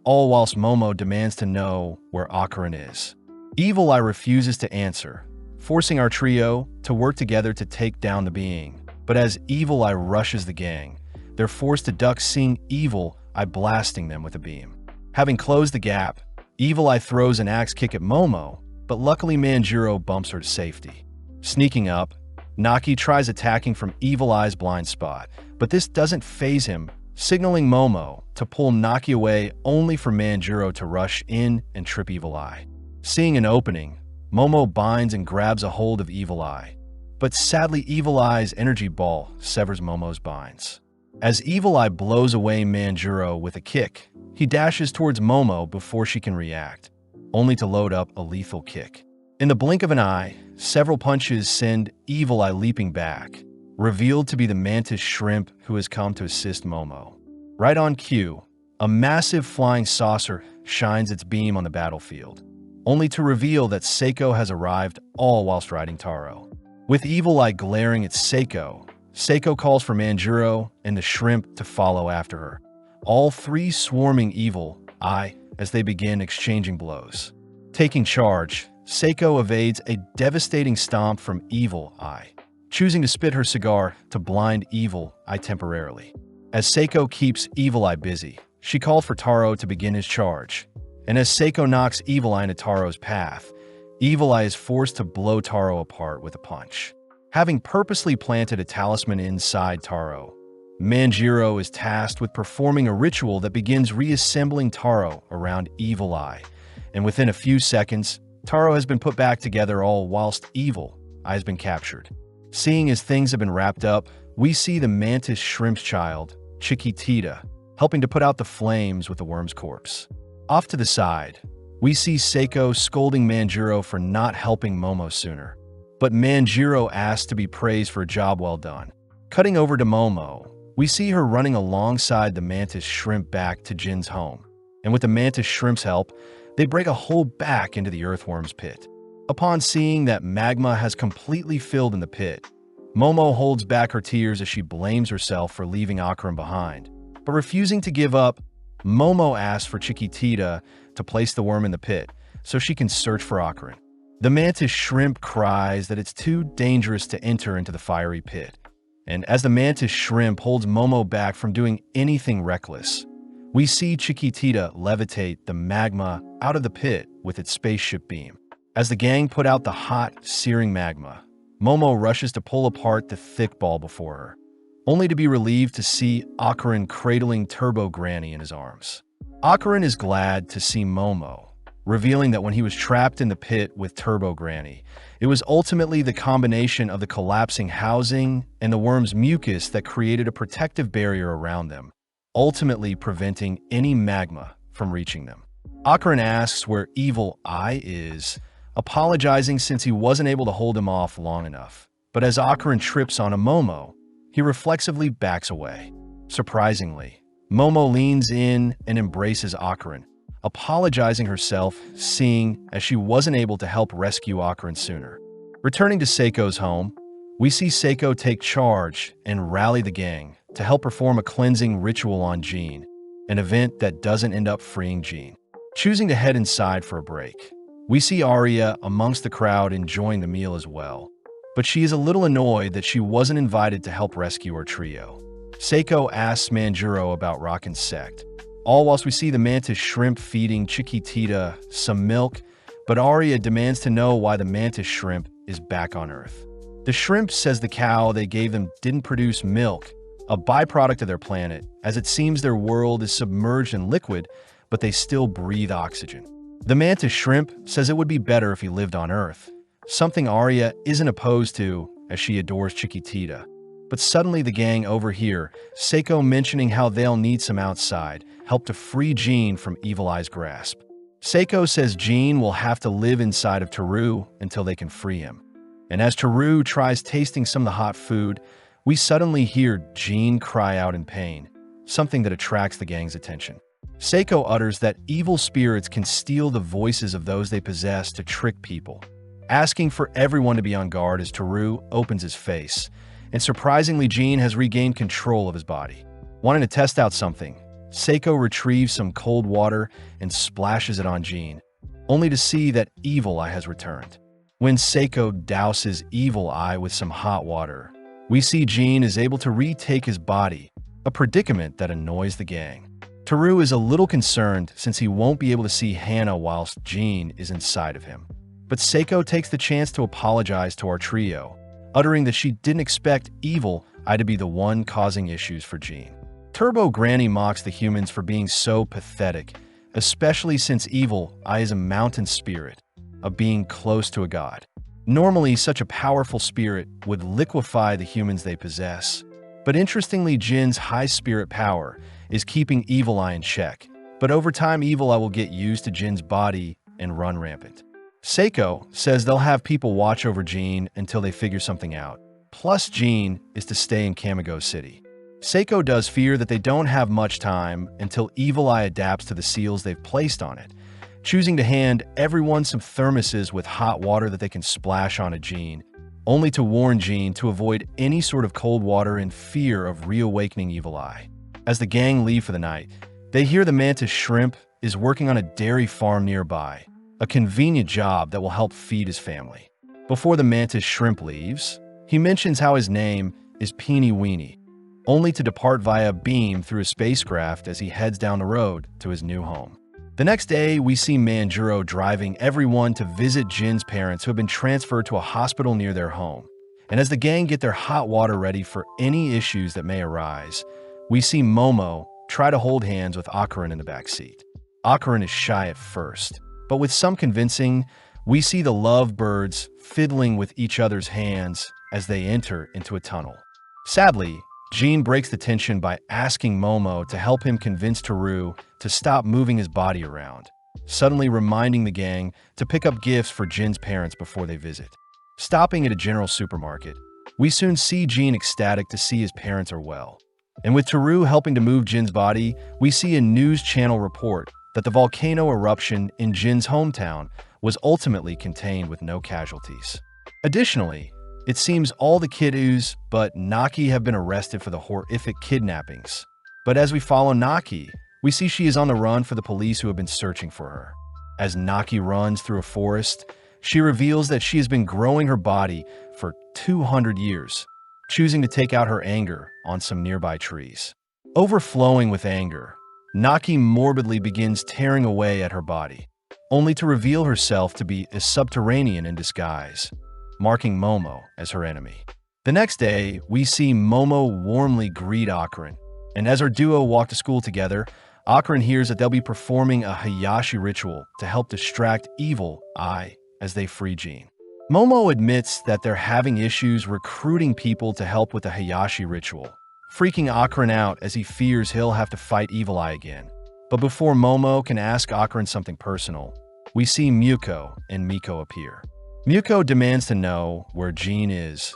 all whilst Momo demands to know where Akarin is. Evil Eye refuses to answer, forcing our trio to work together to take down the being. But as Evil Eye rushes the gang, they're forced to duck, seeing Evil Eye blasting them with a beam. Having closed the gap, Evil Eye throws an axe kick at Momo, but luckily Manjiro bumps her to safety. Sneaking up, Naki tries attacking from Evil Eye's blind spot, but this doesn't faze him, signaling Momo to pull Naki away, only for Manjiro to rush in and trip Evil Eye. Seeing an opening, Momo binds and grabs a hold of Evil Eye, but sadly Evil Eye's energy ball severs Momo's binds. As Evil Eye blows away Manjiro with a kick, he dashes towards Momo before she can react, only to load up a lethal kick. In the blink of an eye, several punches send Evil Eye leaping back, revealed to be the mantis shrimp who has come to assist Momo. Right on cue, a massive flying saucer shines its beam on the battlefield, only to reveal that Seiko has arrived, all whilst riding Taro. With Evil Eye glaring at Seiko, Seiko calls for Manjiro and the shrimp to follow after her, all three swarming Evil Eye as they begin exchanging blows. Taking charge, Seiko evades a devastating stomp from Evil Eye, choosing to spit her cigar to blind Evil Eye temporarily. As Seiko keeps Evil Eye busy, she called for Taro to begin his charge, and as Seiko knocks Evil Eye into Taro's path, Evil Eye is forced to blow Taro apart with a punch. Having purposely planted a talisman inside Taro, Manjiro is tasked with performing a ritual that begins reassembling Taro around Evil Eye, and within a few seconds, Taro has been put back together, all whilst Evil Eye has been captured. Seeing as things have been wrapped up, we see the mantis shrimp's child, Chiquitita, helping to put out the flames with the worm's corpse. Off to the side, we see Seiko scolding Manjiro for not helping Momo sooner, but Manjiro asks to be praised for a job well done. Cutting over to Momo, we see her running alongside the mantis shrimp back to Jin's home, and with the mantis shrimp's help, they break a hole back into the earthworm's pit. Upon seeing that magma has completely filled in the pit, Momo holds back her tears as she blames herself for leaving Akarin behind. But refusing to give up, Momo asks for Chiquitita to place the worm in the pit so she can search for Akarin. The mantis shrimp cries that it's too dangerous to enter into the fiery pit, and as the mantis shrimp holds Momo back from doing anything reckless, we see Chiquitita levitate the magma out of the pit with its spaceship beam. As the gang put out the hot, searing magma, Momo rushes to pull apart the thick ball before her, only to be relieved to see Akarin cradling Turbo Granny in his arms. Akarin is glad to see Momo, revealing that when he was trapped in the pit with Turbo Granny, it was ultimately the combination of the collapsing housing and the worm's mucus that created a protective barrier around them, ultimately preventing any magma from reaching them. Akron asks where Evil Eye is, apologizing since he wasn't able to hold him off long enough. But as Akron trips on a Momo, he reflexively backs away. Surprisingly, Momo leans in and embraces Akron, apologizing herself, seeing as she wasn't able to help rescue Akron sooner. Returning to Seiko's home, we see Seiko take charge and rally the gang to help perform a cleansing ritual on Jean, an event that doesn't end up freeing Jean. Choosing to head inside for a break, we see Arya amongst the crowd enjoying the meal as well, but she is a little annoyed that she wasn't invited to help rescue her trio. Seiko asks Manjuro about Rockin's sect, all whilst we see the mantis shrimp feeding Chiquitita some milk, but Arya demands to know why the mantis shrimp is back on Earth. The shrimp says the cow they gave them didn't produce milk, a byproduct of their planet, as it seems their world is submerged in liquid, but they still breathe oxygen. The mantis shrimp says it would be better if he lived on Earth, something Arya isn't opposed to as she adores Chiquitita. But suddenly the gang overhear Seiko mentioning how they'll need some outside help to free Jean from Evil Eye's grasp. Seiko says Jean will have to live inside of Teru until they can free him. And as Teru tries tasting some of the hot food, we suddenly hear Jean cry out in pain, something that attracts the gang's attention. Seiko utters that evil spirits can steal the voices of those they possess to trick people, asking for everyone to be on guard as Teru opens his face, and surprisingly Jean has regained control of his body. Wanting to test out something, Seiko retrieves some cold water and splashes it on Jean, only to see that Evil Eye has returned. When Seiko douses Evil Eye with some hot water, we see Jean is able to retake his body, a predicament that annoys the gang. Teru is a little concerned since he won't be able to see Hannah whilst Jean is inside of him. But Seiko takes the chance to apologize to our trio, uttering that she didn't expect Evil Eye to be the one causing issues for Jean. Turbo Granny mocks the humans for being so pathetic, especially since Evil Eye is a mountain spirit, a being close to a god. Normally, such a powerful spirit would liquefy the humans they possess. But interestingly, Jin's high spirit power is keeping Evil Eye in check. But over time, Evil Eye will get used to Jin's body and run rampant. Seiko says they'll have people watch over Jean until they figure something out. Plus, Jean is to stay in Kamigo City. Seiko does fear that they don't have much time until Evil Eye adapts to the seals they've placed on it, choosing to hand everyone some thermoses with hot water that they can splash onto Jean, only to warn Jean to avoid any sort of cold water in fear of reawakening Evil Eye. As the gang leave for the night, they hear the mantis shrimp is working on a dairy farm nearby, a convenient job that will help feed his family. Before the mantis shrimp leaves, he mentions how his name is Peeny Weeny, only to depart via beam through a spacecraft as he heads down the road to his new home. The next day, we see Manjuro driving everyone to visit Jin's parents who have been transferred to a hospital near their home. And as the gang get their hot water ready for any issues that may arise, we see Momo try to hold hands with Akron in the backseat. Akron is shy at first, but with some convincing, we see the lovebirds fiddling with each other's hands as they enter into a tunnel. Sadly, Jean breaks the tension by asking Momo to help him convince Teru to stop moving his body around, suddenly reminding the gang to pick up gifts for Jin's parents before they visit. Stopping at a general supermarket, we soon see Jean ecstatic to see his parents are well. And with Teru helping to move Jin's body, we see a news channel report that the volcano eruption in Jin's hometown was ultimately contained with no casualties. Additionally, it seems all the kiddos but Naki have been arrested for the horrific kidnappings. But as we follow Naki, we see she is on the run for the police who have been searching for her. As Naki runs through a forest, she reveals that she has been growing her body for 200 years, choosing to take out her anger on some nearby trees. Overflowing with anger, Naki morbidly begins tearing away at her body, only to reveal herself to be a subterranean in disguise, marking Momo as her enemy. The next day, we see Momo warmly greet Akron, and as our duo walk to school together, Akron hears that they'll be performing a Hayashi ritual to help distract Evil Eye as they free Jean. Momo admits that they're having issues recruiting people to help with the Hayashi ritual, freaking Akron out as he fears he'll have to fight Evil Eye again. But before Momo can ask Akron something personal, we see Muko and Miko appear. Muko demands to know where Jean is,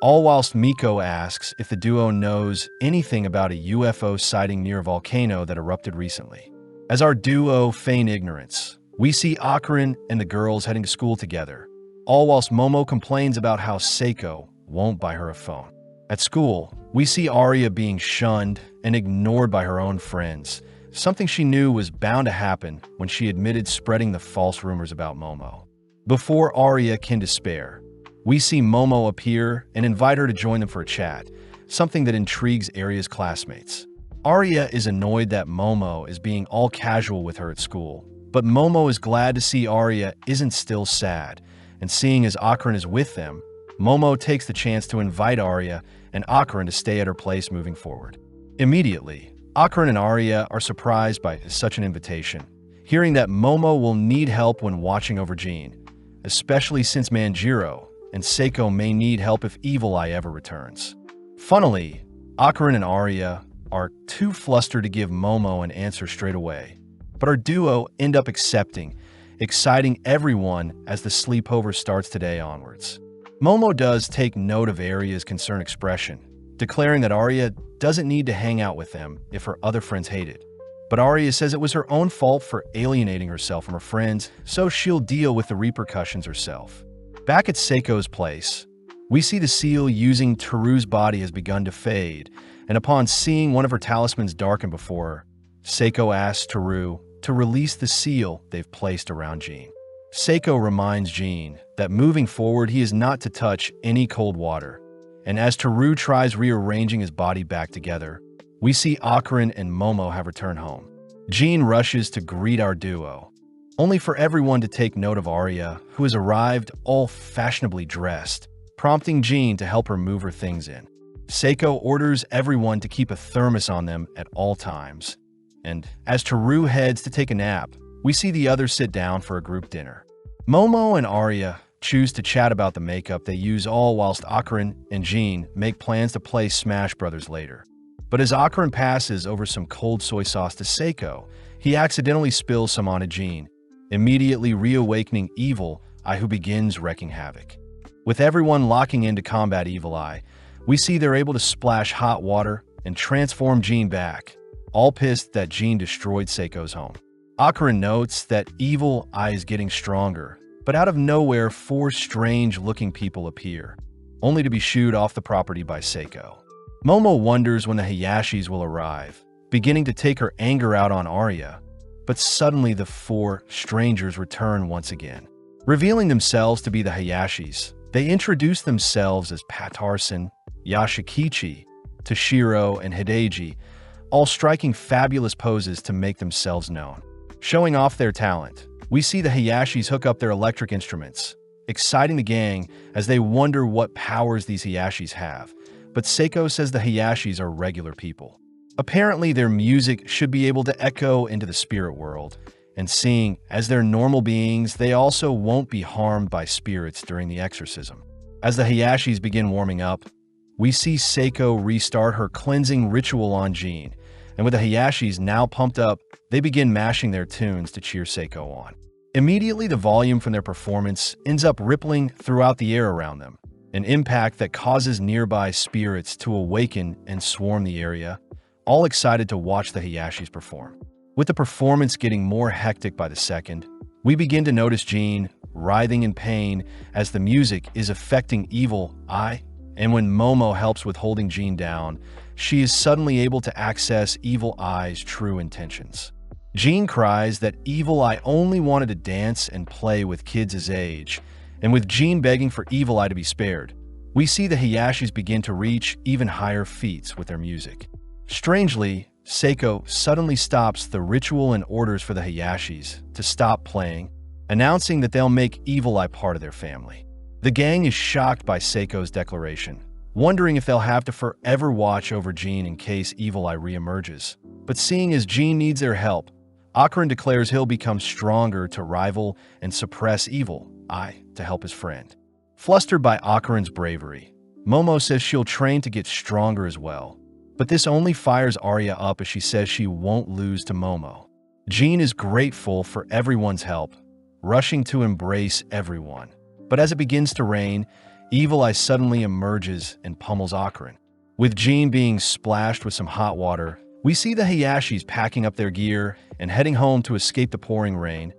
all whilst Miko asks if the duo knows anything about a UFO sighting near a volcano that erupted recently. As our duo feign ignorance, we see Akron and the girls heading to school together, all whilst Momo complains about how Seiko won't buy her a phone. At school, we see Arya being shunned and ignored by her own friends, something she knew was bound to happen when she admitted spreading the false rumors about Momo. Before Arya can despair, we see Momo appear and invite her to join them for a chat, something that intrigues Arya's classmates. Arya is annoyed that Momo is being all casual with her at school, but Momo is glad to see Arya isn't still sad, and seeing as Akron is with them, Momo takes the chance to invite Arya and Akron to stay at her place moving forward. Immediately, Akron and Arya are surprised by such an invitation, hearing that Momo will need help when watching over Jean, especially since Manjiro and Seiko may need help if Evil Eye ever returns. Funnily, Akron and Arya are too flustered to give Momo an answer straight away, but our duo end up accepting, exciting everyone as the sleepover starts today onwards. Momo does take note of Arya's concerned expression, declaring that Arya doesn't need to hang out with them if her other friends hate it. But Arya says it was her own fault for alienating herself from her friends, so she'll deal with the repercussions herself. Back at Seiko's place, we see the seal using Teru's body has begun to fade, and upon seeing one of her talismans darken before her, Seiko asks Teru to release the seal they've placed around Jean. Seiko reminds Jean that moving forward he is not to touch any cold water, and as Teru tries rearranging his body back together, we see Akron and Momo have returned home. Jean rushes to greet our duo, only for everyone to take note of Arya, who has arrived all fashionably dressed, prompting Jean to help her move her things in. Seiko orders everyone to keep a thermos on them at all times, and as Teru heads to take a nap, we see the others sit down for a group dinner. Momo and Arya choose to chat about the makeup they use, all whilst Akron and Jean make plans to play Smash Brothers later. But as Akron passes over some cold soy sauce to Seiko, he accidentally spills some onto Jean, immediately reawakening Evil Eye, who begins wreaking havoc. With everyone locking in to combat Evil Eye, we see they're able to splash hot water and transform Jean back, all pissed that Jean destroyed Seiko's home. Akron notes that Evil Eye is getting stronger, but out of nowhere, 4 strange-looking people appear, only to be shooed off the property by Seiko. Momo wonders when the Hayashis will arrive, beginning to take her anger out on Arya, but suddenly the 4 strangers return once again. Revealing themselves to be the Hayashis, they introduce themselves as Patarsan, Yashikichi, Toshiro, and Hideji, all striking fabulous poses to make themselves known. Showing off their talent, we see the Hayashis hook up their electric instruments, exciting the gang as they wonder what powers these Hayashis have, but Seiko says the Hayashis are regular people. Apparently, their music should be able to echo into the spirit world, and seeing as they're normal beings, they also won't be harmed by spirits during the exorcism. As the Hayashis begin warming up, we see Seiko restart her cleansing ritual on Jean, and with the Hayashis now pumped up, they begin mashing their tunes to cheer Seiko on. Immediately, the volume from their performance ends up rippling throughout the air around them, an impact that causes nearby spirits to awaken and swarm the area, all excited to watch the Hayashis perform. With the performance getting more hectic by the second, we begin to notice Jean writhing in pain as the music is affecting Evil Eye, and when Momo helps with holding Jean down, she is suddenly able to access Evil Eye's true intentions. Jean cries that Evil Eye only wanted to dance and play with kids his age, and with Jean begging for Evil Eye to be spared, we see the Hayashis begin to reach even higher feats with their music. Strangely, Seiko suddenly stops the ritual and orders for the Hayashis to stop playing, announcing that they'll make Evil Eye part of their family. The gang is shocked by Seiko's declaration, wondering if they'll have to forever watch over Jean in case Evil Eye reemerges. But seeing as Jean needs their help, Akarin declares he'll become stronger to rival and suppress Evil Eye to help his friend. Flustered by Akarin's bravery, Momo says she'll train to get stronger as well. But this only fires Arya up as she says she won't lose to Momo. Jean is grateful for everyone's help, rushing to embrace everyone. But as it begins to rain, Evil Eye suddenly emerges and pummels Akarin. With Jean being splashed with some hot water, we see the Hayashis packing up their gear and heading home to escape the pouring rain,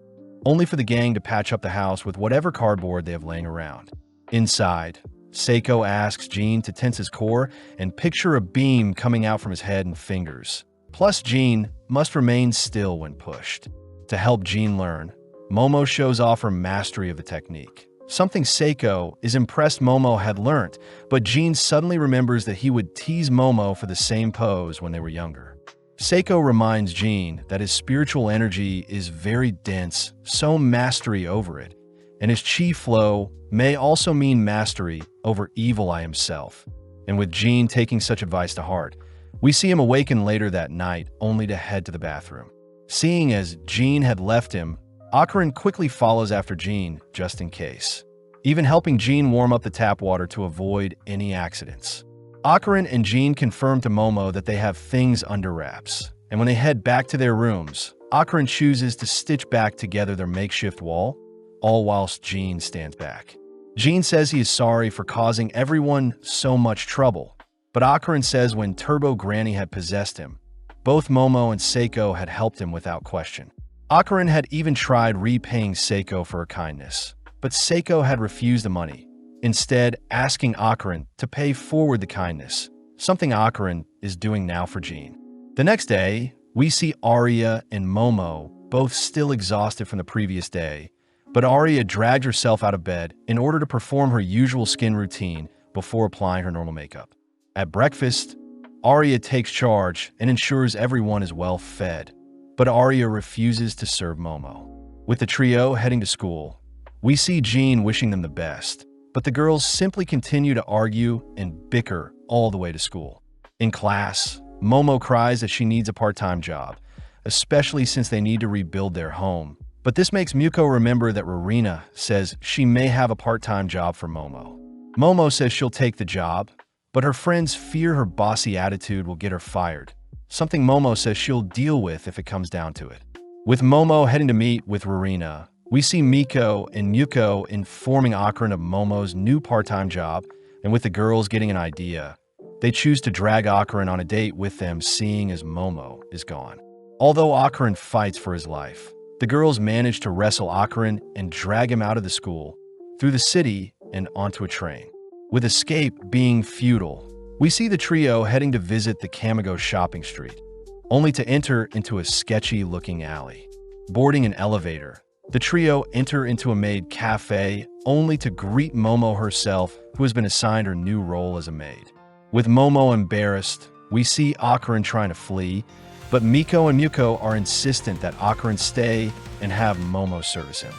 only for the gang to patch up the house with whatever cardboard they have laying around. Inside, Seiko asks Jean to tense his core and picture a beam coming out from his head and fingers. Plus, Jean must remain still when pushed. To help Jean learn, Momo shows off her mastery of the technique. Something Seiko is impressed Momo had learnt, but Jean suddenly remembers that he would tease Momo for the same pose when they were younger. Seiko reminds Jean that his spiritual energy is very dense, so mastery over it, and his chi flow may also mean mastery over Evil Eye himself. And with Jean taking such advice to heart, we see him awaken later that night only to head to the bathroom. Seeing as Jean had left him, Akarin quickly follows after Jean just in case, even helping Jean warm up the tap water to avoid any accidents. Akarin and Jean confirm to Momo that they have things under wraps, and when they head back to their rooms, Akarin chooses to stitch back together their makeshift wall, all whilst Jean stands back. Jean says he is sorry for causing everyone so much trouble, but Akarin says when Turbo Granny had possessed him, both Momo and Seiko had helped him without question. Akarin had even tried repaying Seiko for her kindness, but Seiko had refused the money, instead asking Akarin to pay forward the kindness, something Akarin is doing now for Jean. The next day, we see Arya and Momo both still exhausted from the previous day, but Arya dragged herself out of bed in order to perform her usual skin routine before applying her normal makeup. At breakfast, Arya takes charge and ensures everyone is well fed, but Arya refuses to serve Momo. With the trio heading to school, we see Jean wishing them the best, but the girls simply continue to argue and bicker all the way to school. In class, Momo cries that she needs a part-time job, especially since they need to rebuild their home. But this makes Miyuko remember that Rowena says she may have a part-time job for Momo. Momo says she'll take the job, but her friends fear her bossy attitude will get her fired, something Momo says she'll deal with if it comes down to it. With Momo heading to meet with Rowena, we see Miko and Miyuko informing Akarin of Momo's new part-time job, and with the girls getting an idea, they choose to drag Akarin on a date with them, seeing as Momo is gone. Although Akarin fights for his life, the girls manage to wrestle Akarin and drag him out of the school, through the city, and onto a train. With escape being futile, we see the trio heading to visit the Kamigo shopping street, only to enter into a sketchy-looking alley. Boarding an elevator, the trio enter into a maid cafe, only to greet Momo herself, who has been assigned her new role as a maid. With Momo embarrassed, we see Akarin trying to flee, but Miko and Miyuko are insistent that Akarin stay and have Momo service him.